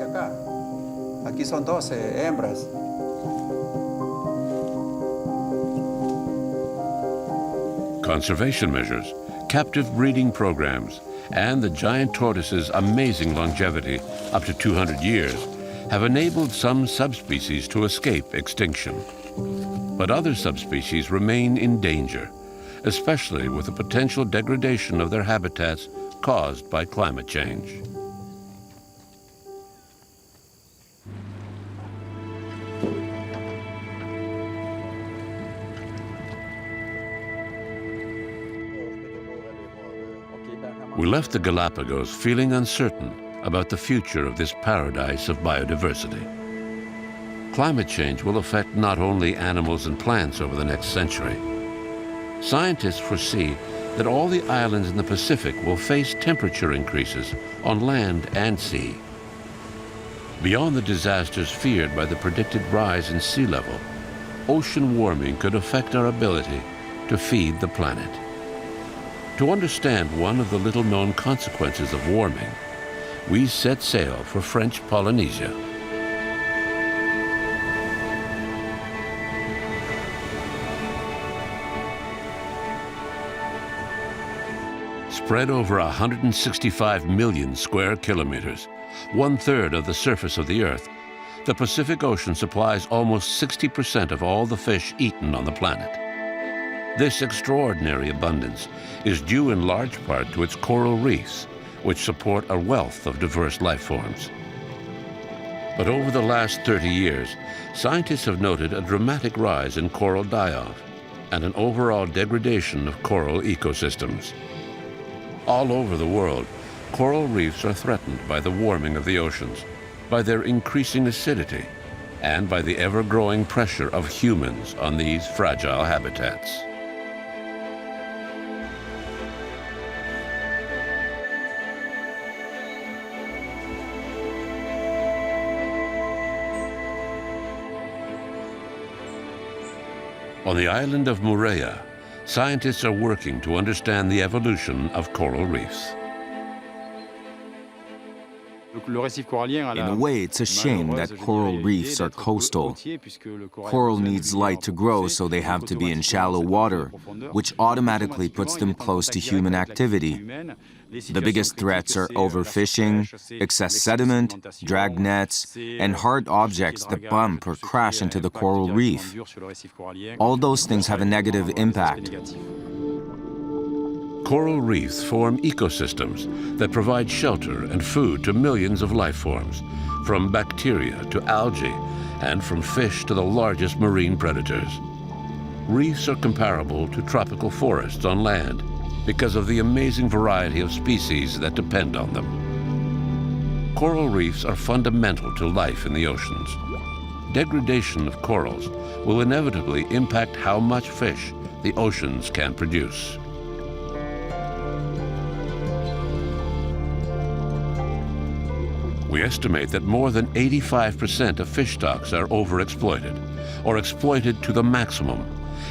Conservation measures, captive breeding programs, and the giant tortoise's amazing longevity, up to 200 years, have enabled some subspecies to escape extinction. But other subspecies remain in danger, especially with the potential degradation of their habitats caused by climate change. We left the Galapagos feeling uncertain about the future of this paradise of biodiversity. Climate change will affect not only animals and plants over the next century. Scientists foresee that all the islands in the Pacific will face temperature increases on land and sea. Beyond the disasters feared by the predicted rise in sea level, ocean warming could affect our ability to feed the planet. To understand one of the little-known consequences of warming, we set sail for French Polynesia. Spread over 165 million square kilometers, 1/3 of the surface of the Earth, the Pacific Ocean supplies almost 60% of all the fish eaten on the planet. This extraordinary abundance is due in large part to its coral reefs, which support a wealth of diverse life forms. But over the last 30 years, scientists have noted a dramatic rise in coral die-off and an overall degradation of coral ecosystems. All over the world, coral reefs are threatened by the warming of the oceans, by their increasing acidity, and by the ever-growing pressure of humans on these fragile habitats. On the island of Moorea, scientists are working to understand the evolution of coral reefs. In a way, it's a shame that coral reefs are coastal. Coral needs light to grow, so they have to be in shallow water, which automatically puts them close to human activity. The biggest threats are overfishing, excess sediment, drag nets, and hard objects that bump or crash into the coral reef. All those things have a negative impact. Coral reefs form ecosystems that provide shelter and food to millions of life forms, from bacteria to algae, and from fish to the largest marine predators. Reefs are comparable to tropical forests on land because of the amazing variety of species that depend on them. Coral reefs are fundamental to life in the oceans. Degradation of corals will inevitably impact how much fish the oceans can produce. We estimate that more than 85% of fish stocks are overexploited or exploited to the maximum,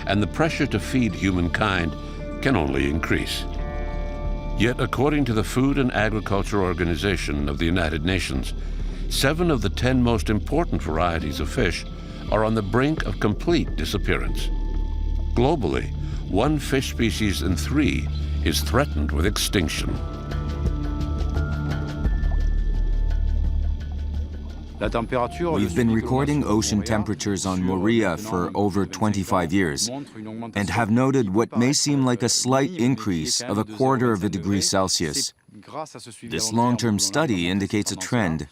and the pressure to feed humankind can only increase. Yet, according to the Food and Agriculture Organization of the United Nations, 7 of the 10 most important varieties of fish are on the brink of complete disappearance. Globally, 1 fish species in 3 is threatened with extinction. We've been recording ocean temperatures on Moorea for over 25 years and have noted what may seem like a slight increase of 1/4 degree Celsius. This long-term study indicates a trend,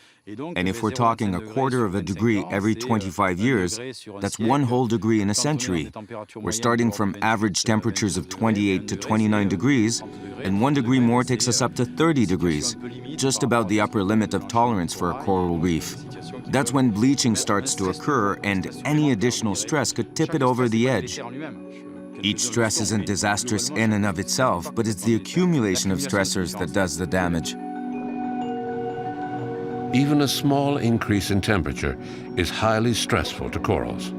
and if we're talking 1/4 degree every 25 years, that's 1 whole degree in a century. We're starting from average temperatures of 28 to 29 degrees, and 1 degree more takes us up to 30 degrees, just about the upper limit of tolerance for a coral reef. That's when bleaching starts to occur, and any additional stress could tip it over the edge. Each stress isn't disastrous in and of itself, but it's the accumulation of stressors that does the damage. Even a small increase in temperature is highly stressful to corals.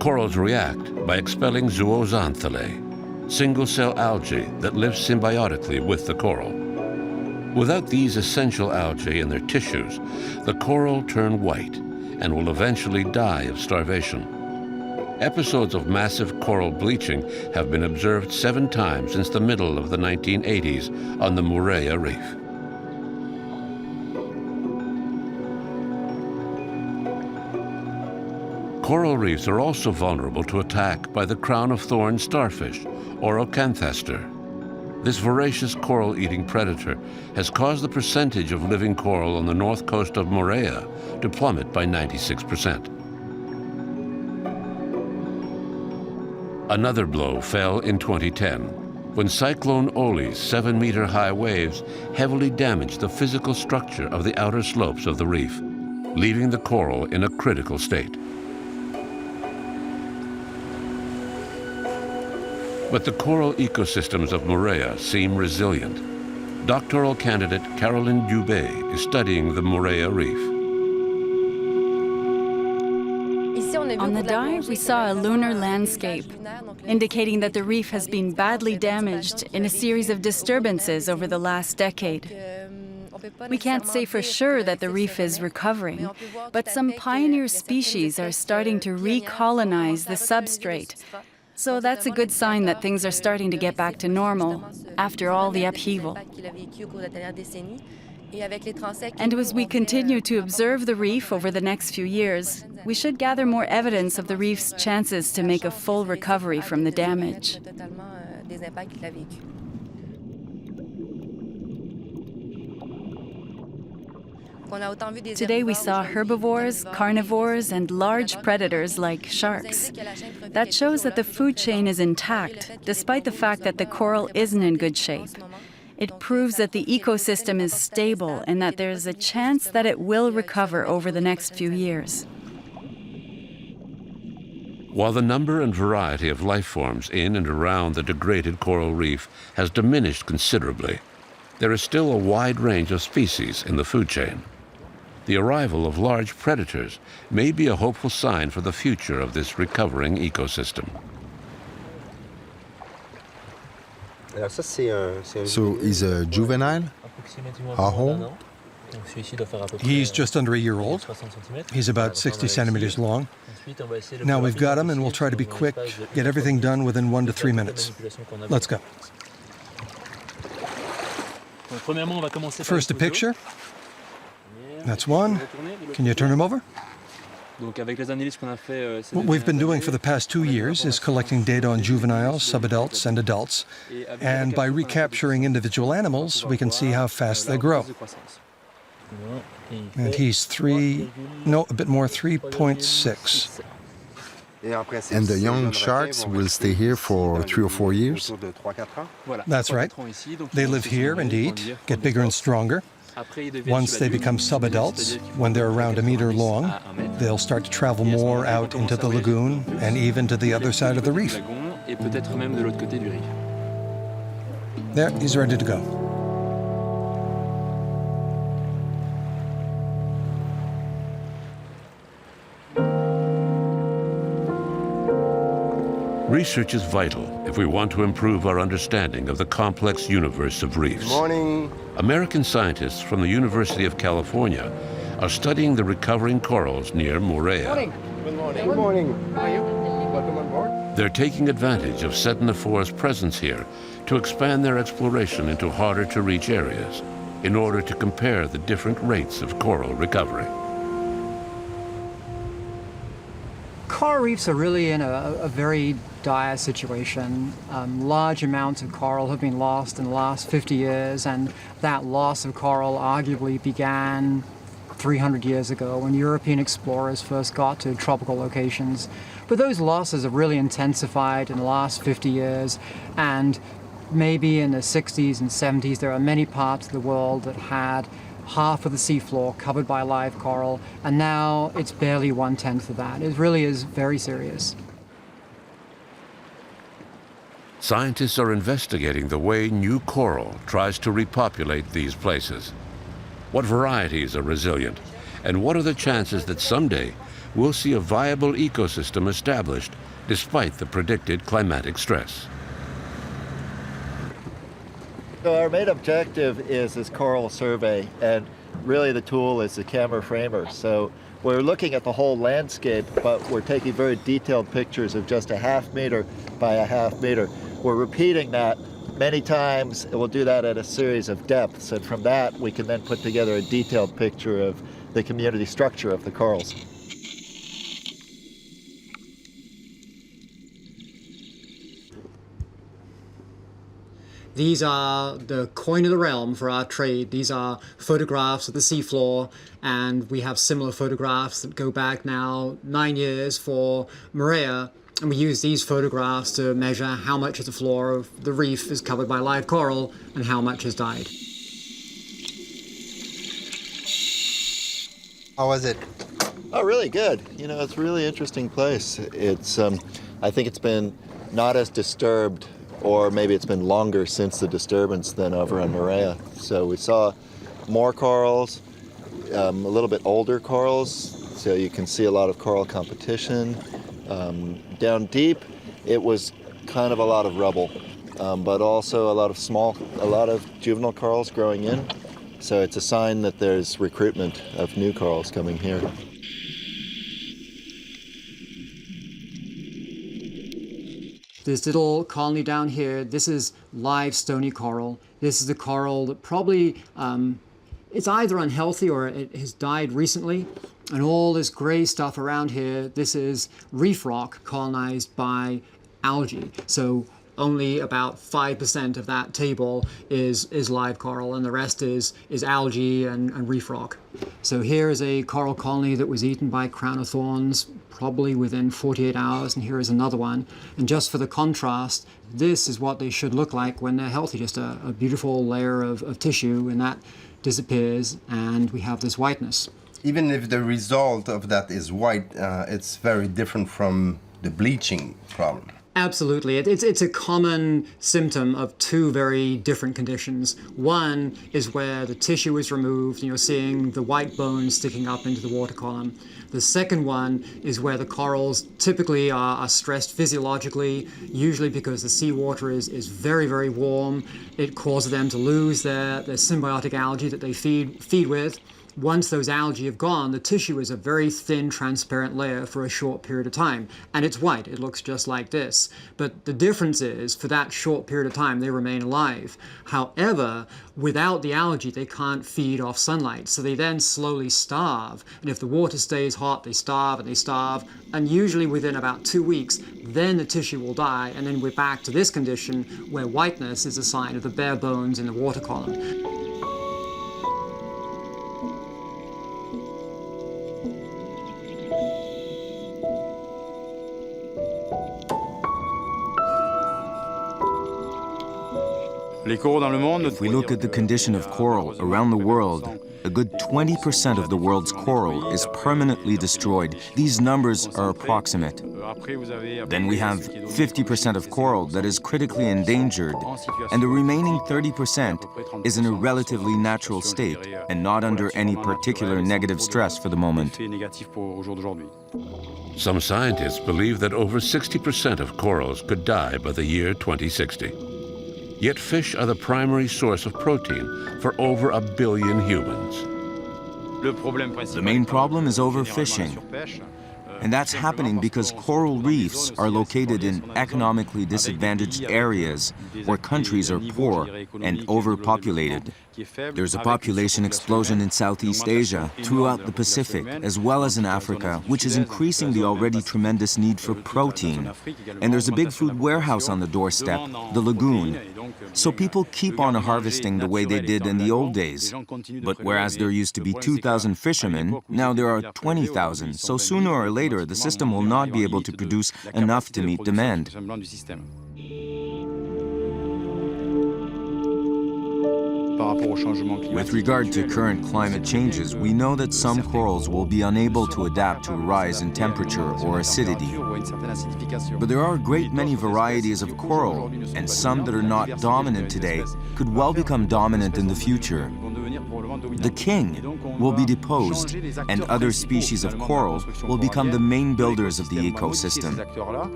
Corals react by expelling zooxanthellae, single-cell algae that live symbiotically with the coral. Without these essential algae in their tissues, the coral turn white and will eventually die of starvation. Episodes of massive coral bleaching have been observed 7 times since the middle of the 1980s on the Moorea Reef. Coral reefs are also vulnerable to attack by the crown-of-thorns starfish, or Ocanthaster. This voracious coral-eating predator has caused the percentage of living coral on the north coast of Moorea to plummet by 96%. Another blow fell in 2010. when Cyclone Oli's 7-meter-high waves heavily damaged the physical structure of the outer slopes of the reef, leaving the coral in a critical state. But the coral ecosystems of Moorea seem resilient. Doctoral candidate Caroline Dubé is studying the Moorea Reef. On the dive, we saw a lunar landscape, indicating that the reef has been badly damaged in a series of disturbances over the last decade. We can't say for sure that the reef is recovering, but some pioneer species are starting to recolonize the substrate. So that's a good sign that things are starting to get back to normal after all the upheaval. And as we continue to observe the reef over the next few years, we should gather more evidence of the reef's chances to make a full recovery from the damage. Today we saw herbivores, carnivores, and large predators like sharks. That shows that the food chain is intact, despite the fact that the coral isn't in good shape. It proves that the ecosystem is stable and that there's a chance that it will recover over the next few years. While the number and variety of life forms in and around the degraded coral reef has diminished considerably, there is still a wide range of species in the food chain. The arrival of large predators may be a hopeful sign for the future of this recovering ecosystem. So he's a juvenile? How old? He's just under a year old. He's about 60 centimeters long. Now we've got him, and we'll try to be quick, get everything done within 1 to 3 minutes. Let's go. First, a picture. That's one. Can you turn him over? What we've been doing for the past 2 years is collecting data on juveniles, subadults, and adults. And by recapturing individual animals, we can see how fast they grow. And he's a bit more, 3.6. And the young sharks will stay here for 3 or 4 years? That's right. They live here and eat, get bigger and stronger. Once they become subadults, when they're around a meter long, they'll start to travel more out into the lagoon and even to the other side of the reef. There, he's ready to go. Research is vital if we want to improve our understanding of the complex universe of reefs. Good morning. American scientists from the University of California are studying the recovering corals near Moorea. Good morning. Good morning. How are you? Welcome on board. They're taking advantage of Sedna-4's presence here to expand their exploration into harder-to-reach areas in order to compare the different rates of coral recovery. Coral reefs are really in a very dire situation. Large amounts of coral have been lost in the last 50 years, and that loss of coral arguably began 300 years ago when European explorers first got to tropical locations. But those losses have really intensified in the last 50 years, and maybe in the 60s and 70s there are many parts of the world that had half of the seafloor covered by live coral, and now it's barely 1/10 of that. It really is very serious. Scientists are investigating the way new coral tries to repopulate these places. What varieties are resilient, and what are the chances that someday we'll see a viable ecosystem established despite the predicted climatic stress? So our main objective is this coral survey, and really the tool is the camera framer. So we're looking at the whole landscape, but we're taking very detailed pictures of just a 1/2 meter by a 1/2 meter. We're repeating that many times, and we'll do that at a series of depths, and from that we can then put together a detailed picture of the community structure of the corals. These are the coin of the realm for our trade. These are photographs of the seafloor, and we have similar photographs that go back now 9 years for Moorea. And we use these photographs to measure how much of the floor of the reef is covered by live coral and how much has died. How was it? Oh, really good. You know, it's a really interesting place. It's, I think it's been not as disturbed, or maybe it's been longer since the disturbance than over on Moorea. So we saw more corals, a little bit older corals, so you can see a lot of coral competition. Down deep, it was kind of a lot of rubble, but also a lot of juvenile corals growing in. So it's a sign that there's recruitment of new corals coming here. This little colony down here, this is live stony coral. This is the coral that probably, it's either unhealthy or it has died recently. And all this gray stuff around here, this is reef rock colonized by algae. So only about 5% of that table is live coral, and the rest is algae and reef rock. So here is a coral colony that was eaten by crown of thorns probably within 48 hours, and here is another one. And just for the contrast, this is what they should look like when they're healthy, just a beautiful layer of tissue, and that disappears, and we have this whiteness. Even if the result of that is white, it's very different from the bleaching problem. Absolutely. It's a common symptom of two very different conditions. One is where the tissue is removed and you're seeing the white bones sticking up into the water column. The second one is where the corals typically are stressed physiologically, usually because the seawater is very, very warm. It causes them to lose their symbiotic algae that they feed with. Once those algae have gone, the tissue is a very thin, transparent layer for a short period of time. And it's white. It looks just like this. But the difference is, for that short period of time, they remain alive. However, without the algae, they can't feed off sunlight. So they then slowly starve. And if the water stays hot, they starve and they starve. And usually within about 2 weeks, then the tissue will die. And then we're back to this condition where whiteness is a sign of the bare bones in the water column. If we look at the condition of coral around the world, a good 20% of the world's coral is permanently destroyed. These numbers are approximate. Then we have 50% of coral that is critically endangered, and the remaining 30% is in a relatively natural state and not under any particular negative stress for the moment. Some scientists believe that over 60% of corals could die by the year 2060. Yet fish are the primary source of protein for over 1 billion humans. The main problem is overfishing. And that's happening because coral reefs are located in economically disadvantaged areas where countries are poor and overpopulated. There's a population explosion in Southeast Asia, throughout the Pacific, as well as in Africa, which is increasing the already tremendous need for protein. And there's a big food warehouse on the doorstep, the lagoon. So people keep on harvesting the way they did in the old days. But whereas there used to be 2,000 fishermen, now there are 20,000. So sooner or later, the system will not be able to produce enough to meet demand. With regard to current climate changes, we know that some corals will be unable to adapt to a rise in temperature or acidity. But there are a great many varieties of coral, and some that are not dominant today could well become dominant in the future. The king will be deposed, and other species of coral will become the main builders of the ecosystem.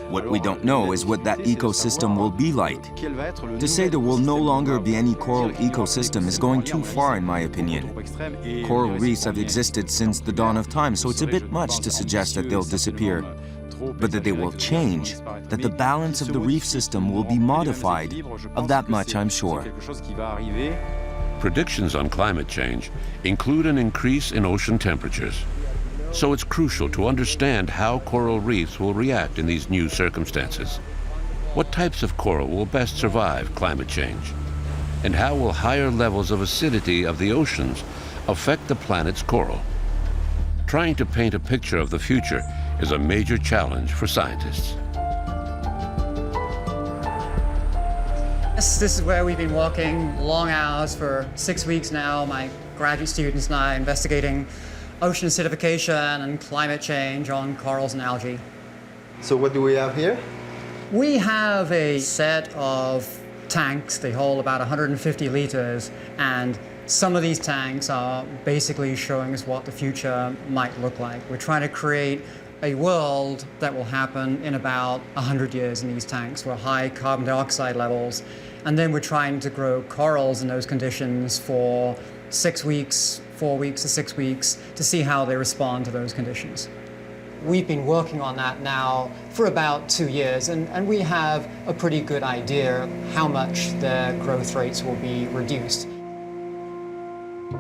What we don't know is what that ecosystem will be like. To say there will no longer be any coral ecosystem is going too far, in my opinion. Coral reefs have existed since the dawn of time, so it's a bit much to suggest that they'll disappear. But that they will change, that the balance of the reef system will be modified, of that much I'm sure. Predictions on climate change include an increase in ocean temperatures. So it's crucial to understand how coral reefs will react in these new circumstances. What types of coral will best survive climate change? And how will higher levels of acidity of the oceans affect the planet's coral? Trying to paint a picture of the future is a major challenge for scientists. This is where we've been working long hours for 6 weeks now. My graduate students and I are investigating ocean acidification and climate change on corals and algae. So what do we have here? We have a set of tanks. They hold about 150 liters, and some of these tanks are basically showing us what the future might look like. We're trying to create a world that will happen in about 100 years in these tanks, where high carbon dioxide levels, and then we're trying to grow corals in those conditions for 6 weeks, 4 weeks to 6 weeks, to see how they respond to those conditions. We've been working on that now for about 2 years, and we have a pretty good idea how much the growth rates will be reduced.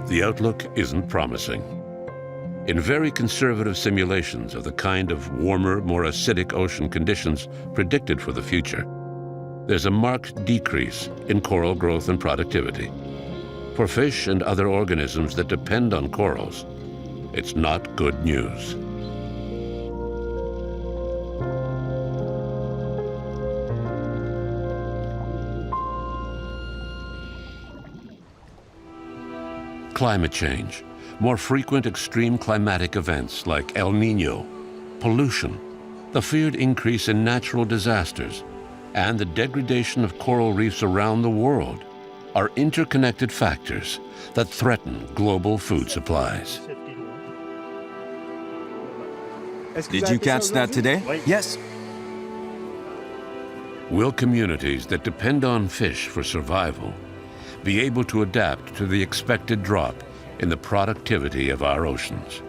The outlook isn't promising. In very conservative simulations of the kind of warmer, more acidic ocean conditions predicted for the future, there's a marked decrease in coral growth and productivity. For fish and other organisms that depend on corals, it's not good news. Climate change, more frequent extreme climatic events like El Niño, pollution, the feared increase in natural disasters, and the degradation of coral reefs around the world are interconnected factors that threaten global food supplies. Did you catch that today? Yes. Will communities that depend on fish for survival be able to adapt to the expected drop in the productivity of our oceans?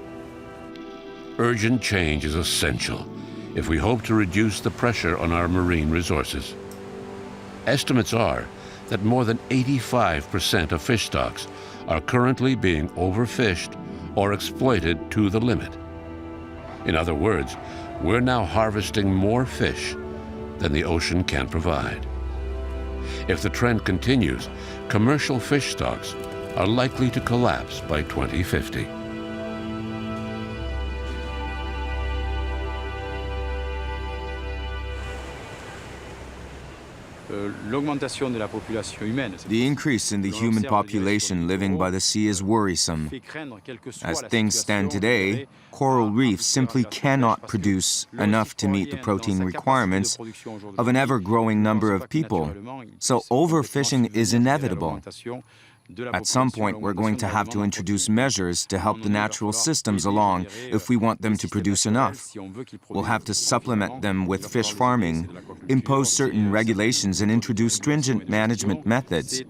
Urgent change is essential if we hope to reduce the pressure on our marine resources. Estimates are that more than 85% of fish stocks are currently being overfished or exploited to the limit. In other words, we're now harvesting more fish than the ocean can provide. If the trend continues, commercial fish stocks are likely to collapse by 2050. The increase in the human population living by the sea is worrisome. As things stand today, coral reefs simply cannot produce enough to meet the protein requirements of an ever-growing number of people, so overfishing is inevitable. At some point, we're going to have to introduce measures to help the natural systems along if we want them to produce enough. We'll have to supplement them with fish farming, impose certain regulations, and introduce stringent management methods.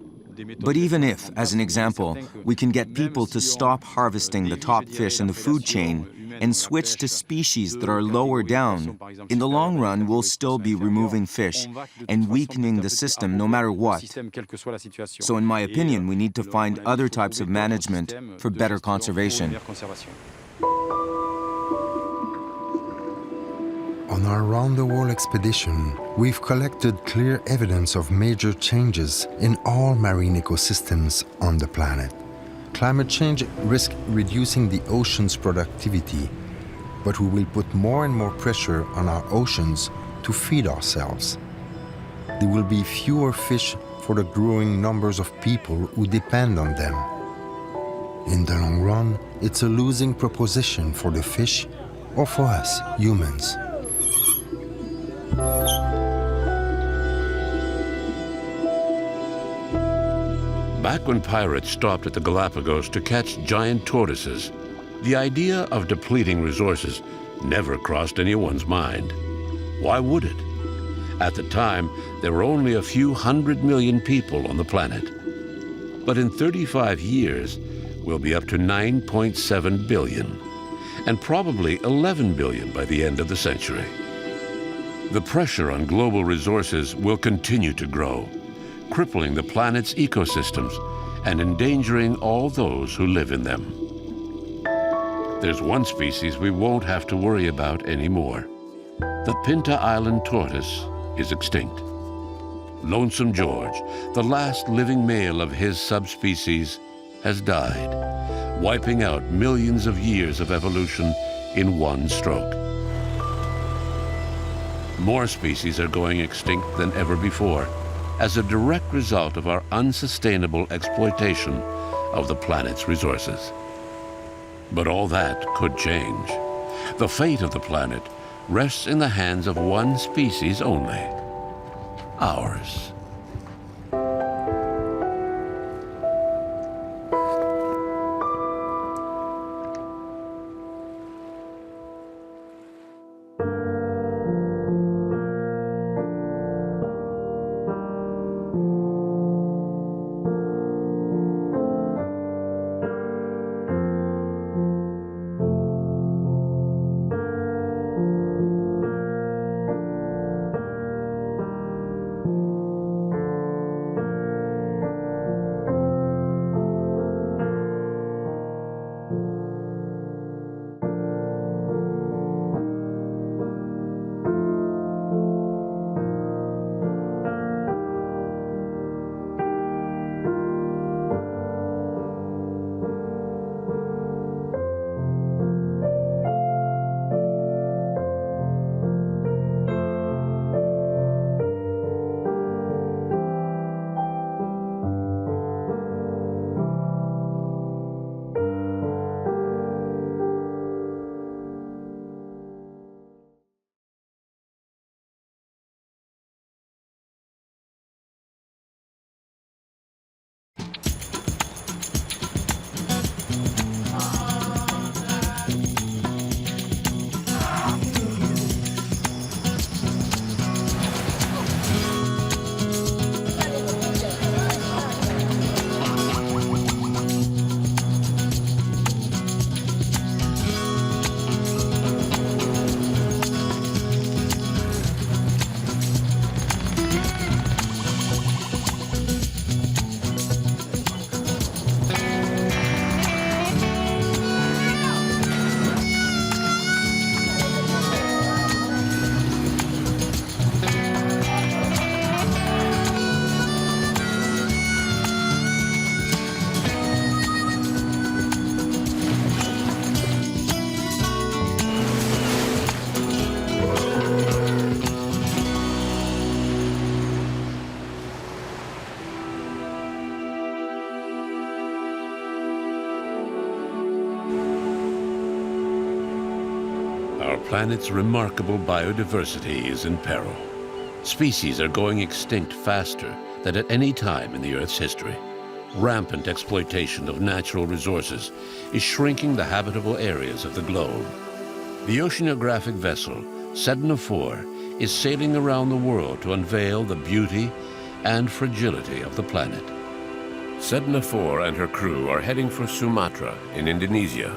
But even if, as an example, we can get people to stop harvesting the top fish in the food chain and switch to species that are lower down, in the long run, we'll still be removing fish and weakening the system no matter what. So in my opinion, we need to find other types of management for better conservation. On our round-the-world expedition, we've collected clear evidence of major changes in all marine ecosystems on the planet. Climate change risks reducing the ocean's productivity, but we will put more and more pressure on our oceans to feed ourselves. There will be fewer fish for the growing numbers of people who depend on them. In the long run, it's a losing proposition for the fish or for us, humans. Back when pirates stopped at the Galapagos to catch giant tortoises, the idea of depleting resources never crossed anyone's mind. Why would it? At the time, there were only a few 100 million people on the planet. But in 35 years, we'll be up to 9.7 billion, and probably 11 billion by the end of the century. The pressure on global resources will continue to grow, crippling the planet's ecosystems and endangering all those who live in them. There's one species we won't have to worry about anymore. The Pinta Island tortoise is extinct. Lonesome George, the last living male of his subspecies, has died, wiping out millions of years of evolution in one stroke. More species are going extinct than ever before, as a direct result of our unsustainable exploitation of the planet's resources. But all that could change. The fate of the planet rests in the hands of one species only, ours. Our planet's remarkable biodiversity is in peril. Species are going extinct faster than at any time in the Earth's history. Rampant exploitation of natural resources is shrinking the habitable areas of the globe. The oceanographic vessel Sedna 4 is sailing around the world to unveil the beauty and fragility of the planet. Sedna 4 and her crew are heading for Sumatra in Indonesia.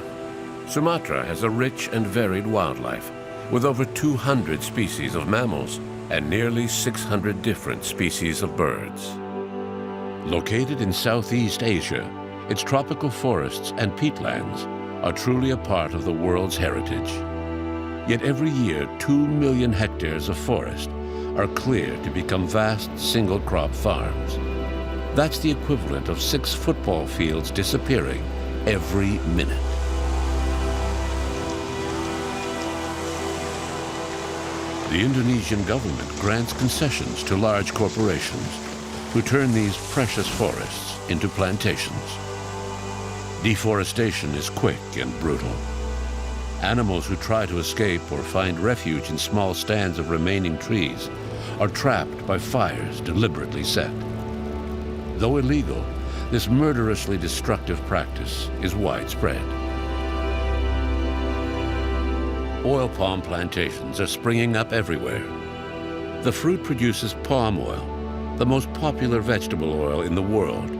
Sumatra has a rich and varied wildlife, with over 200 species of mammals and nearly 600 different species of birds. Located in Southeast Asia, its tropical forests and peatlands are truly a part of the world's heritage. Yet every year, 2 million hectares of forest are cleared to become vast single-crop farms. That's the equivalent of 6 football fields disappearing every minute. The Indonesian government grants concessions to large corporations who turn these precious forests into plantations. Deforestation is quick and brutal. Animals who try to escape or find refuge in small stands of remaining trees are trapped by fires deliberately set. Though illegal, this murderously destructive practice is widespread. Oil palm plantations are springing up everywhere. The fruit produces palm oil, the most popular vegetable oil in the world.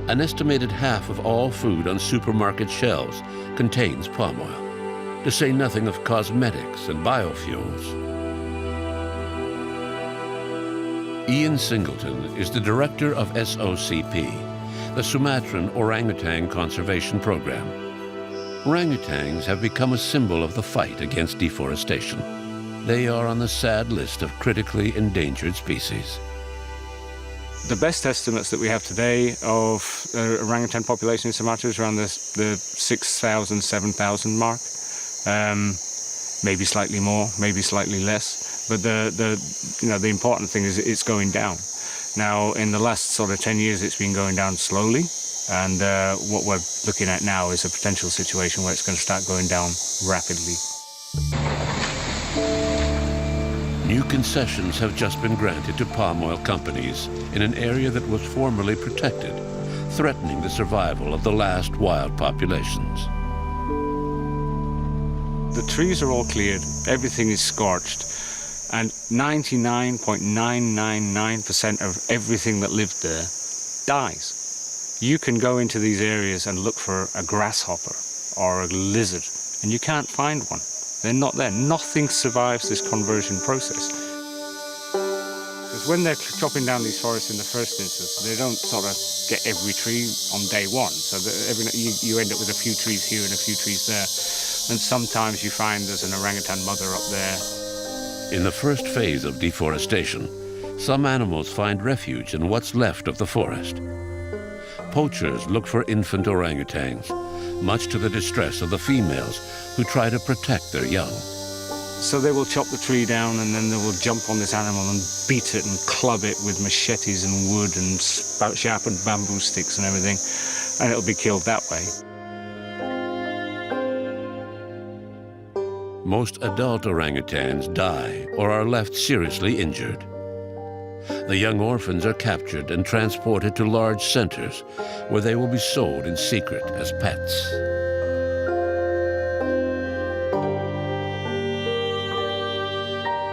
An estimated half of all food on supermarket shelves contains palm oil, to say nothing of cosmetics and biofuels. Ian Singleton is the director of SOCP, the Sumatran Orangutan Conservation Program. Orangutans have become a symbol of the fight against deforestation. They are on the sad list of critically endangered species. The best estimates that we have today of orangutan population in Sumatra is around the 6,000, 7,000 mark. Maybe slightly more, maybe slightly less. But the important thing is it's going down. Now, in the last sort of 10 years, it's been going down slowly. And what we're looking at now is a potential situation where it's going to start going down rapidly. New concessions have just been granted to palm oil companies in an area that was formerly protected, threatening the survival of the last wild populations. The trees are all cleared, everything is scorched, and 99.999% of everything that lived there dies. You can go into these areas and look for a grasshopper or a lizard, and you can't find one. They're not there. Nothing survives this conversion process. Because when they're chopping down these forests in the first instance, they don't sort of get every tree on day one. So you end up with a few trees here and a few trees there. And sometimes you find there's an orangutan mother up there. In the first phase of deforestation, some animals find refuge in what's left of the forest. Poachers look for infant orangutans, much to the distress of the females who try to protect their young. So they will chop the tree down and then they will jump on this animal and beat it and club it with machetes and wood and sharpened bamboo sticks and everything, and it'll be killed that way. Most adult orangutans die or are left seriously injured. The young orphans are captured and transported to large centers where they will be sold in secret as pets.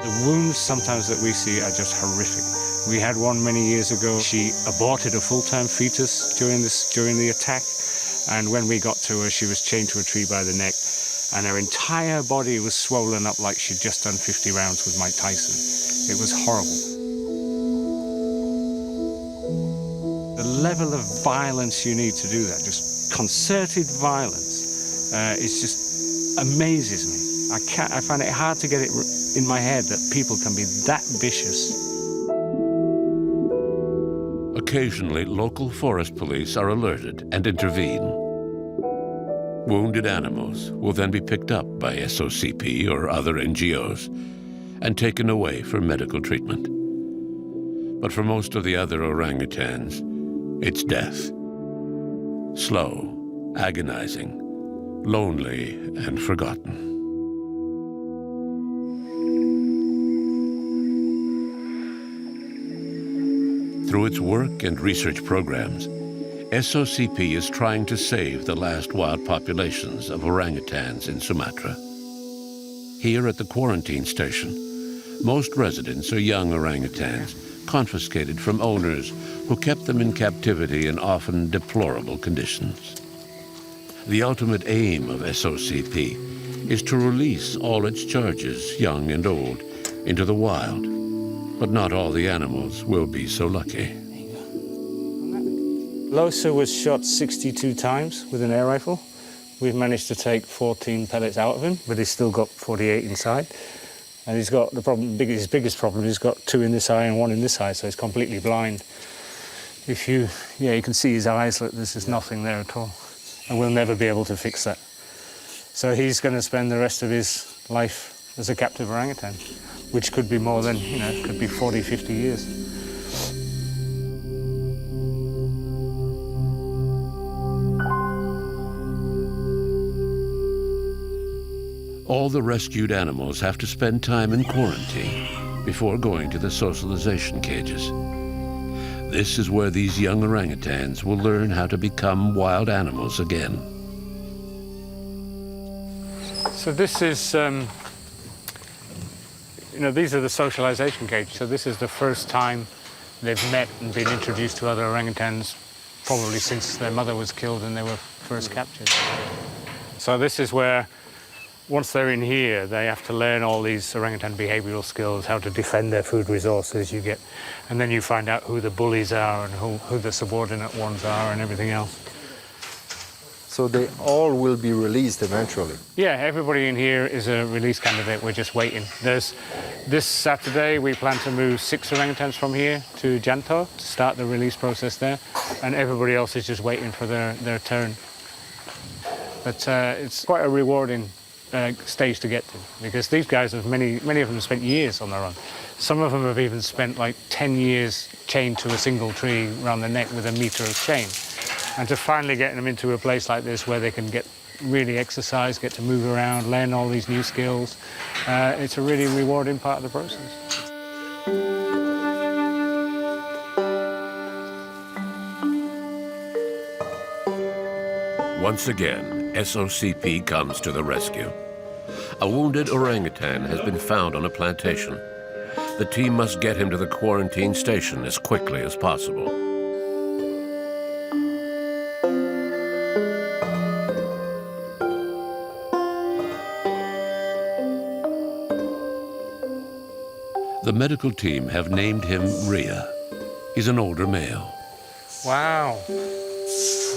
The wounds sometimes that we see are just horrific. We had one many years ago. She aborted a full-term fetus during the attack, and when we got to her, she was chained to a tree by the neck, and her entire body was swollen up like she'd just done 50 rounds with Mike Tyson. It was horrible. The level of violence you need to do that, just concerted violence, it just amazes me. I find it hard to get it in my head that people can be that vicious. Occasionally, local forest police are alerted and intervene. Wounded animals will then be picked up by SOCP or other NGOs and taken away for medical treatment. But for most of the other orangutans, it's death. Slow, agonizing, lonely, and forgotten. Through its work and research programs, SOCP is trying to save the last wild populations of orangutans in Sumatra. Here at the quarantine station, most residents are young orangutans confiscated from owners who kept them in captivity in often deplorable conditions. The ultimate aim of SOCP is to release all its charges, young and old, into the wild. But not all the animals will be so lucky. Losa was shot 62 times with an air rifle. We've managed to take 14 pellets out of him, but he's still got 48 inside. And he's got the problem, his biggest problem, he's got 2 in this eye and 1 in this eye, so he's completely blind. You can see his eyes, look, there's just nothing there at all. And we'll never be able to fix that. So he's going to spend the rest of his life as a captive orangutan, which could be more than, could be 40, 50 years. All the rescued animals have to spend time in quarantine before going to the socialization cages. This is where these young orangutans will learn how to become wild animals again. So this is, these are the socialization cages. So this is the first time they've met and been introduced to other orangutans, probably since their mother was killed and they were first captured. So this is where, once they're in here, they have to learn all these orangutan behavioral skills, how to defend their food resources and then you find out who the bullies are and who the subordinate ones are and everything else. So they all will be released eventually? Yeah, everybody in here is a release candidate. We're just waiting. This Saturday, we plan to move 6 orangutans from here to Janto to start the release process there, and everybody else is just waiting for their turn. But it's quite a rewarding stage to get to, because these guys have many of them have spent years on their own. Some of them have even spent like 10 years chained to a single tree around the neck with a meter of chain. And to finally get them into a place like this where they can get really exercise, get to move around, learn all these new skills, it's a really rewarding part of the process. Once again, SOCP comes to the rescue. A wounded orangutan has been found on a plantation. The team must get him to the quarantine station as quickly as possible. The medical team have named him Rhea. He's an older male. Wow.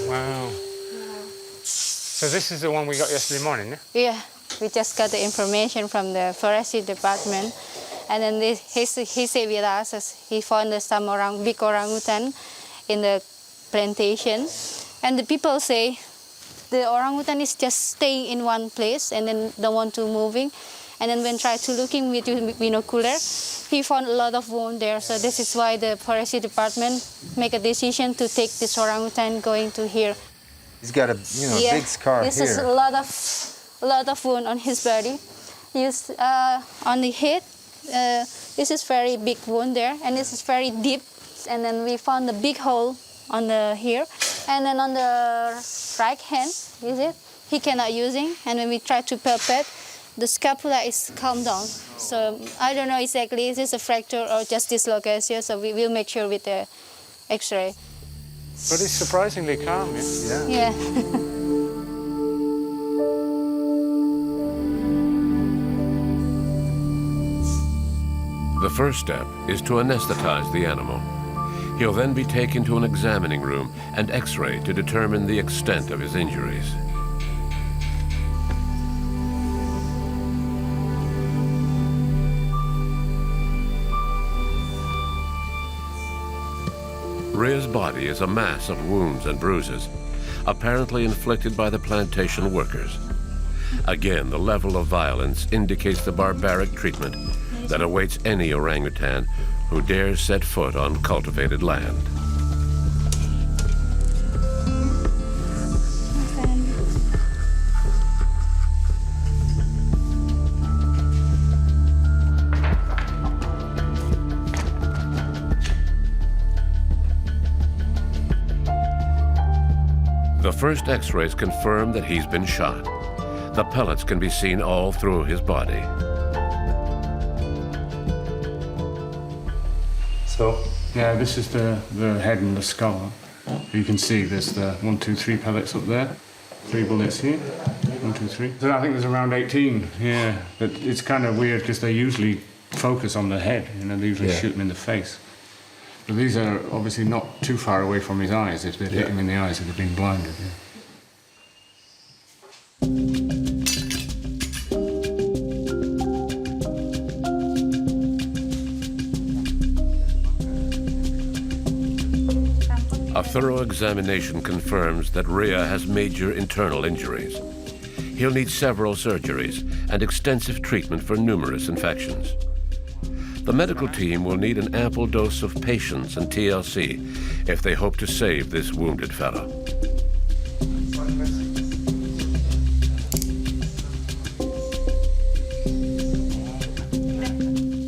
Wow. So this is the one we got yesterday morning, yeah? Yeah, we just got the information from the forestry department, and then he said with us as he found some big orangutan in the plantation, and the people say the orangutan is just staying in one place and then don't want to moving, and then when try to looking with binocular, he found a lot of wound there. So this is why the forestry department make a decision to take this orangutan going to here. He's got a big scar this here. This is a lot of wound on his body. On the head, this is very big wound there, and this is very deep. And then we found a big hole on the here, and then on the right hand, is it? He cannot using, and when we try to palpate, the scapula is calm down. So I don't know exactly is this a fracture or just dislocation. So we will make sure with the X-ray. But it's surprisingly calm, yeah? Yeah. The first step is to anesthetize the animal. He'll then be taken to an examining room and X-ray to determine the extent of his injuries. Rhea's body is a mass of wounds and bruises, apparently inflicted by the plantation workers. Again, the level of violence indicates the barbaric treatment that awaits any orangutan who dares set foot on cultivated land. The first X-rays confirm that he's been shot. The pellets can be seen all through his body. So, yeah, this is the head and the skull. You can see there's the 1, 2, 3 pellets up there. 3 bullets here. 1, 2, 3. So I think there's around 18, yeah. But it's kind of weird because they usually focus on the head, they usually shoot him in the face. But these are obviously not too far away from his eyes. If they'd hit him in the eyes, he'd have been blinded. A thorough examination confirms that Rhea has major internal injuries. He'll need several surgeries and extensive treatment for numerous infections. The medical team will need an ample dose of patience and TLC if they hope to save this wounded fellow.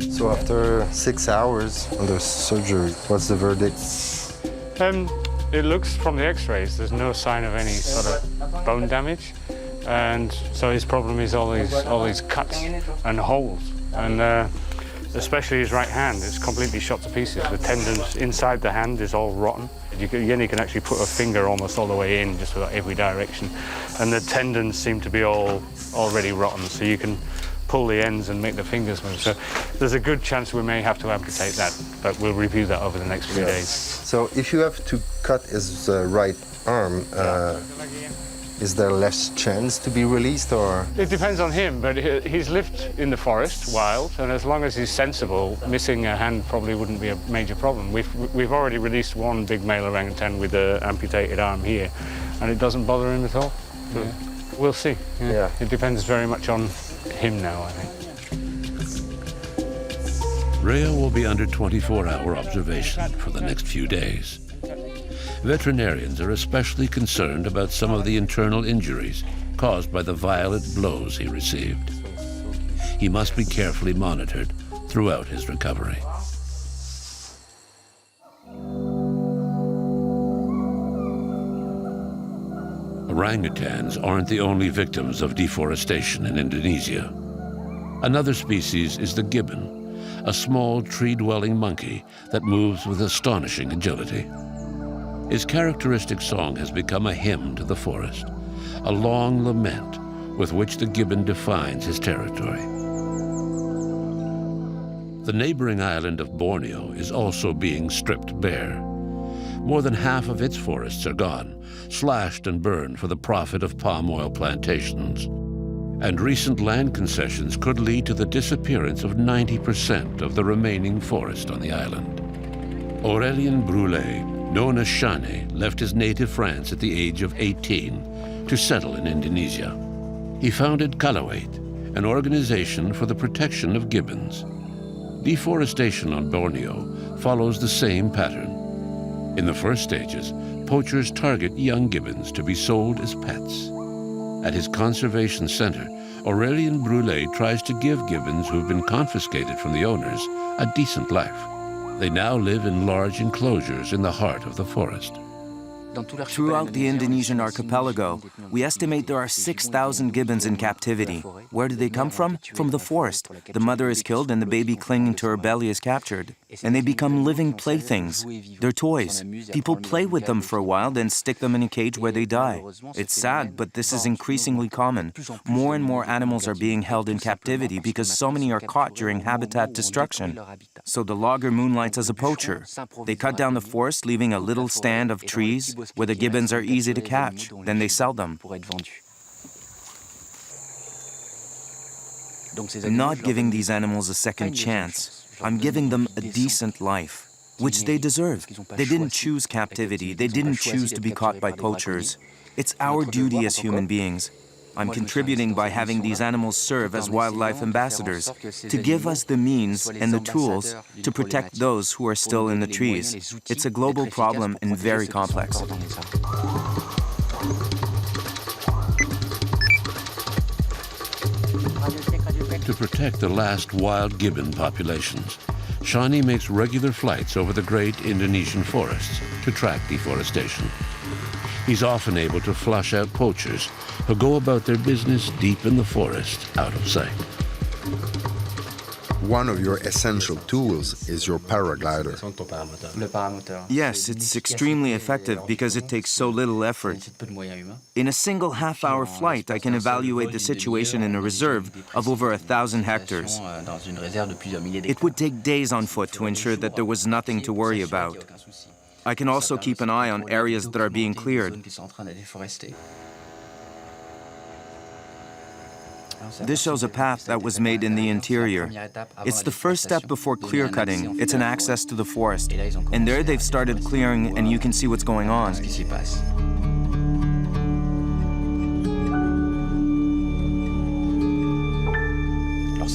So after 6 hours under surgery, what's the verdict? It looks from the X-rays there's no sign of any sort of bone damage, and so his problem is all these cuts and holes, and especially his right hand is completely shot to pieces. The tendons inside the hand is all rotten. You can actually put a finger almost all the way in, just about every direction, and the tendons seem to be all already rotten, so you can pull the ends and make the fingers move. So there's a good chance we may have to amputate that, but we'll review that over the next few days. So if you have to cut his right arm, is there less chance to be released, or? It depends on him, but he's lived in the forest, wild, and as long as he's sensible, missing a hand probably wouldn't be a major problem. We've already released one big male orangutan with an amputated arm here, and it doesn't bother him at all. Yeah. We'll see. Yeah. It depends very much on him now, I think. Rhea will be under 24-hour observation for the next few days. Veterinarians are especially concerned about some of the internal injuries caused by the violent blows he received. He must be carefully monitored throughout his recovery. Orangutans aren't the only victims of deforestation in Indonesia. Another species is the gibbon, a small tree-dwelling monkey that moves with astonishing agility. His characteristic song has become a hymn to the forest, a long lament with which the gibbon defines his territory. The neighboring island of Borneo is also being stripped bare. More than half of its forests are gone, slashed and burned for the profit of palm oil plantations. And recent land concessions could lead to the disappearance of 90% of the remaining forest on the island. Aurélien Brulé, known as Shane, left his native France at the age of 18 to settle in Indonesia. He founded Galapagos, an organization for the protection of gibbons. Deforestation on Borneo follows the same pattern. In the first stages, poachers target young gibbons to be sold as pets. At his conservation center, Aurélien Brulé tries to give gibbons who've been confiscated from the owners a decent life. They now live in large enclosures in the heart of the forest. Throughout the Indonesian archipelago, we estimate there are 6,000 gibbons in captivity. Where do they come from? From the forest. The mother is killed and the baby clinging to her belly is captured. And they become living playthings. They're toys. People play with them for a while, then stick them in a cage where they die. It's sad, but this is increasingly common. More and more animals are being held in captivity because so many are caught during habitat destruction. So the logger moonlights as a poacher. They cut down the forest, leaving a little stand of trees where the gibbons are easy to catch. Then they sell them. I'm not giving these animals a second chance. I'm giving them a decent life, which they deserve. They didn't choose captivity. They didn't choose to be caught by poachers. It's our duty as human beings. I'm contributing by having these animals serve as wildlife ambassadors, to give us the means and the tools to protect those who are still in the trees. It's a global problem and very complex. To protect the last wild gibbon populations, Shani makes regular flights over the great Indonesian forests to track deforestation. He's often able to flush out poachers who go about their business deep in the forest, out of sight. One of your essential tools is your paraglider. Yes, it's extremely effective because it takes so little effort. In a single half-hour flight, I can evaluate the situation in a reserve of over 1,000 hectares. It would take days on foot to ensure that there was nothing to worry about. I can also keep an eye on areas that are being cleared. This shows a path that was made in the interior. It's the first step before clear cutting. It's an access to the forest. And there they've started clearing and you can see what's going on.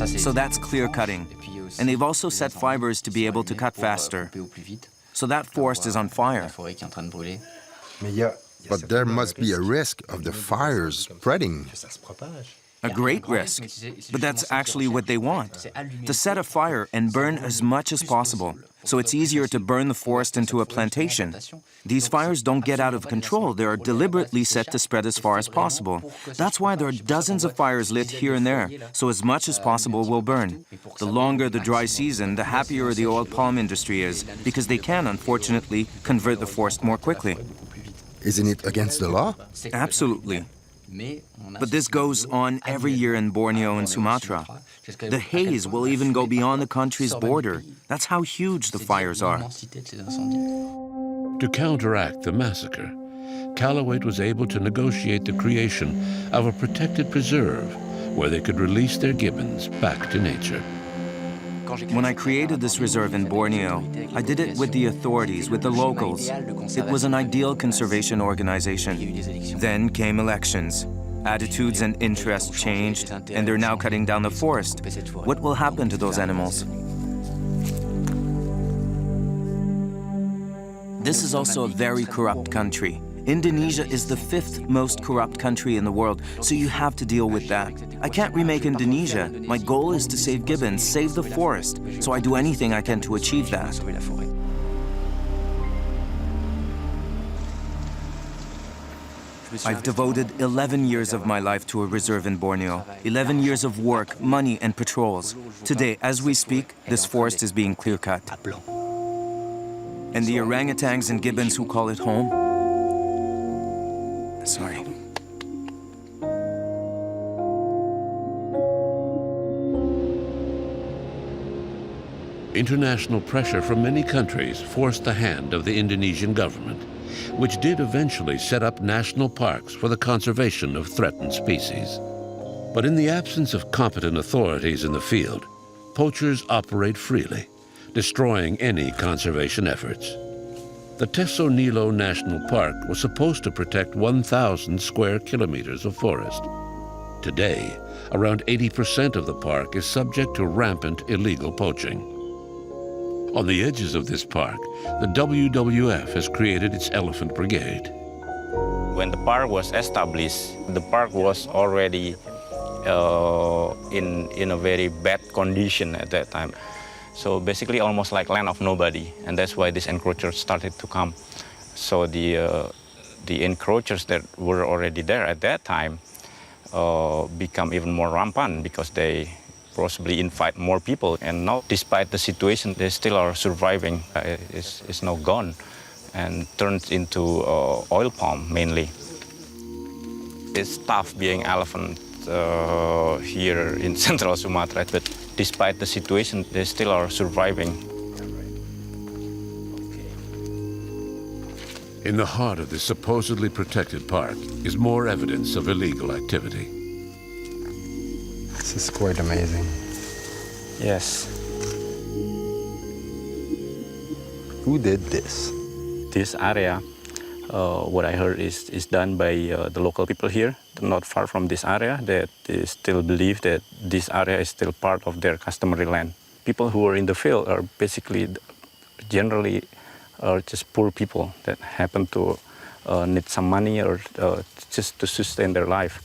So that's clear cutting. And they've also set fibers to be able to cut faster. So that forest is on fire. But there must be a risk of the fires spreading. A great risk, but that's actually what they want, to set a fire and burn as much as possible, so it's easier to burn the forest into a plantation. These fires don't get out of control, they are deliberately set to spread as far as possible. That's why there are dozens of fires lit here and there, so as much as possible will burn. The longer the dry season, the happier the oil palm industry is, because they can, unfortunately, convert the forest more quickly. Isn't it against the law? Absolutely. But this goes on every year in Borneo and Sumatra. The haze will even go beyond the country's border. That's how huge the fires are. To counteract the massacre, Galapagos was able to negotiate the creation of a protected preserve where they could release their gibbons back to nature. When I created this reserve in Borneo, I did it with the authorities, with the locals. It was an ideal conservation organization. Then came elections. Attitudes and interests changed, and they're now cutting down the forest. What will happen to those animals? This is also a very corrupt country. Indonesia is the 5th most corrupt country in the world, so you have to deal with that. I can't remake Indonesia. My goal is to save gibbons, save the forest, so I do anything I can to achieve that. I've devoted 11 years of my life to a reserve in Borneo, 11 years of work, money, and patrols. Today, as we speak, this forest is being clear-cut. And the orangutans and gibbons who call it home? Sorry. International pressure from many countries forced the hand of the Indonesian government, which did eventually set up national parks for the conservation of threatened species. But in the absence of competent authorities in the field, poachers operate freely, destroying any conservation efforts. The Teso Nilo National Park was supposed to protect 1,000 square kilometers of forest. Today, around 80% of the park is subject to rampant illegal poaching. On the edges of this park, the WWF has created its Elephant Brigade. When the park was established, the park was already in a very bad condition at that time. So basically almost like land of nobody, and that's why these encroachers started to come. So the encroachers that were already there at that time become even more rampant because they possibly invite more people. And now, despite the situation, they still are surviving. It's now gone and turned into oil palm mainly. It's tough being elephant here in central Sumatra, but despite the situation, they still are surviving. In the heart of this supposedly protected park is more evidence of illegal activity. This is quite amazing. Yes. Who did this? This area, what I heard is done by the local people here, not far from this area, that they still believe that this area is still part of their customary land. People who are in the field are basically, generally, are just poor people that happen to need some money or just to sustain their life.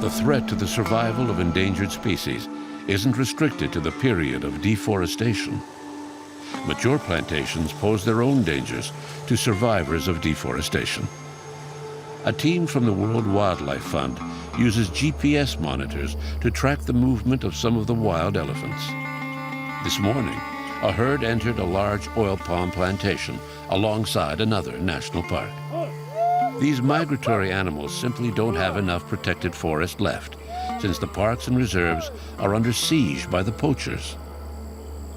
The threat to the survival of endangered species isn't restricted to the period of deforestation. Mature plantations pose their own dangers to survivors of deforestation. A team from the World Wildlife Fund uses GPS monitors to track the movement of some of the wild elephants. This morning, a herd entered a large oil palm plantation alongside another national park. These migratory animals simply don't have enough protected forest left, since the parks and reserves are under siege by the poachers.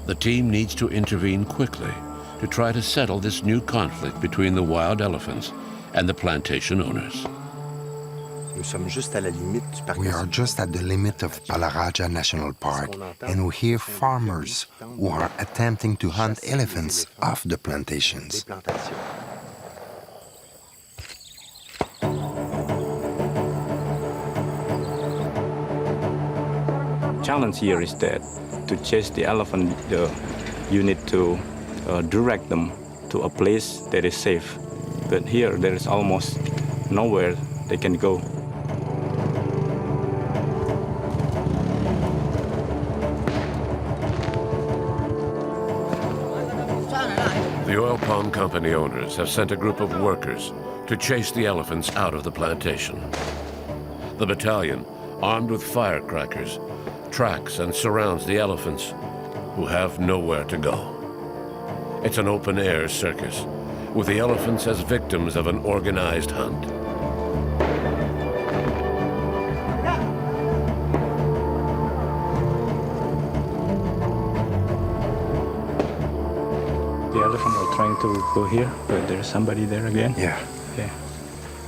The team needs to intervene quickly to try to settle this new conflict between the wild elephants and the plantation owners. We are just at the limit of Balaraja National Park, and we hear farmers who are attempting to hunt elephants off the plantations. Challenge here is that to chase the elephant, you need to direct them to a place that is safe. But here, there is almost nowhere they can go. The oil palm company owners have sent a group of workers to chase the elephants out of the plantation. The battalion, armed with firecrackers, tracks and surrounds the elephants, who have nowhere to go. It's an open-air circus, with the elephants as victims of an organized hunt. The elephants are trying to go here, but there's somebody there again. Yeah. Yeah.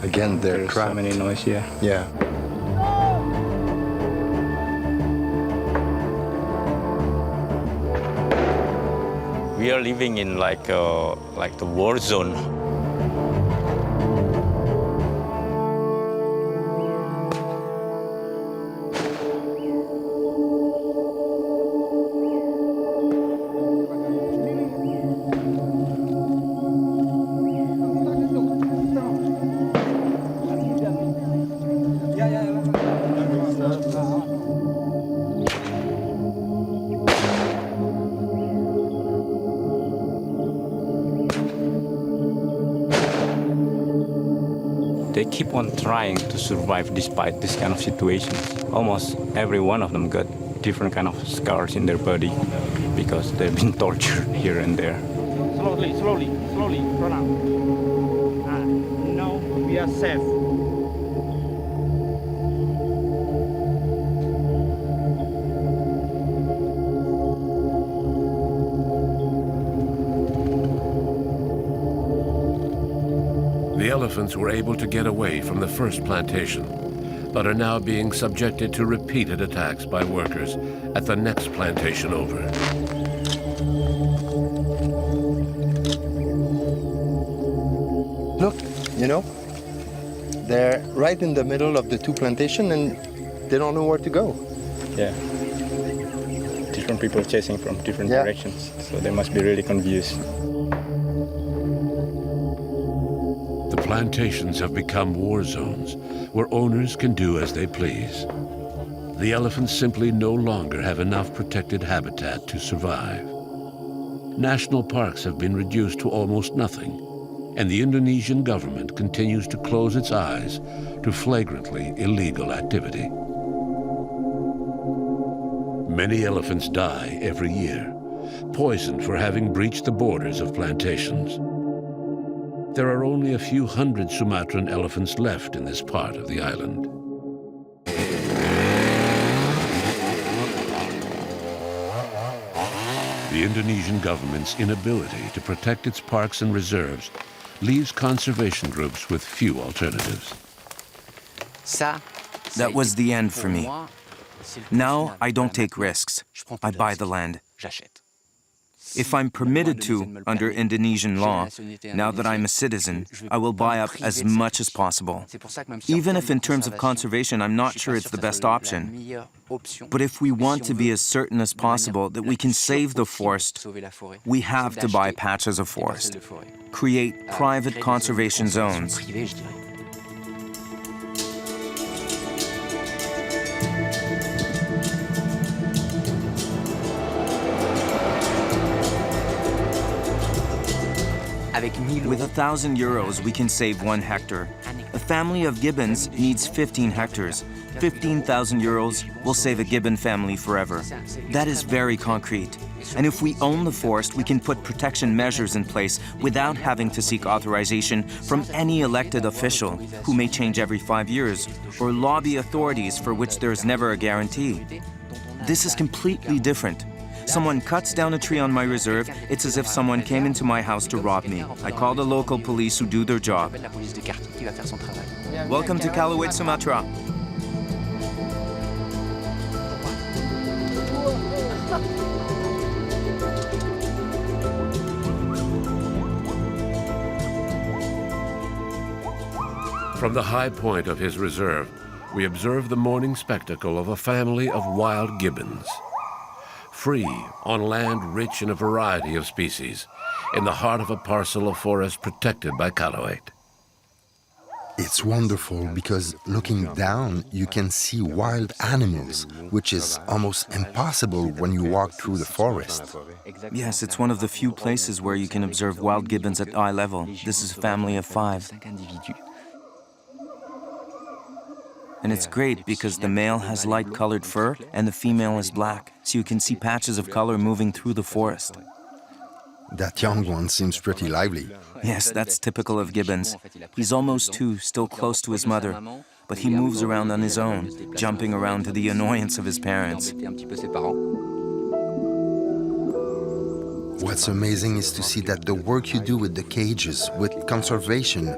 Again, there's trapped. so many noise, yeah. Yeah. We are living in like the war zone. They keep on trying to survive despite this kind of situations. Almost every one of them got different kind of scars in their body because they've been tortured here and there. Slowly, run out. Now we are safe. The elephants were able to get away from the first plantation, but are now being subjected to repeated attacks by workers at the next plantation over. Look, you know, they're right in the middle of the two plantations and they don't know where to go. Yeah. Different people chasing from different directions, so they must be really confused. The plantations have become war zones where owners can do as they please. The elephants simply no longer have enough protected habitat to survive. National parks have been reduced to almost nothing, and the Indonesian government continues to close its eyes to flagrantly illegal activity. Many elephants die every year, poisoned for having breached the borders of plantations. There are only a few hundred Sumatran elephants left in this part of the island. The Indonesian government's inability to protect its parks and reserves leaves conservation groups with few alternatives. That was the end for me. Now I don't take risks. I buy the land. If I'm permitted to, under Indonesian law, now that I'm a citizen, I will buy up as much as possible. Even if in terms of conservation, I'm not sure it's the best option. But if we want to be as certain as possible that we can save the forest, we have to buy patches of forest, create private conservation zones. With €1,000, we can save 1 hectare. A family of gibbons needs 15 hectares. €15,000 will save a gibbon family forever. That is very concrete. And if we own the forest, we can put protection measures in place without having to seek authorization from any elected official, who may change every 5 years, or lobby authorities for which there is never a guarantee. This is completely different. Someone cuts down a tree on my reserve, it's as if someone came into my house to rob me. I call the local police who do their job. Welcome to Kalawit, Sumatra. From the high point of his reserve, we observe the morning spectacle of a family of wild gibbons. Free on land rich in a variety of species, in the heart of a parcel of forest protected by Kalawit. It's wonderful because looking down, you can see wild animals, which is almost impossible when you walk through the forest. Yes, it's one of the few places where you can observe wild gibbons at eye level. This is a family of 5. And it's great because the male has light-colored fur and the female is black, so you can see patches of color moving through the forest. That young one seems pretty lively. Yes, that's typical of gibbons. He's almost 2, still close to his mother, but he moves around on his own, jumping around to the annoyance of his parents. What's amazing is to see that the work you do with the cages, with conservation,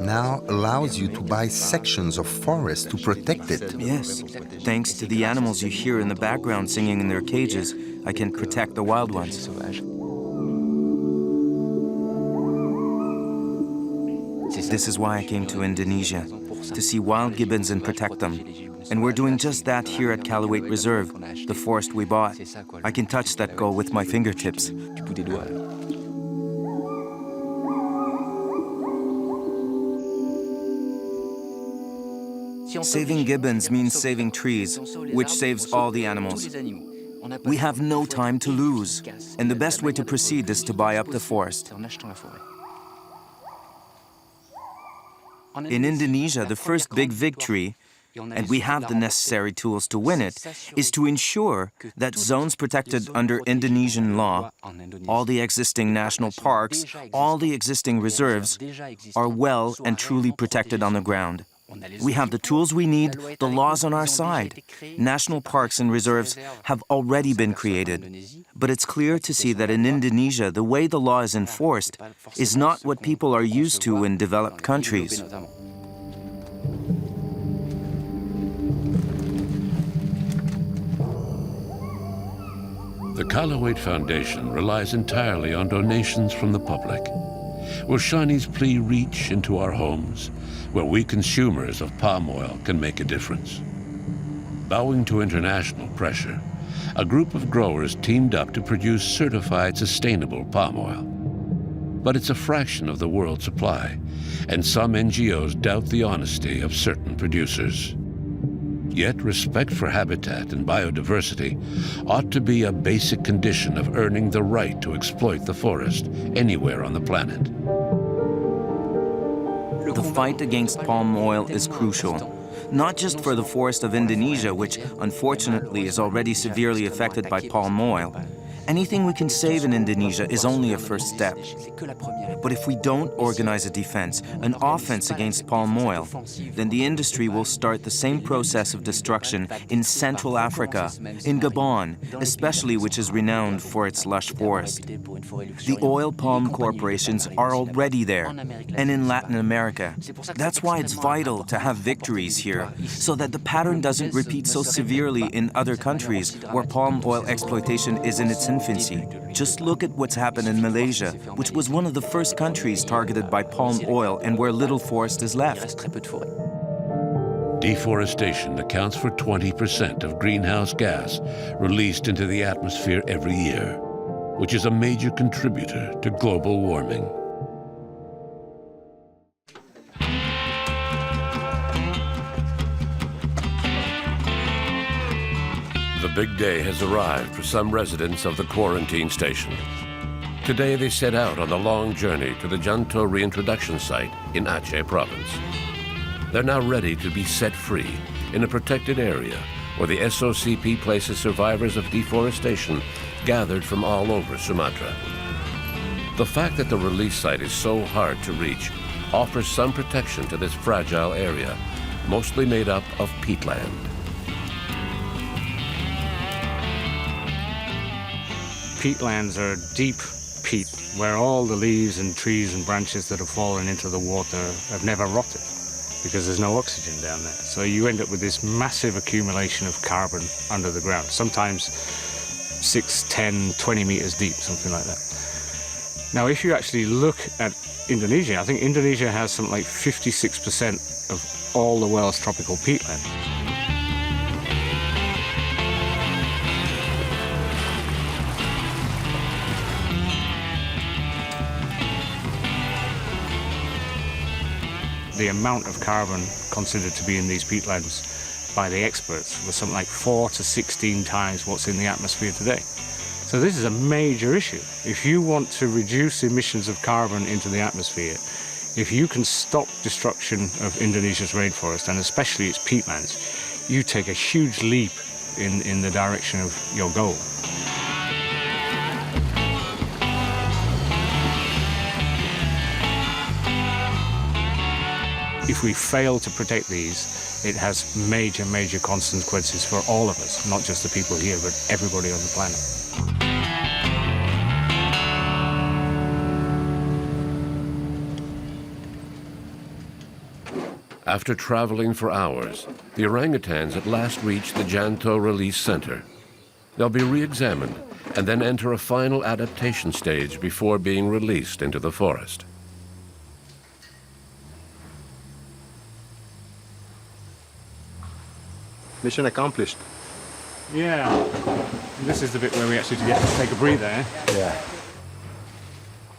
now allows you to buy sections of forest to protect it. Yes, thanks to the animals you hear in the background singing in their cages, I can protect the wild ones. This is why I came to Indonesia, to see wild gibbons and protect them. And we're doing just that here at Calawate Reserve, the forest we bought. I can touch that goal with my fingertips. Saving gibbons means saving trees, which saves all the animals. We have no time to lose, and the best way to proceed is to buy up the forest. In Indonesia, the first big victory, and we have the necessary tools to win it, is to ensure that zones protected under Indonesian law, all the existing national parks, all the existing reserves, are well and truly protected on the ground. We have the tools we need, the laws on our side. National parks and reserves have already been created. But it's clear to see that in Indonesia, the way the law is enforced is not what people are used to in developed countries. The Calawate Foundation relies entirely on donations from the public. Will Shani's plea reach into our homes, where we consumers of palm oil can make a difference? Bowing to international pressure, a group of growers teamed up to produce certified sustainable palm oil. But it's a fraction of the world's supply, and some NGOs doubt the honesty of certain producers. Yet respect for habitat and biodiversity ought to be a basic condition of earning the right to exploit the forest anywhere on the planet. The fight against palm oil is crucial, not just for the forest of Indonesia, which unfortunately is already severely affected by palm oil. Anything we can save in Indonesia is only a first step. But if we don't organize a defense, an offense against palm oil, then the industry will start the same process of destruction in Central Africa, in Gabon, especially, which is renowned for its lush forest. The oil palm corporations are already there, and in Latin America. That's why it's vital to have victories here, so that the pattern doesn't repeat so severely in other countries where palm oil exploitation is in its infancy. Just look at what's happened in Malaysia, which was one of the first countries targeted by palm oil and where little forest is left. Deforestation accounts for 20% of greenhouse gas released into the atmosphere every year, which is a major contributor to global warming. The big day has arrived for some residents of the quarantine station. Today they set out on the long journey to the Janto reintroduction site in Aceh province. They're now ready to be set free in a protected area where the SOCP places survivors of deforestation gathered from all over Sumatra. The fact that the release site is so hard to reach offers some protection to this fragile area, mostly made up of peatland. Peatlands are deep peat where all the leaves and trees and branches that have fallen into the water have never rotted because there's no oxygen down there. So you end up with this massive accumulation of carbon under the ground, sometimes 6, 10, 20 meters deep, something like that. Now, if you actually look at Indonesia, I think Indonesia has something like 56% of all the world's tropical peatland. the amount of carbon considered to be in these peatlands by the experts was something like 4 to 16 times what's in the atmosphere today. So this is a major issue. If you want to reduce emissions of carbon into the atmosphere, if you can stop destruction of Indonesia's rainforest, and especially its peatlands, you take a huge leap in the direction of your goal. If we fail to protect these, it has major, major consequences for all of us, not just the people here, but everybody on the planet. After traveling for hours, the orangutans at last reach the Janto Release Center. They'll be re-examined and then enter a final adaptation stage before being released into the forest. Mission accomplished. Yeah. This is the bit where we actually get to take a breather, eh? Yeah.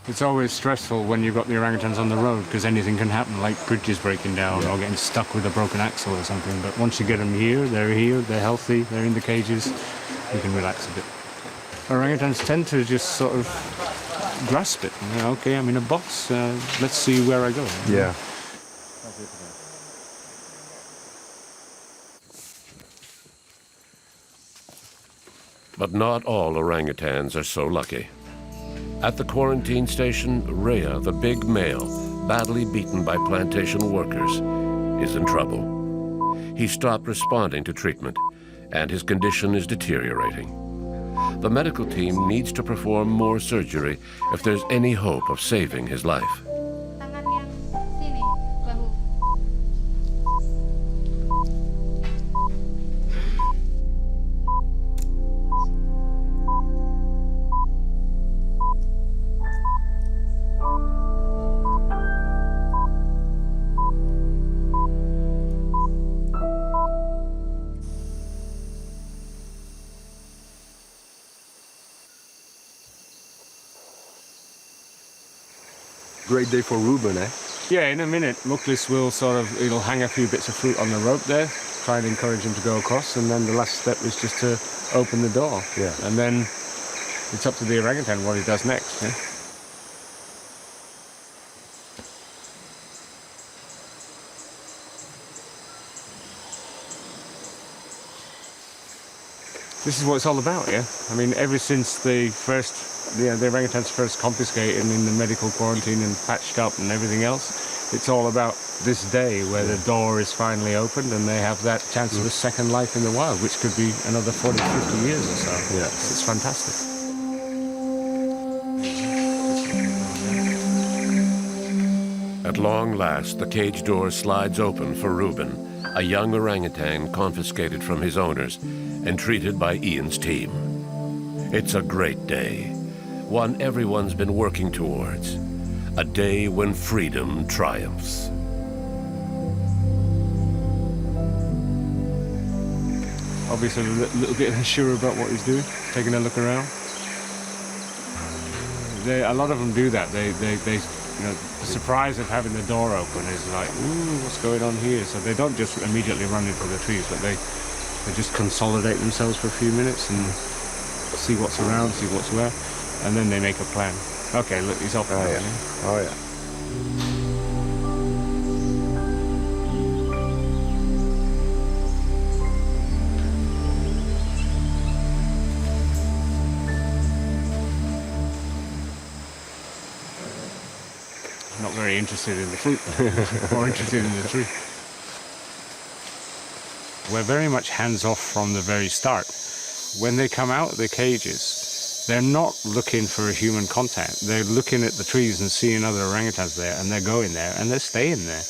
It's always stressful when you've got the orangutans on the road because anything can happen, like bridges breaking down or getting stuck with a broken axle or something. But once you get them here, they're healthy, they're in the cages, you can relax a bit. Orangutans tend to just sort of grasp it. You know, okay, I'm in a box, let's see where I go. Yeah. But not all orangutans are so lucky. At the quarantine station, Rhea, the big male, badly beaten by plantation workers, is in trouble. He stopped responding to treatment, and his condition is deteriorating. The medical team needs to perform more surgery if there's any hope of saving his life. Great day for Ruben, eh? Yeah, in a minute, Muklis will he'll hang a few bits of fruit on the rope there, try and encourage him to go across, and then the last step is just to open the door. Yeah. And then it's up to the orangutan what he does next, yeah? This is what it's all about, yeah? I mean, ever since the orangutans first confiscated in the medical quarantine and patched up and everything else, it's all about this day where the door is finally opened and they have that chance of a second life in the wild, which could be another 40, 50 years or so. Yeah. It's fantastic. At long last, the cage door slides open for Ruben, a young orangutan confiscated from his owners and treated by Ian's team. It's a great day, one everyone's been working towards, a day when freedom triumphs. Obviously a little bit unsure about what he's doing, taking a look around. A lot of them do that. They the surprise of having the door open is like, ooh, what's going on here? So they don't just immediately run into the trees, but they just consolidate themselves for a few minutes and see what's around, see what's where, and then they make a plan. Okay, look, he's off. Oh, yeah. Oh, yeah. Not very interested in the fruit, more interested in the tree. We're very much hands-off from the very start. When they come out of the cages, they're not looking for a human contact. They're looking at the trees and seeing other orangutans there, and they're going there, and they're staying there.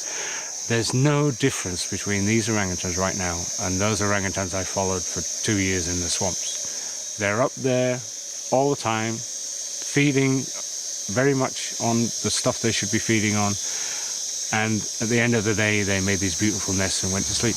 There's no difference between these orangutans right now and those orangutans I followed for 2 years in the swamps. They're up there all the time, feeding very much on the stuff they should be feeding on, and at the end of the day, they made these beautiful nests and went to sleep.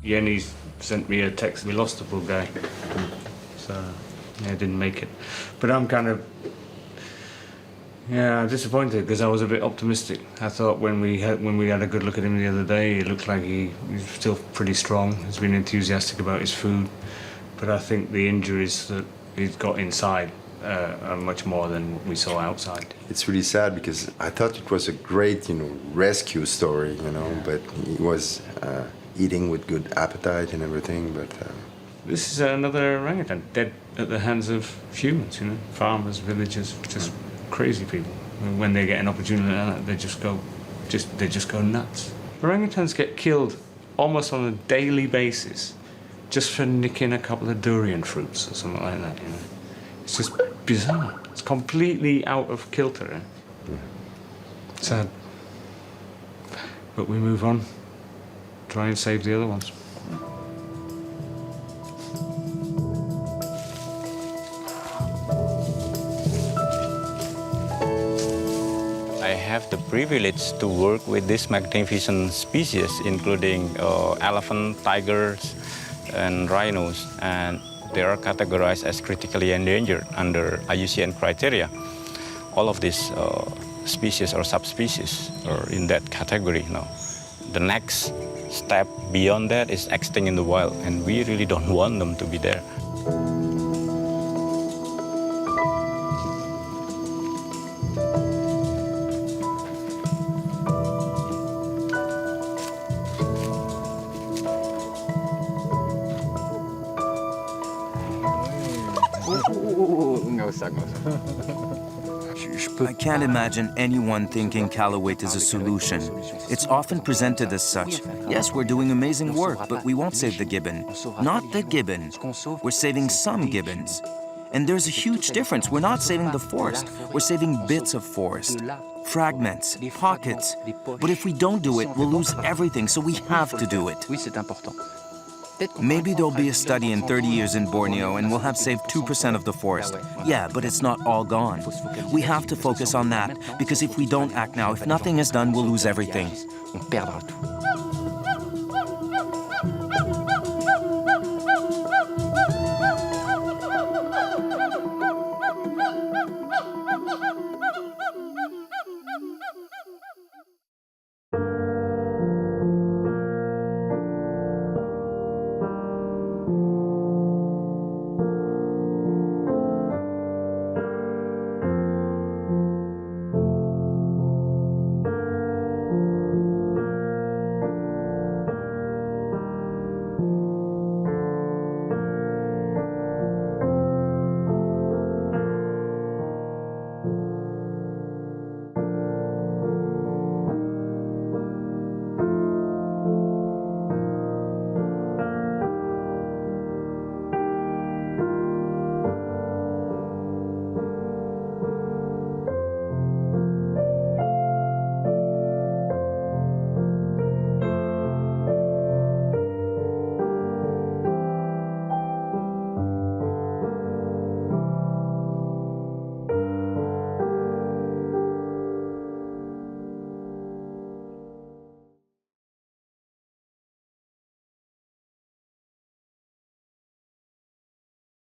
Yenny sent me a text. We lost the poor guy, so yeah, didn't make it. But I'm kind of disappointed because I was a bit optimistic. I thought when we had a good look at him the other day, it looked like he's still pretty strong. He's been enthusiastic about his food, but I think the injuries that he's got inside are much more than we saw outside. It's really sad because I thought it was a great, rescue story, but he was eating with good appetite and everything, but... This is another orangutan dead at the hands of humans, farmers, villagers, just crazy people. When they get an opportunity, they just go nuts. Orangutans get killed almost on a daily basis just for nicking a couple of durian fruits or something like that. It's just bizarre. It's completely out of kilter. Sad. But we move on. Try and save the other ones. I have the privilege to work with this magnificent species, including elephant, tigers, and rhinos, and they are categorized as critically endangered under IUCN criteria. All of these species or subspecies are in that category now. The next step beyond that is extinct in the wild, and we really don't want them to be there. I can't imagine anyone thinking Calawate is a solution. It's often presented as such. Yes, we're doing amazing work, but we won't save the gibbon. Not the gibbon. We're saving some gibbons. And there's a huge difference. We're not saving the forest. We're saving bits of forest. Fragments, pockets. But if we don't do it, we'll lose everything, so we have to do it. Maybe there'll be a study in 30 years in Borneo and we'll have saved 2% of the forest. Yeah, but it's not all gone. We have to focus on that, because if we don't act now, if nothing is done, we'll lose everything.